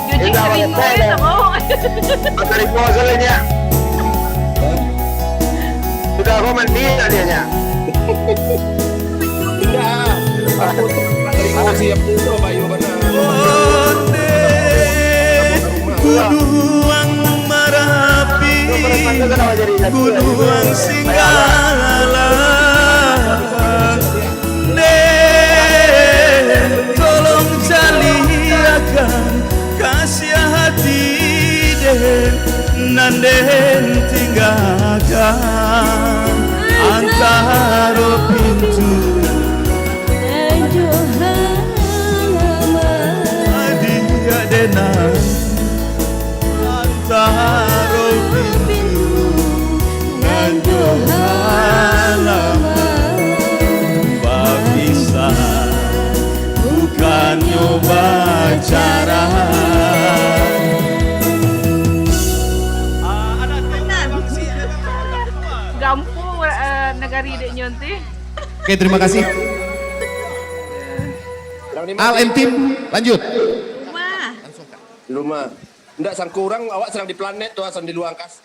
Cuci kering gue tak mau. dari gua soalnya. Sudah gua mandi tadinya. Tidak. Aku dari gua siap dulu bayu benar. Gunung Merapi, Gunung Singgala, tolong caliakan kasih hati den nanden tinggalkan antara pintu dan halaman, dia denan antara pintu dan halaman, berpisah bukan nyoba cara. Gampu negari dek nyonti. Oke, terima kasih. Al Tim, lanjut. Di rumah. Enggak sangku orang awak sedang di planet tuh, sedang di luar angkasa.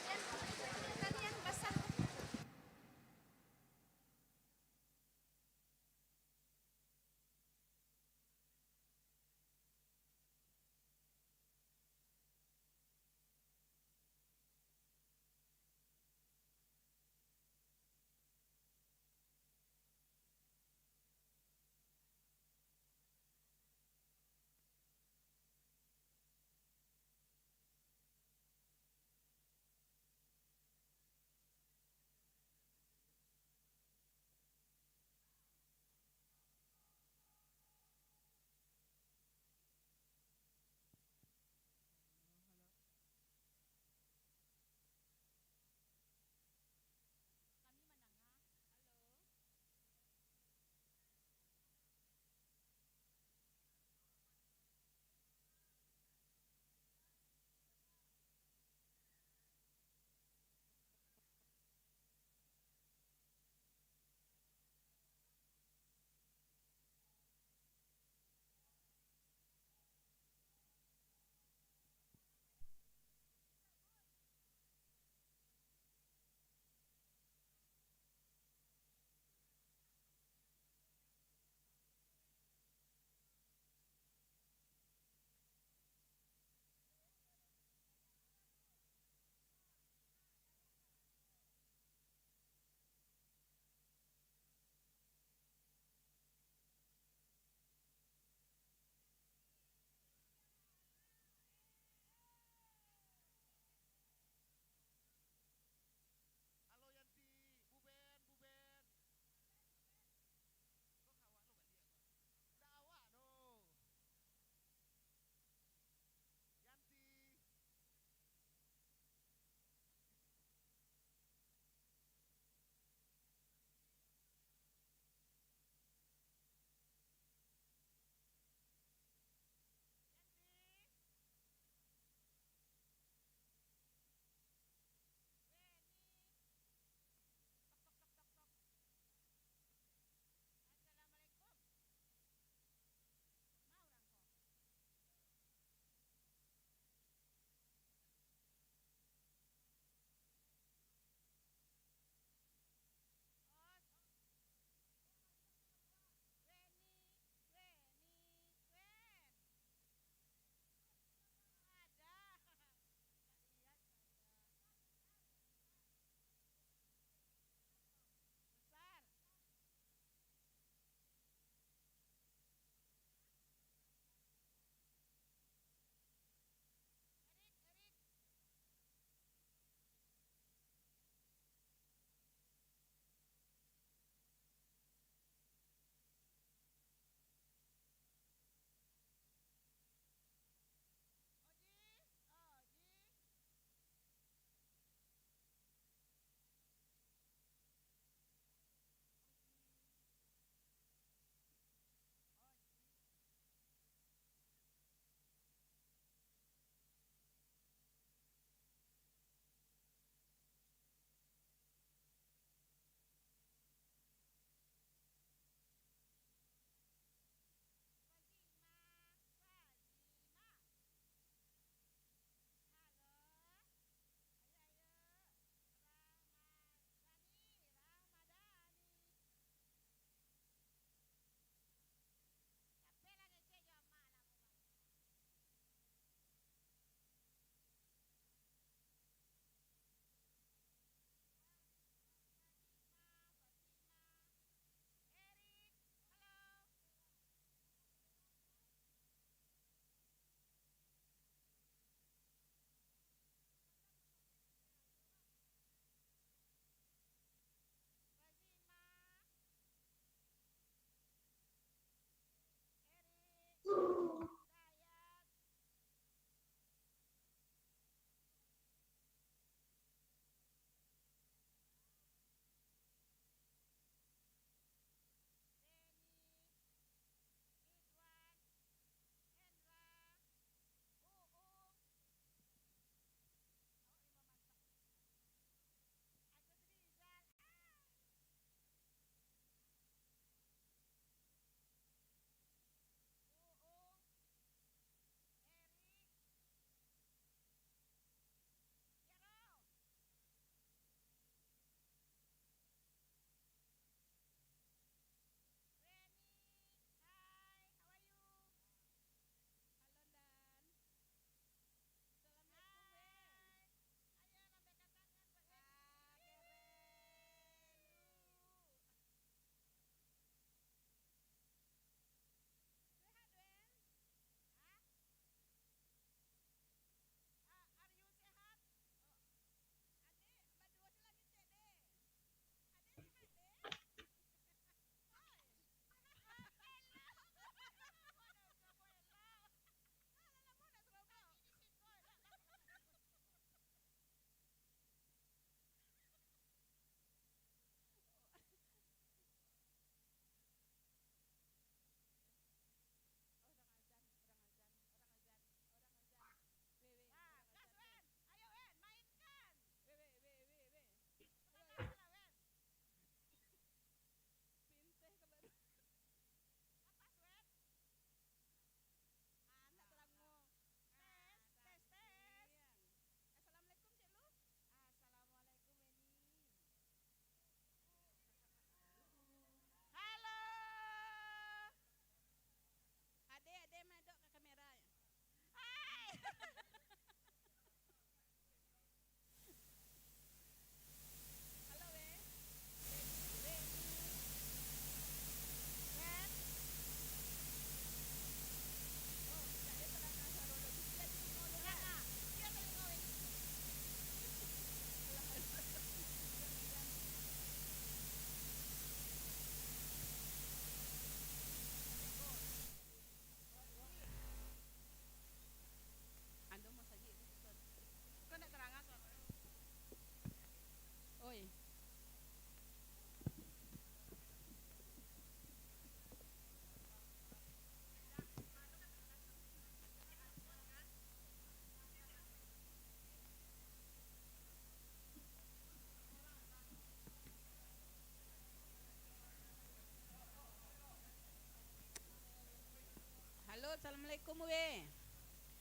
Assalamualaikum we.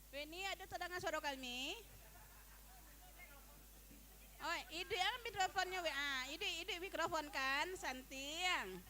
We ni ada terdengar suara kami? Oh, ide yang mikrofonnya we. Ide mikrofon kan, Santi yang.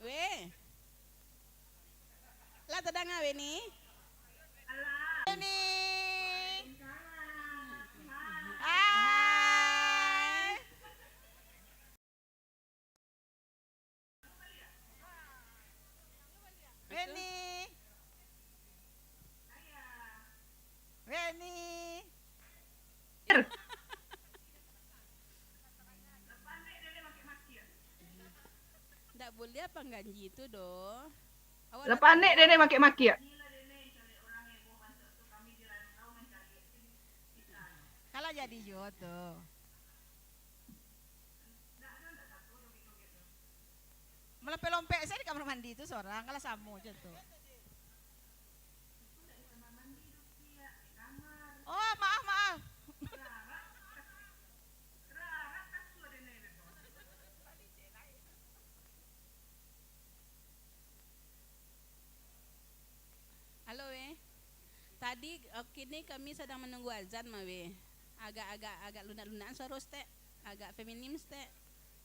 We. Lah terdengar we ni? Ini. Hai. Weni. Weni. Nggak boleh apa ganji itu doh. Lepas nek dia maki-maki ya. Kalau jadi jo tuh. Melepeh-lompek saya di kamar mandi itu seorang, kalau samu aja tuh. Oh maaf. Halo we. Tadi kini kami sedang menunggu azan mah we. Agak lunak-lunak suara teh, agak feminim teh.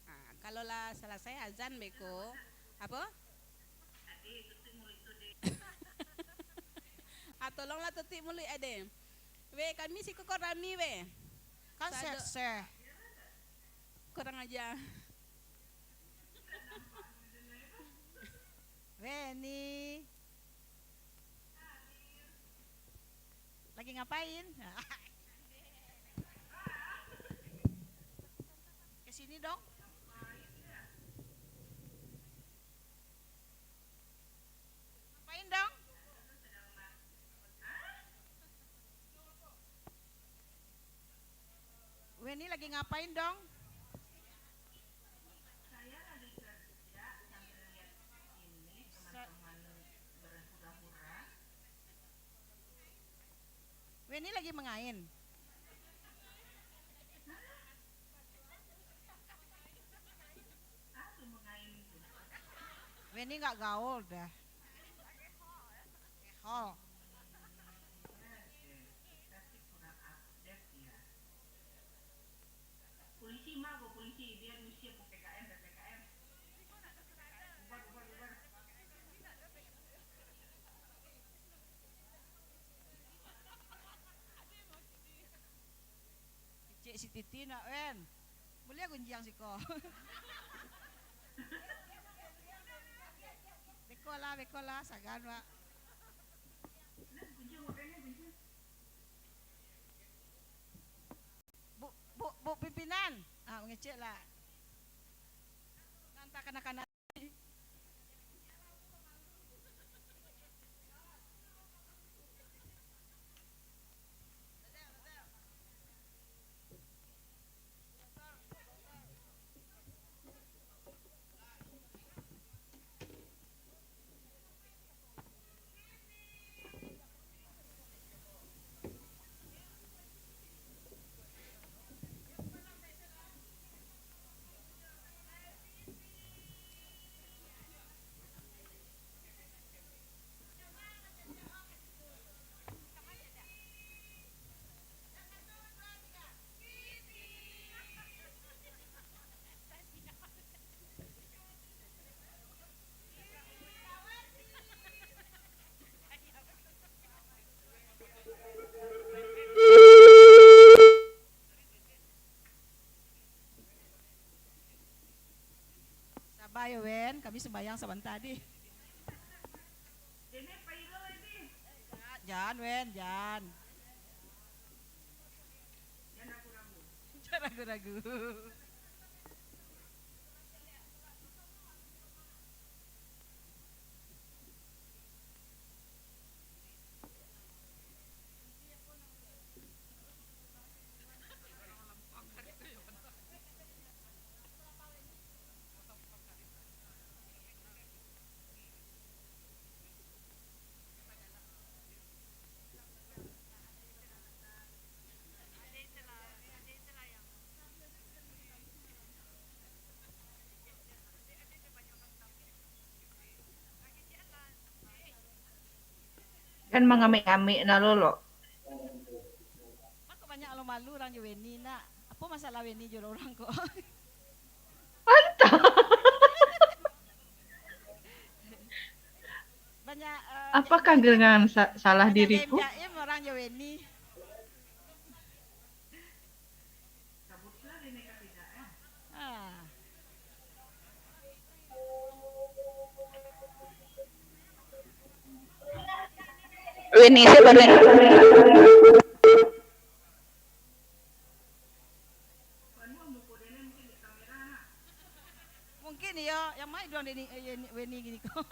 Nah, kalau lah selesai azan beko. Apa? Tolonglah tutik mulut ade. We kami si koko rami we. Kan ser. Kurang aja. Weni. Lagi ngapain? Ke sini dong. Ngapain dong? Weni lagi ngapain dong? Saya lagi kerja sambil lihat ini teman-teman berhura-hura. Weni lagi mengain. Weni nggak gaul dah. Hall. Polisi mah kok polisi dia usia PPKM. Bubar. Cik si Titi nak wen. Boleh gunjang siko. Bekola sagan pak. Bu pimpinan, mengecek lah. Nanti kanak-kanak. Sabayo wen, kami sembayang sebentar di. Jangan wen, jangan. Jangan ragu-ragu. Kan mengamik-amik na lolo. Aku banyak lo malu orang Weni nak. Apa masalah Weni jual orang kok? Banyak. Apakah dengan salah diriku? Jaim orang Weni. Weni saya baru Mungkin ya, yang main doang Weni gini kok.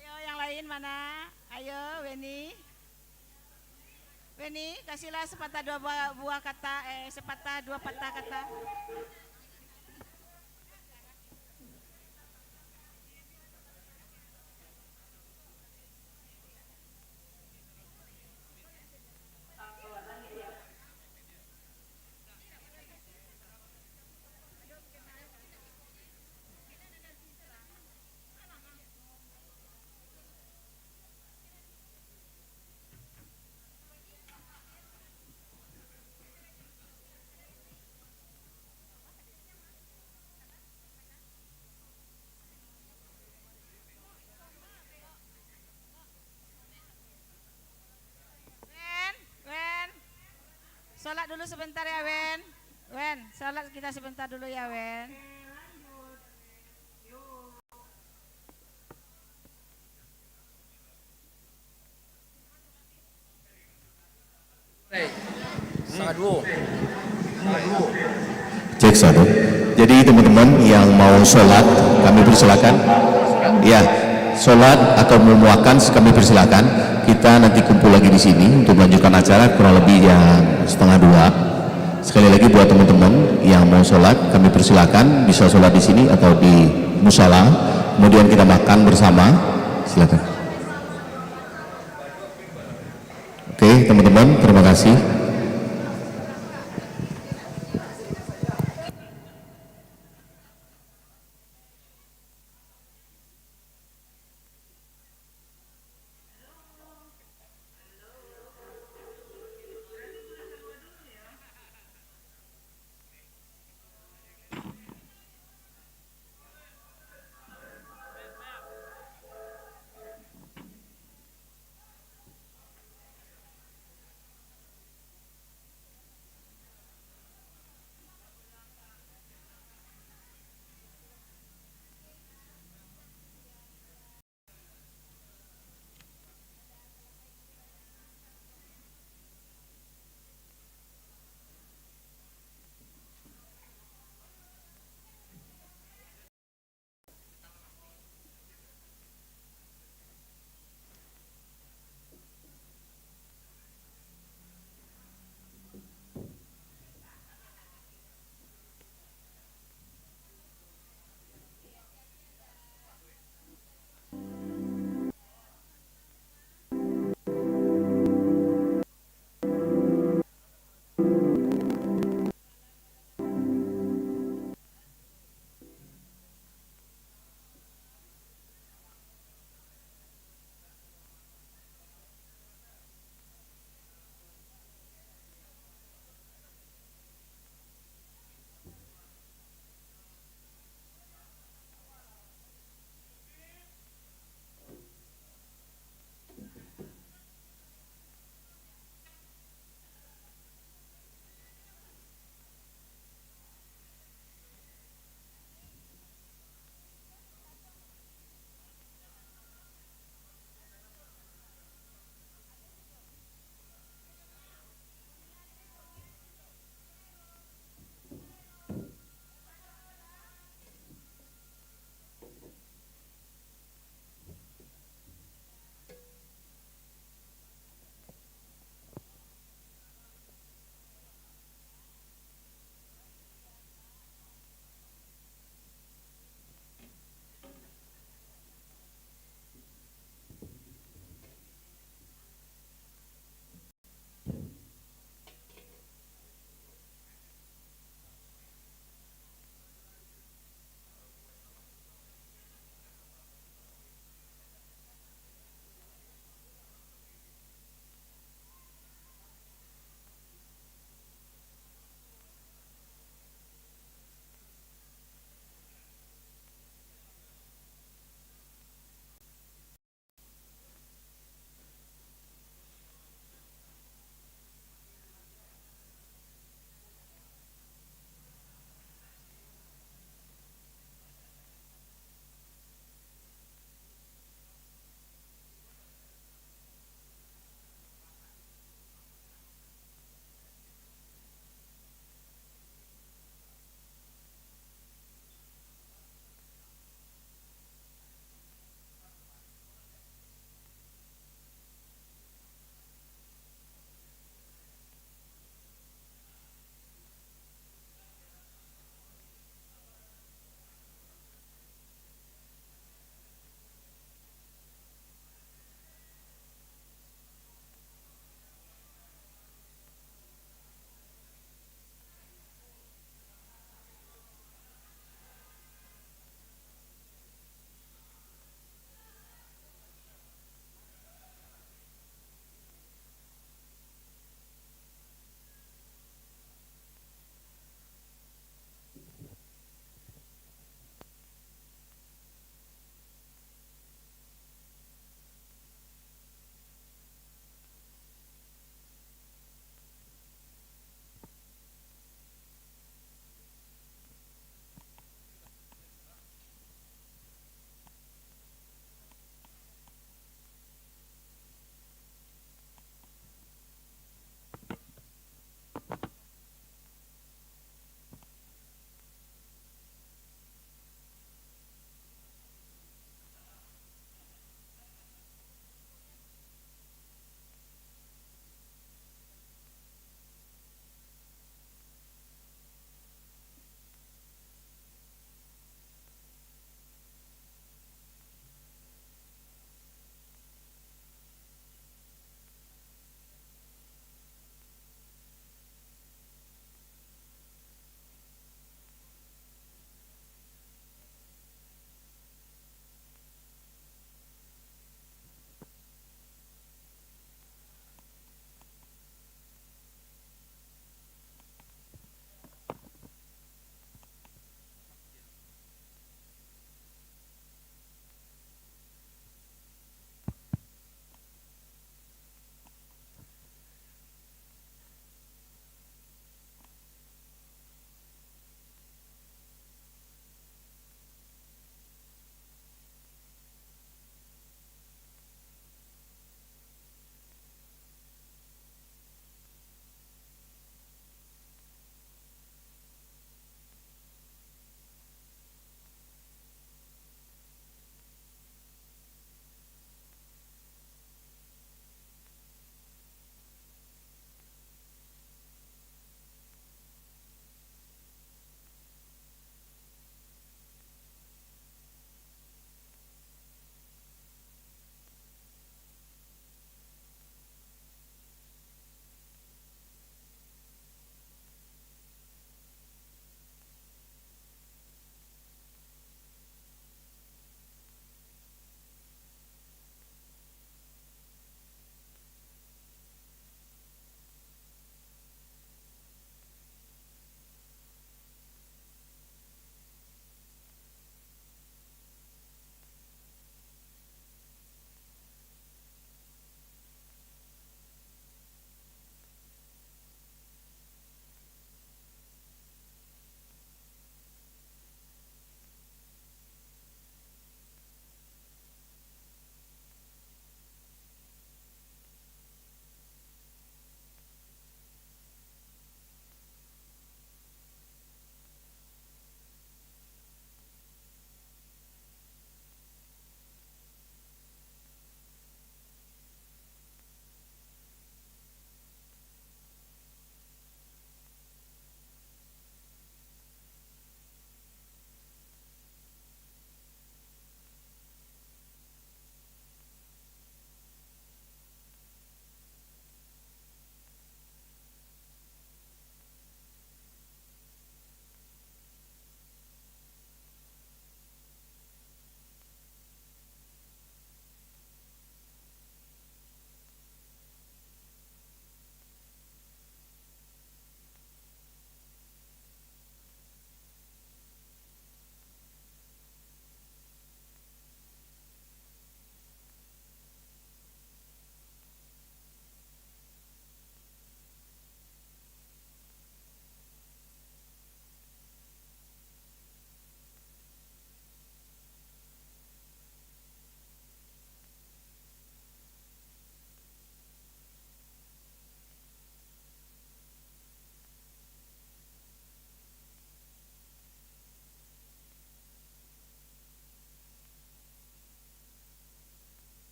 Ayo yang lain mana? Ayo Weni. Weni, kasihlah sepatah dua buah kata, sepatah dua patah kata. Sholat dulu sebentar ya Wen. Wen, sholat kita sebentar dulu ya Wen. Cek satu. Jadi teman-teman yang mau sholat kami persilakan. Ya, sholat atau memuakan kami persilakan. Kita nanti kumpul lagi di sini untuk melanjutkan acara kurang lebih jam 1:30. Sekali lagi buat teman-teman yang mau sholat kami persilakan bisa sholat di sini atau di musala. Kemudian kita makan bersama. Silakan. Oke teman-teman, terima kasih.